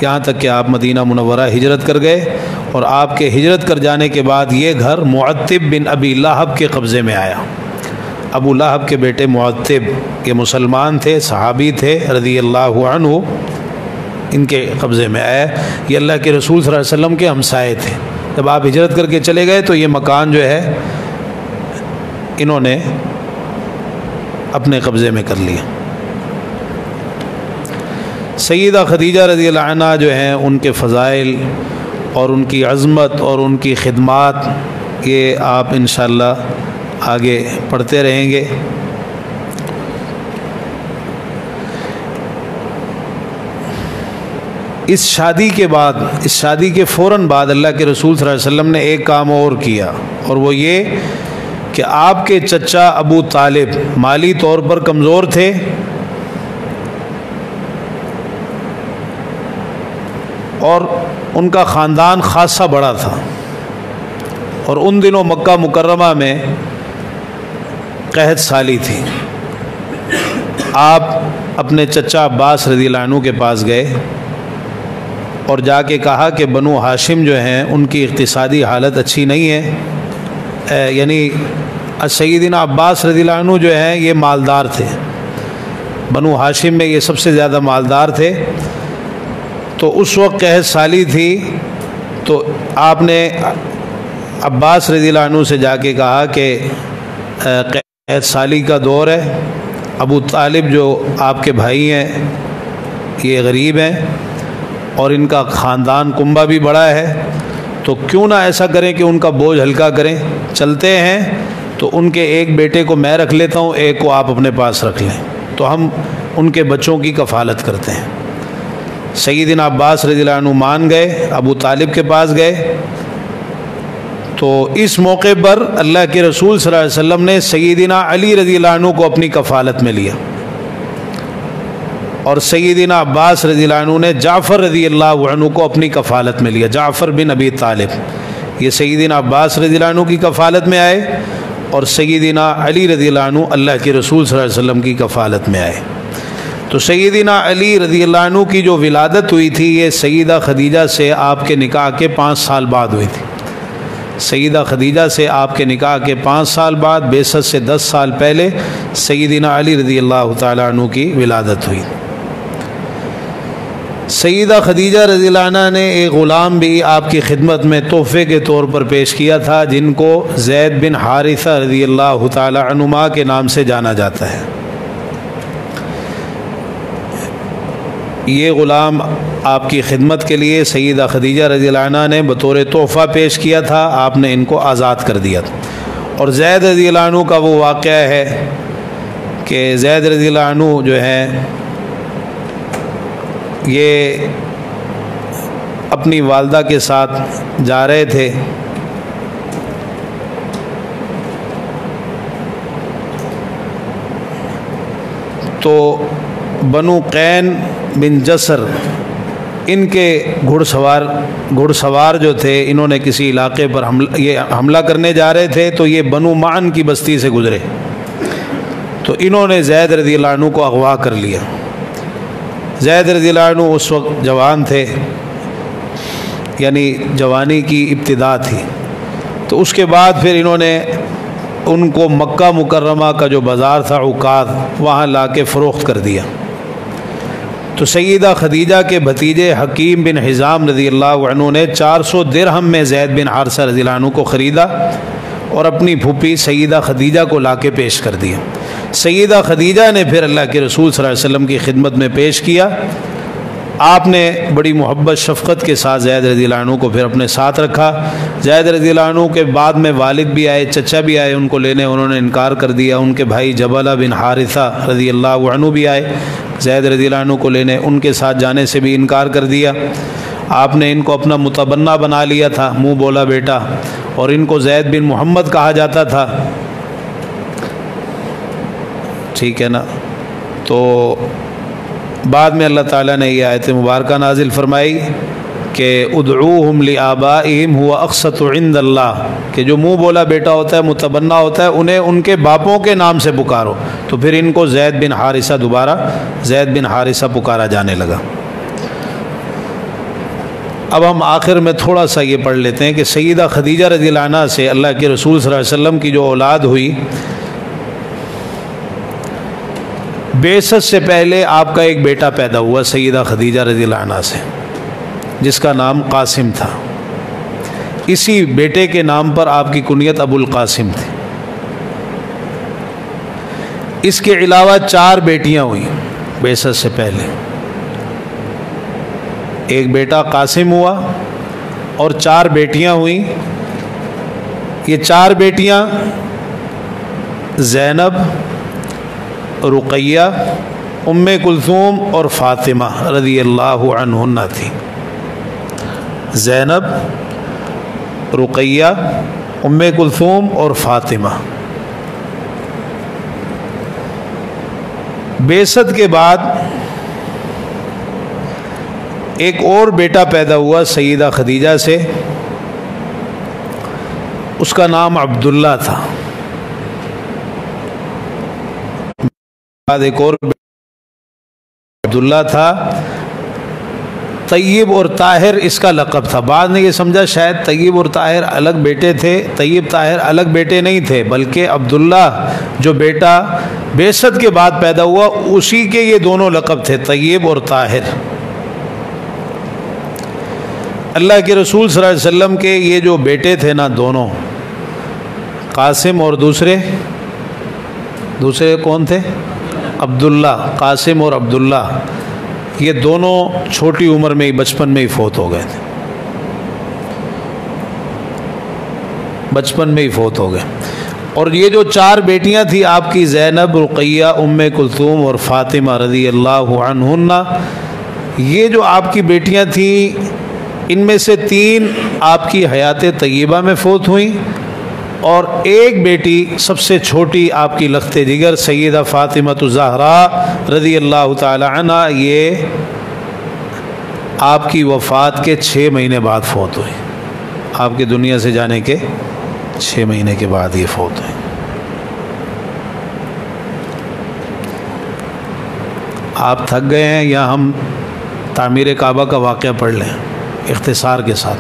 یہاں تک کہ آپ مدینہ منورہ ہجرت کر گئے، اور آپ کے ہجرت کر جانے کے بعد یہ گھر معتب بن ابی لہب کے قبضے میں آیا۔ ابو لہب کے بیٹے معتب، یہ مسلمان تھے، صحابی تھے رضی اللہ عنہ، ان کے قبضے میں آیا۔ یہ اللہ کے رسول صلی اللہ علیہ وسلم کے ہمسائے تھے۔ جب آپ ہجرت کر کے چلے گئے تو یہ مکان جو ہے انہوں نے اپنے قبضے میں کر لیا۔ سیدہ خدیجہ رضی اللہ عنہ جو ہیں ان کے فضائل اور ان کی عظمت اور ان کی خدمات یہ آپ انشاءاللہ آگے پڑھتے رہیں گے۔ اس شادی کے بعد، اس شادی کے فوراً بعد اللہ کے رسول صلی اللہ علیہ وسلم نے ایک کام اور کیا، اور وہ یہ کہ آپ کے چچا ابو طالب مالی طور پر کمزور تھے، اور ان کا خاندان خاصا بڑا تھا، اور ان دنوں مکہ مکرمہ میں قحط سالی تھی۔ آپ اپنے چچا عباس رضی اللہ عنہ کے پاس گئے اور جا کے کہا کہ بنو ہاشم جو ہیں ان کی اقتصادی حالت اچھی نہیں ہے، یعنی سیدنا عباس رضی اللہ عنہ جو ہیں یہ مالدار تھے، بنو ہاشم میں یہ سب سے زیادہ مالدار تھے، تو اس وقت قحط سالی تھی، تو آپ نے عباس رضی اللہ عنہ سے جا کے کہا کہ قحط سالی کا دور ہے، ابو طالب جو آپ کے بھائی ہیں یہ غریب ہیں، اور ان کا خاندان کنبہ بھی بڑا ہے، تو کیوں نہ ایسا کریں کہ ان کا بوجھ ہلکا کریں، چلتے ہیں تو ان کے ایک بیٹے کو میں رکھ لیتا ہوں، ایک کو آپ اپنے پاس رکھ لیں، تو ہم ان کے بچوں کی کفالت کرتے ہیں۔ سیدنا عباس رضی اللہ عنہ مان گئے، ابو طالب کے پاس گئے، تو اس موقع پر اللہ کے رسول صلی اللہ علیہ وسلم نے سیدنا علی رضی اللہ عنہ کو اپنی کفالت میں لیا، اور سیدنا عباس رضی اللہ عنہ نے جعفر رضی اللہ عنہ کو اپنی کفالت میں لیا، جعفر بن ابی طالب، یہ سیدنا عباس رضی اللہ عنہ کی کفالت میں آئے، اور سیدنا علی رضی اللہ عنہ اللہ کے رسول صلی اللہ علیہ وسلم کی کفالت میں آئے۔ تو سیدنا علی رضی اللہ عنہ کی جو ولادت ہوئی تھی یہ سیدہ خدیجہ سے آپ کے نکاح کے 5 سال بعد ہوئی تھی، سیدہ خدیجہ سے آپ کے نکاح کے 5 سال بعد، بعثت سے 10 سال پہلے سیدنا علی رضی اللہ تعالیٰ عنہ کی ولادت ہوئی۔ سیدہ خدیجہ رضی اللہ عنہ نے ایک غلام بھی آپ کی خدمت میں تحفے کے طور پر پیش کیا تھا، جن کو زید بن حارثہ رضی اللہ تعالی عنہما کے نام سے جانا جاتا ہے۔ یہ غلام آپ کی خدمت کے لیے سیدہ خدیجہ رضی اللہ عنہ نے بطور تحفہ پیش کیا تھا، آپ نے ان کو آزاد کر دیا تھا۔ اور زید رضی اللہ عنہ کا وہ واقعہ ہے کہ زید رضی اللہ عنہ جو ہے یہ اپنی والدہ کے ساتھ جا رہے تھے، تو بنو قین بن جسر ان کے گھڑ سوار جو تھے، انہوں نے کسی علاقے پر حملہ کرنے جا رہے تھے، تو یہ بنو معن کی بستی سے گزرے، تو انہوں نے زید رضی اللہ عنہ کو اغوا کر لیا۔ زید رضی اللہ عنہ اس وقت جوان تھے، یعنی جوانی کی ابتدا تھی، تو اس کے بعد پھر انہوں نے ان کو مکہ مکرمہ کا جو بازار تھا عکاظ، وہاں لا کے فروخت کر دیا۔ تو سیدہ خدیجہ کے بھتیجے حکیم بن حزام رضی اللہ عنہ نے 400 درہم میں زید بن حارثہ رضی اللہ عنہ کو خریدا اور اپنی پھوپھی سیدہ خدیجہ کو لا کے پیش کر دیا۔ سیدہ خدیجہ نے پھر اللہ کے رسول صلی اللہ علیہ وسلم کی خدمت میں پیش کیا۔ آپ نے بڑی محبت شفقت کے ساتھ زید رضی اللہ عنہ کو پھر اپنے ساتھ رکھا۔ زید رضی اللہ عنہ کے بعد میں والد بھی آئے، چچا بھی آئے ان کو لینے، انہوں نے انکار کر دیا۔ ان کے بھائی جبلہ بن حارثہ رضی اللہ عنہ بھی آئے زید رضی اللہ عنہ کو لینے، ان کے ساتھ جانے سے بھی انکار کر دیا۔ آپ نے ان کو اپنا متبنہ بنا لیا تھا، منہ بولا بیٹا، اور ان کو زید بن محمد کہا جاتا تھا، ٹھیک ہے نا۔ تو بعد میں اللہ تعالیٰ نے یہ آیت مبارکہ نازل فرمائی کہ ادعوہم لآبائہم هو اقسط عند اللہ، کہ جو منہ بولا بیٹا ہوتا ہے، متبنہ ہوتا ہے، انہیں ان کے باپوں کے نام سے پکارو۔ تو پھر ان کو زید بن حارثہ دوبارہ زید بن حارثہ پکارا جانے لگا۔ اب ہم آخر میں تھوڑا سا یہ پڑھ لیتے ہیں کہ سیدہ خدیجہ رضی اللہ عنہ سے اللہ کے رسول صلی اللہ علیہ وسلم کی جو اولاد ہوئی، بعثت سے پہلے آپ کا ایک بیٹا پیدا ہوا سیدہ خدیجہ رضی اللہ عنہ سے، جس کا نام قاسم تھا۔ اسی بیٹے کے نام پر آپ کی کنیت ابو القاسم تھی۔ اس کے علاوہ 4 بیٹیاں ہوئیں بعثت سے پہلے، ایک بیٹا قاسم ہوا اور 4 بیٹیاں ہوئیں۔ یہ 4 بیٹیاں زینب، رقیہ، ام کلثوم اور فاطمہ رضی اللہ عنہن تھی۔ زینب، رقیہ، ام کلثوم اور فاطمہ۔ بعثت کے بعد ایک اور بیٹا پیدا ہوا سیدہ خدیجہ سے، اس کا نام عبداللہ تھا۔ بعد ایک اور عبداللہ تھا، طیب اور طاہر اس کا لقب تھا۔ بعد نے یہ سمجھا شاید طیب اور طاہر الگ بیٹے تھے، طیب طاہر الگ بیٹے نہیں تھے، بلکہ عبداللہ جو بیٹا بعثت کے بعد پیدا ہوا اسی کے یہ دونوں لقب تھے، طیب اور طاہر۔ اللہ کے رسول صلی اللہ علیہ وسلم کے یہ جو بیٹے تھے نا دونوں، قاسم اور دوسرے کون تھے؟ عبداللہ۔ قاسم اور عبداللہ یہ دونوں چھوٹی عمر میں ہی، بچپن میں ہی فوت ہو گئے تھے، بچپن میں ہی فوت ہو گئے۔ اور یہ جو 4 بیٹیاں تھیں آپ کی، زینب، رقیہ، ام کلثوم اور فاطمہ رضی اللہ عنہن، یہ جو آپ کی بیٹیاں تھیں، ان میں سے 3 آپ کی حیات طیبہ میں فوت ہوئیں، اور ایک بیٹی سب سے چھوٹی آپ کی لخت جگر سیدہ فاطمہ الزہراء رضی اللہ تعالی عنہ، یہ آپ کی وفات کے 6 مہینے بعد فوت ہوئی۔ آپ کے دنیا سے جانے کے 6 مہینے کے بعد یہ فوت ہوئی۔ آپ تھک گئے ہیں یا ہم تعمیر کعبہ کا واقعہ پڑھ لیں اختصار کے ساتھ؟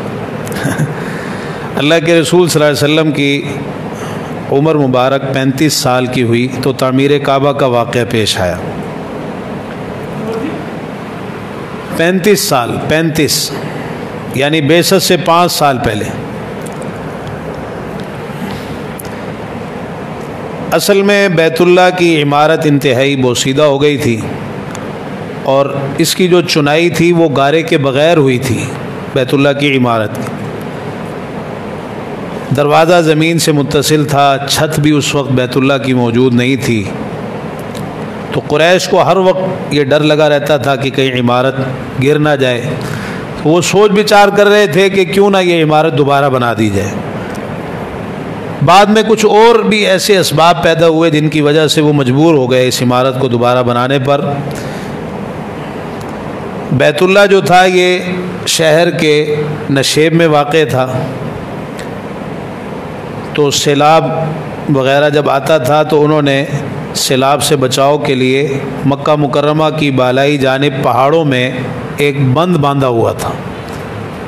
اللہ کے رسول صلی اللہ علیہ وسلم کی عمر مبارک 35 سال کی ہوئی تو تعمیر کعبہ کا واقعہ پیش آیا۔ 35 سال، 35 یعنی بعثت سے 5 سال پہلے۔ اصل میں بیت اللہ کی عمارت انتہائی بوسیدہ ہو گئی تھی، اور اس کی جو چنائی تھی وہ گارے کے بغیر ہوئی تھی بیت اللہ کی عمارت کی۔ دروازہ زمین سے متصل تھا، چھت بھی اس وقت بیت اللہ کی موجود نہیں تھی، تو قریش کو ہر وقت یہ ڈر لگا رہتا تھا کہ کہیں عمارت گر نہ جائے، تو وہ سوچ بچار کر رہے تھے کہ کیوں نہ یہ عمارت دوبارہ بنا دی جائے۔ بعد میں کچھ اور بھی ایسے اسباب پیدا ہوئے جن کی وجہ سے وہ مجبور ہو گئے اس عمارت کو دوبارہ بنانے پر۔ بیت اللہ جو تھا یہ شہر کے نشیب میں واقع تھا، تو سیلاب وغیرہ جب آتا تھا تو انہوں نے سیلاب سے بچاؤ کے لیے مکہ مکرمہ کی بالائی جانب پہاڑوں میں ایک بند باندھا ہوا تھا۔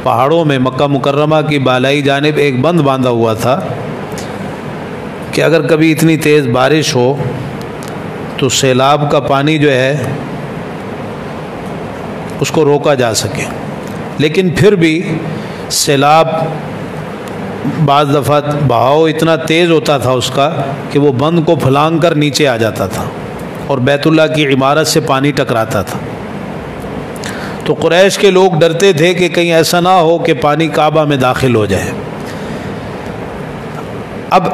پہاڑوں میں مکہ مکرمہ کی بالائی جانب ایک بند باندھا ہوا تھا کہ اگر کبھی اتنی تیز بارش ہو تو سیلاب کا پانی جو ہے اس کو روکا جا سکے۔ لیکن پھر بھی سیلاب بعض دفعہ بہاؤ اتنا تیز ہوتا تھا اس کا کہ وہ بند کو پھلانگ کر نیچے آ جاتا تھا اور بیت اللہ کی عمارت سے پانی ٹکراتا تھا۔ تو قریش کے لوگ ڈرتے تھے کہ کہیں ایسا نہ ہو کہ پانی کعبہ میں داخل ہو جائے۔ اب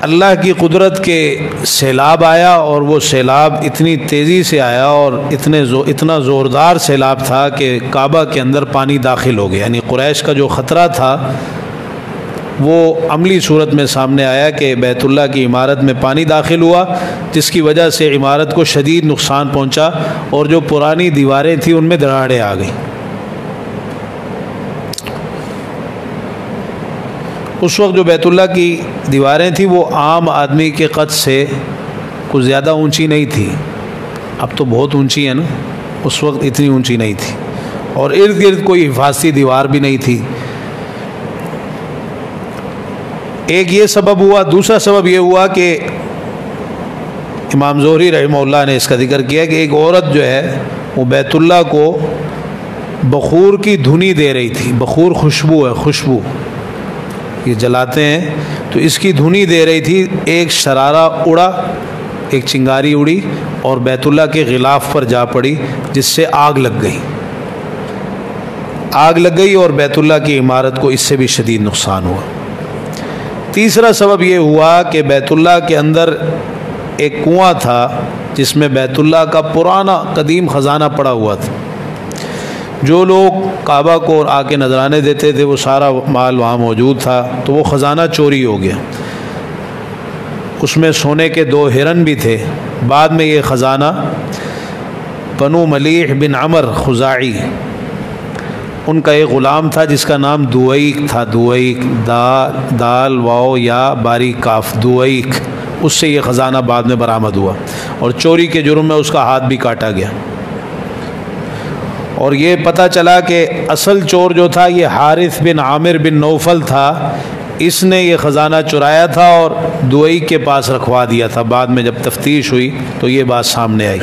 اللہ کی قدرت کے سیلاب آیا، اور وہ سیلاب اتنی تیزی سے آیا اور اتنا زوردار سیلاب تھا کہ کعبہ کے اندر پانی داخل ہو گیا۔ یعنی قریش کا جو خطرہ تھا وہ عملی صورت میں سامنے آیا کہ بیت اللہ کی عمارت میں پانی داخل ہوا، جس کی وجہ سے عمارت کو شدید نقصان پہنچا اور جو پرانی دیواریں تھیں ان میں دراڑیں آ گئیں۔ اس وقت جو بیت اللہ کی دیواریں تھیں وہ عام آدمی کے قد سے کچھ زیادہ اونچی نہیں تھی، اب تو بہت اونچی ہے نا، اس وقت اتنی اونچی نہیں تھی، اور ارد گرد کوئی حفاظتی دیوار بھی نہیں تھی۔ ایک یہ سبب ہوا، دوسرا سبب یہ ہوا کہ امام زہری رحمہ اللہ نے اس کا ذکر کیا کہ ایک عورت جو ہے وہ بیت اللہ کو بخور کی دھنی دے رہی تھی۔ بخور خوشبو ہے، خوشبو یہ جلاتے ہیں، تو اس کی دھنی دے رہی تھی۔ ایک شرارہ اڑا، ایک چنگاری اڑی اور بیت اللہ کے غلاف پر جا پڑی، جس سے آگ لگ گئی۔ آگ لگ گئی اور بیت اللہ کی عمارت کو اس سے بھی شدید نقصان ہوا۔ تیسرا سبب یہ ہوا کہ بیت اللہ کے اندر ایک کنواں تھا جس میں بیت اللہ کا پرانا قدیم خزانہ پڑا ہوا تھا۔ جو لوگ کعبہ کو آ کے نذرانے دیتے تھے وہ سارا مال وہاں موجود تھا، تو وہ خزانہ چوری ہو گیا۔ اس میں سونے کے 2 ہرن بھی تھے۔ بعد میں یہ خزانہ بنو ملیح بن عمر خزاعی، ان کا ایک غلام تھا جس کا نام دوئیک تھا، دوئیک، دال واو یا باریک کاف، دوئیک، اس سے یہ خزانہ بعد میں برآمد ہوا اور چوری کے جرم میں اس کا ہاتھ بھی کاٹا گیا۔ اور یہ پتہ چلا کہ اصل چور جو تھا یہ حارث بن عامر بن نوفل تھا، اس نے یہ خزانہ چرایا تھا اور دوئیک کے پاس رکھوا دیا تھا۔ بعد میں جب تفتیش ہوئی تو یہ بات سامنے آئی،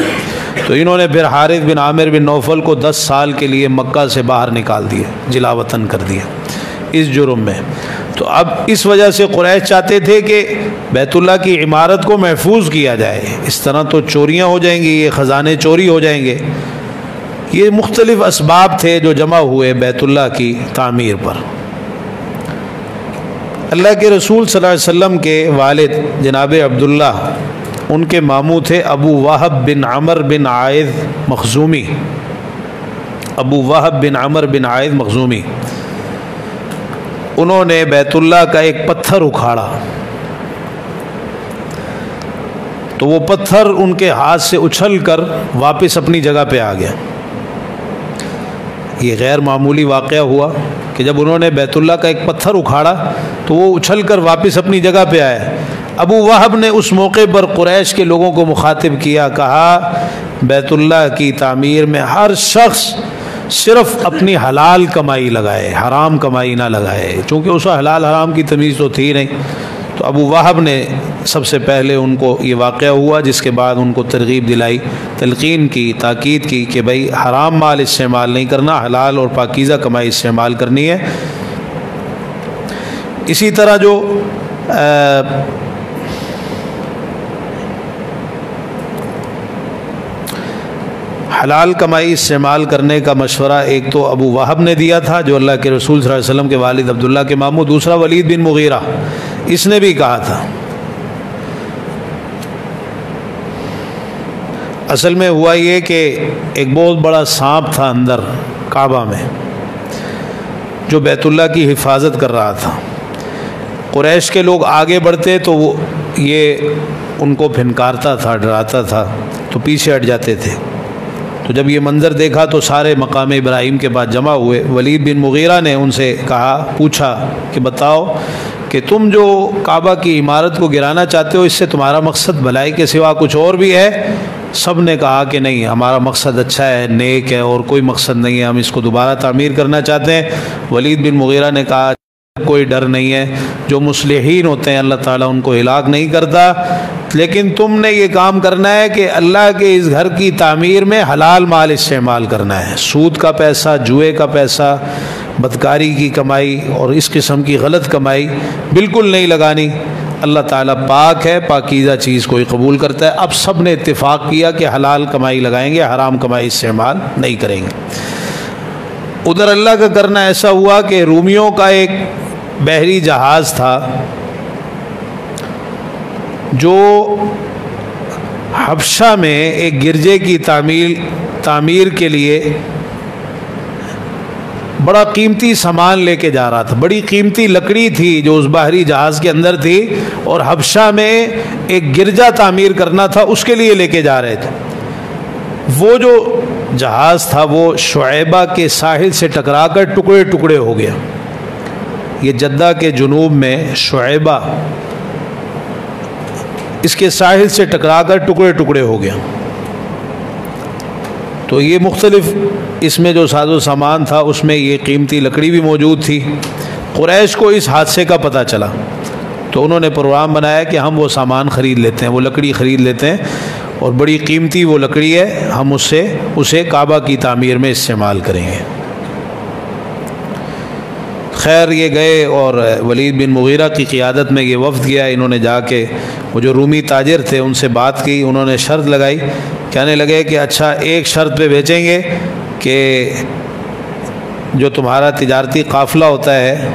تو انہوں نے پھر حارث بن عامر بن نوفل کو 10 سال کے لیے مکہ سے باہر نکال دیا، جلا وطن کر دیا اس جرم میں۔ تو اب اس وجہ سے قریش چاہتے تھے کہ بیت اللہ کی عمارت کو محفوظ کیا جائے، اس طرح تو چوریاں ہو جائیں گی، یہ خزانے چوری ہو جائیں گے۔ یہ مختلف اسباب تھے جو جمع ہوئے بیت اللہ کی تعمیر پر۔ اللہ کے رسول صلی اللہ علیہ وسلم کے والد جناب عبداللہ، ان کے ماموں تھے ابو وہب بن عمر بن عائذ مخزومی، ابو وہب بن عمر بن عائذ مخزومی۔ انہوں نے بیت اللہ کا ایک پتھر اکھاڑا، تو وہ پتھر ان کے ہاتھ سے اچھل کر واپس اپنی جگہ پہ آ گیا۔ یہ غیر معمولی واقعہ ہوا کہ جب انہوں نے بیت اللہ کا ایک پتھر اکھاڑا تو وہ اچھل کر واپس اپنی جگہ پہ آیا۔ ابو وہب نے اس موقع پر قریش کے لوگوں کو مخاطب کیا، کہا بیت اللہ کی تعمیر میں ہر شخص صرف اپنی حلال کمائی لگائے، حرام کمائی نہ لگائے، چونکہ اس کا حلال حرام کی تمیز تو تھی نہیں۔ تو ابو وہب نے سب سے پہلے ان کو یہ واقعہ ہوا، جس کے بعد ان کو ترغیب دلائی، تلقین کی، تاکید کی کہ بھائی حرام مال استعمال نہیں کرنا، حلال اور پاکیزہ کمائی استعمال کرنی ہے۔ اسی طرح جو حلال کمائی استعمال کرنے کا مشورہ ایک تو ابو وہب نے دیا تھا جو اللہ کے رسول صلی اللہ علیہ وسلم کے والد عبداللہ کے ماموں، دوسرا ولید بن مغیرہ، اس نے بھی کہا تھا۔ اصل میں ہوا یہ کہ ایک بہت بڑا سانپ تھا اندر کعبہ میں جو بیت اللہ کی حفاظت کر رہا تھا۔ قریش کے لوگ آگے بڑھتے تو وہ یہ ان کو پھنکارتا تھا، ڈراتا تھا، تو پیچھے ہٹ جاتے تھے۔ تو جب یہ منظر دیکھا تو سارے مقام ابراہیم کے پاس جمع ہوئے۔ ولید بن مغیرہ نے ان سے پوچھا کہ بتاؤ کہ تم جو کعبہ کی عمارت کو گرانا چاہتے ہو، اس سے تمہارا مقصد بھلائی کے سوا کچھ اور بھی ہے؟ سب نے کہا کہ نہیں، ہمارا مقصد اچھا ہے، نیک ہے، اور کوئی مقصد نہیں ہے، ہم اس کو دوبارہ تعمیر کرنا چاہتے ہیں۔ ولید بن مغیرہ نے کہا کوئی ڈر نہیں ہے، جو مصلحین ہوتے ہیں اللہ تعالیٰ ان کو ہلاک نہیں کرتا، لیکن تم نے یہ کام کرنا ہے کہ اللہ کے اس گھر کی تعمیر میں حلال مال استعمال کرنا ہے، سود کا پیسہ، جوئے کا پیسہ، بدکاری کی کمائی اور اس قسم کی غلط کمائی بالکل نہیں لگانی۔ اللہ تعالیٰ پاک ہے، پاکیزہ چیز کوئی قبول کرتا ہے۔ اب سب نے اتفاق کیا کہ حلال کمائی لگائیں گے، حرام کمائی استعمال نہیں کریں گے۔ ادھر اللہ کا کرنا ایسا ہوا کہ رومیوں کا ایک بحری جہاز تھا جو حبشہ میں ایک گرجے کی تعمیر کے لیے بڑا قیمتی سامان لے کے جا رہا تھا۔ بڑی قیمتی لکڑی تھی جو اس بحری جہاز کے اندر تھی، اور حبشہ میں ایک گرجا تعمیر کرنا تھا، اس کے لیے لے کے جا رہے تھے۔ وہ جو جہاز تھا وہ شعیبہ کے ساحل سے ٹکرا کر ٹکڑے ٹکڑے ہو گیا۔ یہ جدہ کے جنوب میں شعیبہ، اس کے ساحل سے ٹکرا کر ٹکڑے ٹکڑے ہو گیا۔ تو یہ مختلف اس میں جو ساز و سامان تھا اس میں یہ قیمتی لکڑی بھی موجود تھی۔ قریش کو اس حادثے کا پتہ چلا تو انہوں نے پروگرام بنایا کہ ہم وہ سامان خرید لیتے ہیں، وہ لکڑی خرید لیتے ہیں، اور بڑی قیمتی وہ لکڑی ہے، ہم اسے کعبہ کی تعمیر میں استعمال کریں گے۔ خیر یہ گئے اور ولید بن مغیرہ کی قیادت میں یہ وفد گیا۔ انہوں نے جا کے وہ جو رومی تاجر تھے ان سے بات کی، انہوں نے شرط لگائی، کہنے لگے کہ اچھا ایک شرط پہ بیچیں گے کہ جو تمہارا تجارتی قافلہ ہوتا ہے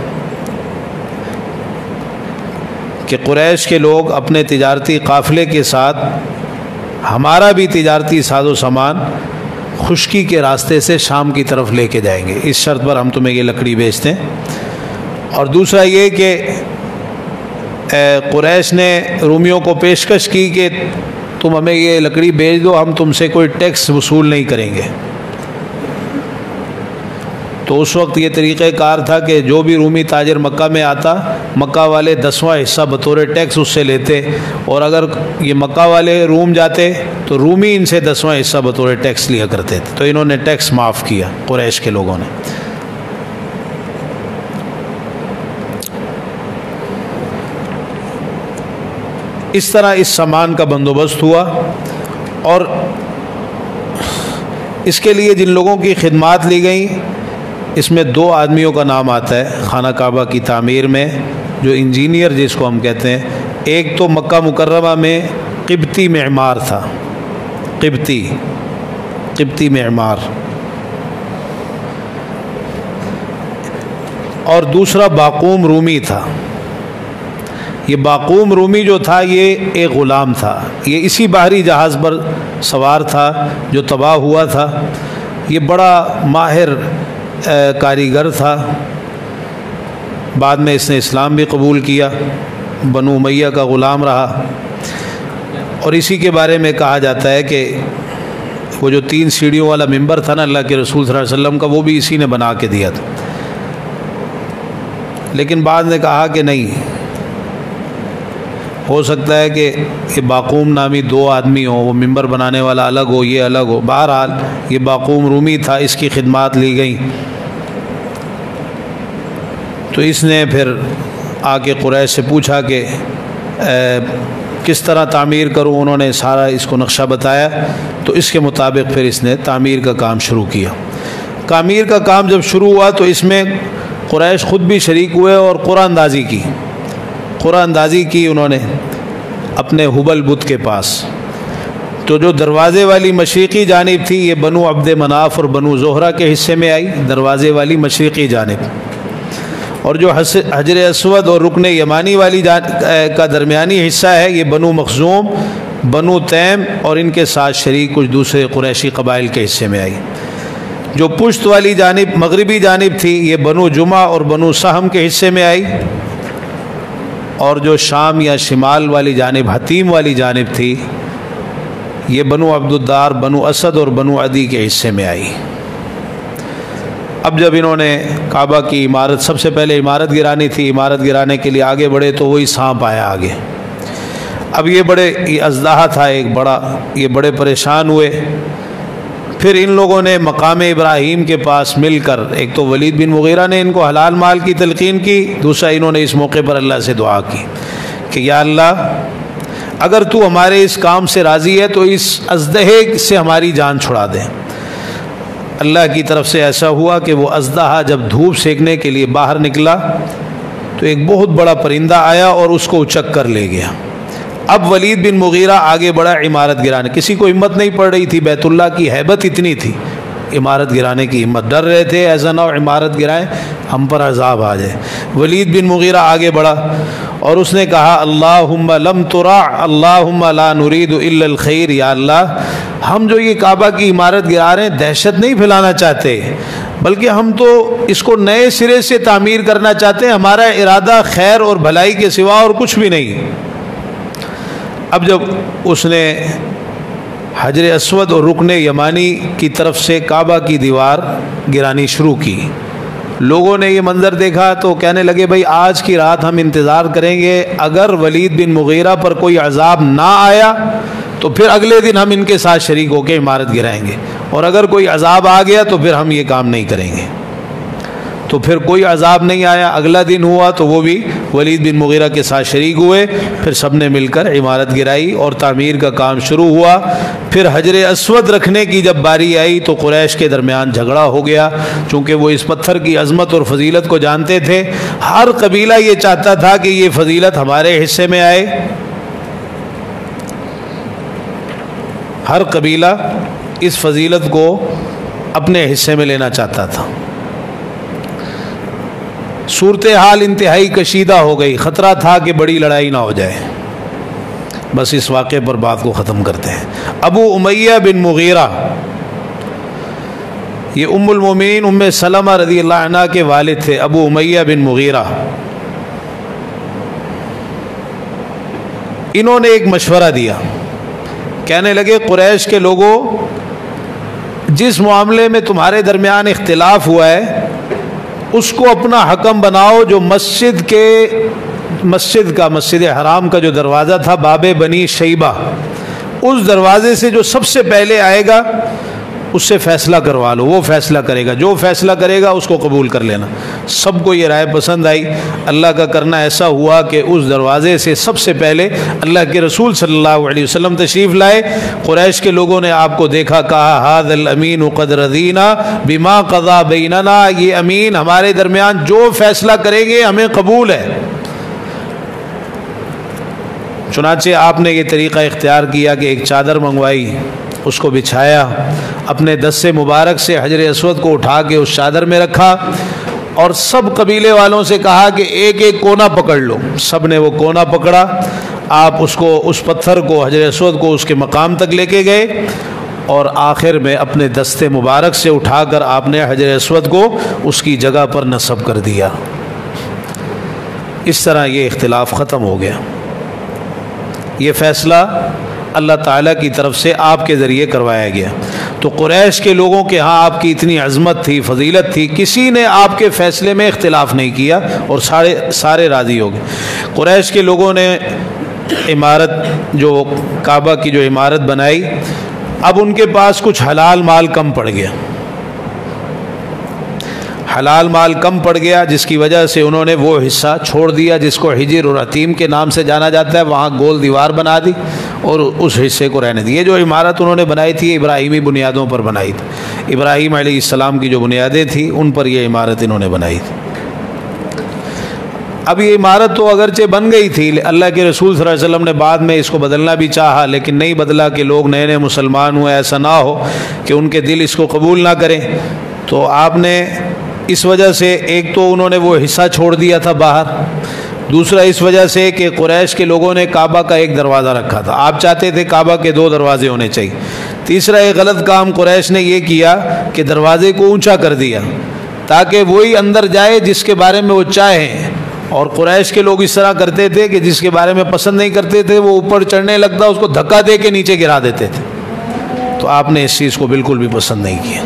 کہ قریش کے لوگ اپنے تجارتی قافلے کے ساتھ ہمارا بھی تجارتی ساز و سامان خشکی کے راستے سے شام کی طرف لے کے جائیں گے، اس شرط پر ہم تمہیں یہ لکڑی بیچتے ہیں۔ اور دوسرا یہ کہ قریش نے رومیوں کو پیشکش کی کہ تم ہمیں یہ لکڑی بیچ دو، ہم تم سے کوئی ٹیکس وصول نہیں کریں گے۔ تو اس وقت یہ طریقہ کار تھا کہ جو بھی رومی تاجر مکہ میں آتا، مکہ والے 10واں حصہ بطور ٹیکس اس سے لیتے، اور اگر یہ مکہ والے روم جاتے تو رومی ان سے 10واں حصہ بطور ٹیکس لیا کرتے تھے۔ تو انہوں نے ٹیکس معاف کیا قریش کے لوگوں نے۔ اس طرح اس سامان کا بندوبست ہوا، اور اس کے لیے جن لوگوں کی خدمات لی گئیں اس میں 2 آدمیوں کا نام آتا ہے خانہ کعبہ کی تعمیر میں، جو انجینئر جس کو ہم کہتے ہیں۔ ایک تو مکہ مکرمہ میں قبطی معمار تھا، قبطی معمار، اور دوسرا باقوم رومی تھا۔ یہ باقوم رومی جو تھا یہ ایک غلام تھا، یہ اسی بحری جہاز پر سوار تھا جو تباہ ہوا تھا۔ یہ بڑا ماہر کاریگر تھا، بعد میں اس نے اسلام بھی قبول کیا، بنو امیہ کا غلام رہا، اور اسی کے بارے میں کہا جاتا ہے کہ وہ جو 3 سیڑھیوں والا ممبر تھا نا اللہ کے رسول صلی اللہ علیہ وسلم کا، وہ بھی اسی نے بنا کے دیا تھا۔ لیکن بعد نے کہا کہ نہیں، ہو سکتا ہے کہ یہ باقوم نامی 2 آدمی ہوں، وہ ممبر بنانے والا الگ ہو، یہ الگ ہو۔ بہرحال یہ باقوم رومی تھا، اس کی خدمات لی گئیں۔ تو اس نے پھر آ کے قریش سے پوچھا کہ کس طرح تعمیر کروں، انہوں نے سارا اس کو نقشہ بتایا، تو اس کے مطابق پھر اس نے تعمیر کا کام شروع کیا۔ تعمیر کا کام جب شروع ہوا تو اس میں قریش خود بھی شریک ہوئے اور قرآن اندازی کی انہوں نے اپنے حبل بت کے پاس۔ تو جو دروازے والی مشرقی جانب تھی یہ بنو عبد مناف اور بنو زہرہ کے حصے میں آئی، دروازے والی مشرقی جانب، اور جو حجر اسود اور رکن یمانی والی کا درمیانی حصہ ہے یہ بنو مخزوم، بنو تیم اور ان کے ساتھ شریک کچھ دوسرے قریشی قبائل کے حصے میں آئی۔ جو پشت والی جانب مغربی جانب تھی یہ بنو جمعہ اور بنو سہم کے حصے میں آئی، اور جو شام یا شمال والی جانب حتیم والی جانب تھی یہ بنو عبدالدار، بنو اسد اور بنو عدی کے حصے میں آئی۔ اب جب انہوں نے کعبہ کی عمارت، سب سے پہلے عمارت گرانی تھی، عمارت گرانے کے لیے آگے بڑھے تو وہی سانپ آیا آگے۔ اب یہ اژدہا تھا ایک بڑا، یہ بڑے پریشان ہوئے۔ پھر ان لوگوں نے مقام ابراہیم کے پاس مل کر، ایک تو ولید بن مغیرہ نے ان کو حلال مال کی تلقین کی، دوسرا انہوں نے اس موقع پر اللہ سے دعا کی کہ یا اللہ اگر تو ہمارے اس کام سے راضی ہے تو اس اژدہے سے ہماری جان چھڑا دے۔ اللہ کی طرف سے ایسا ہوا کہ وہ اژدہا جب دھوپ سیکنے کے لیے باہر نکلا تو ایک بہت بڑا پرندہ آیا اور اس کو اچک کر لے گیا۔ اب ولید بن مغیرہ آگے بڑھا عمارت گرانے، کسی کو ہمت نہیں پڑ رہی تھی، بیت اللہ کی ہیبت اتنی تھی، عمارت گرانے کی ہمت، ڈر رہے تھے ایسا نہ ہو عمارت گرائیں ہم پر عذاب آ جائے۔ ولید بن مغیرہ آگے بڑھا اور اس نے کہا اللہم لم ترع اللہم لا نرید الا الخیر، یا اللہ ہم جو یہ کعبہ کی عمارت گرا رہے ہیں دہشت نہیں پھیلانا چاہتے، بلکہ ہم تو اس کو نئے سرے سے تعمیر کرنا چاہتے ہیں، ہمارا ارادہ خیر اور بھلائی کے سوا اور کچھ بھی نہیں۔ اب جب اس نے حجر اسود اور رکن یمانی کی طرف سے کعبہ کی دیوار گرانی شروع کی، لوگوں نے یہ منظر دیکھا تو کہنے لگے بھائی آج کی رات ہم انتظار کریں گے، اگر ولید بن مغیرہ پر کوئی عذاب نہ آیا تو پھر اگلے دن ہم ان کے ساتھ شریک ہو کے عمارت گرائیں گے، اور اگر کوئی عذاب آ گیا تو پھر ہم یہ کام نہیں کریں گے۔ تو پھر کوئی عذاب نہیں آیا، اگلا دن ہوا تو وہ بھی ولید بن مغیرہ کے ساتھ شریک ہوئے، پھر سب نے مل کر عمارت گرائی اور تعمیر کا کام شروع ہوا۔ پھر حجر اسود رکھنے کی جب باری آئی تو قریش کے درمیان جھگڑا ہو گیا، چونکہ وہ اس پتھر کی عظمت اور فضیلت کو جانتے تھے، ہر قبیلہ یہ چاہتا تھا کہ یہ فضیلت ہمارے حصے میں آئے، ہر قبیلہ اس فضیلت کو اپنے حصے میں لینا چاہتا تھا۔ صورتحال انتہائی کشیدہ ہو گئی، خطرہ تھا کہ بڑی لڑائی نہ ہو جائے۔ بس اس واقعے پر بات کو ختم کرتے ہیں۔ ابو امیہ بن مغیرہ یہ ام المومنین ام سلمہ رضی اللہ عنہ کے والد تھے، ابو امیہ بن مغیرہ۔ انہوں نے ایک مشورہ دیا، کہنے لگے قریش کے لوگوں جس معاملے میں تمہارے درمیان اختلاف ہوا ہے اس کو اپنا حکم بناؤ، جو مسجد حرام کا جو دروازہ تھا باب بنی شیبہ، اس دروازے سے جو سب سے پہلے آئے گا اس سے فیصلہ کروا لو، وہ فیصلہ کرے گا، جو فیصلہ کرے گا اس کو قبول کر لینا۔ سب کو یہ رائے پسند آئی۔ اللہ کا کرنا ایسا ہوا کہ اس دروازے سے سب سے پہلے اللہ کے رسول صلی اللہ علیہ وسلم تشریف لائے۔ قریش کے لوگوں نے آپ کو دیکھا، کہا ھذا الامین قد رضینا بما قضى بیننا، یہ امین ہمارے درمیان جو فیصلہ کریں گے ہمیں قبول ہے۔ چنانچہ آپ نے یہ طریقہ اختیار کیا کہ ایک چادر منگوائی، اس کو بچھایا، اپنے دست مبارک سے حجر اسود کو اٹھا کے اس چادر میں رکھا، اور سب قبیلے والوں سے کہا کہ ایک ایک کونا پکڑ لو۔ سب نے وہ کونا پکڑا، آپ اس پتھر کو حجر اسود کو اس کے مقام تک لے کے گئے، اور آخر میں اپنے دست مبارک سے اٹھا کر آپ نے حجر اسود کو اس کی جگہ پر نصب کر دیا۔ اس طرح یہ اختلاف ختم ہو گیا۔ یہ فیصلہ اللہ تعالیٰ کی طرف سے آپ کے ذریعے کروایا گیا۔ تو قریش کے لوگوں کے ہاں آپ کی اتنی عظمت تھی، فضیلت تھی، کسی نے آپ کے فیصلے میں اختلاف نہیں کیا اور سارے راضی ہو گئے۔ قریش کے لوگوں نے عمارت، جو کعبہ کی جو عمارت بنائی، اب ان کے پاس کچھ حلال مال کم پڑ گیا، حلال مال کم پڑ گیا، جس کی وجہ سے انہوں نے وہ حصہ چھوڑ دیا جس کو حجر اور حتیم کے نام سے جانا جاتا ہے، وہاں گول دیوار بنا دی اور اس حصے کو رہنے دی۔ یہ جو عمارت انہوں نے بنائی تھی ابراہیمی بنیادوں پر بنائی تھی، ابراہیم علیہ السلام کی جو بنیادیں تھیں ان پر یہ عمارت انہوں نے بنائی تھی۔ اب یہ عمارت تو اگرچہ بن گئی تھی، اللہ کے رسول صلی اللہ علیہ وسلم نے بعد میں اس کو بدلنا بھی چاہا، لیکن نہیں بدلا کہ لوگ نئے نئے مسلمان ہوئے، ایسا نہ ہو کہ ان کے دل اس کو قبول نہ کریں۔ تو آپ نے اس وجہ سے ایک تو انہوں نے وہ حصہ چھوڑ دیا تھا باہر، دوسرا اس وجہ سے کہ قریش کے لوگوں نے کعبہ کا ایک دروازہ رکھا تھا، آپ چاہتے تھے کعبہ کے 2 دروازے ہونے چاہیے۔ تیسرا ایک غلط کام قریش نے یہ کیا کہ دروازے کو اونچا کر دیا تاکہ وہی اندر جائے جس کے بارے میں وہ چاہیں، اور قریش کے لوگ اس طرح کرتے تھے کہ جس کے بارے میں پسند نہیں کرتے تھے وہ اوپر چڑھنے لگتا، اس کو دھکا دے کے نیچے گرا دیتے تھے۔ تو آپ نے اس چیز کو بالکل بھی پسند نہیں کیا۔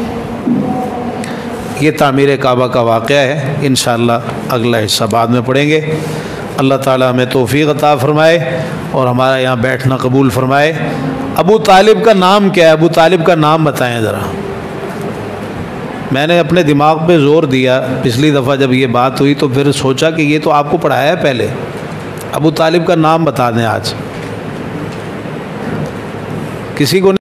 یہ تعمیر کعبہ کا واقعہ ہے، انشاءاللہ اگلا حصہ بعد میں پڑھیں گے۔ اللہ تعالیٰ ہمیں توفیق عطا فرمائے اور ہمارا یہاں بیٹھنا قبول فرمائے۔ ابو طالب کا نام کیا ہے؟ ابو طالب کا نام بتائیں ذرا۔ میں نے اپنے دماغ پہ زور دیا پچھلی دفعہ جب یہ بات ہوئی، تو پھر سوچا کہ یہ تو آپ کو پڑھایا ہے پہلے۔ ابو طالب کا نام بتا دیں آج کسی کو۔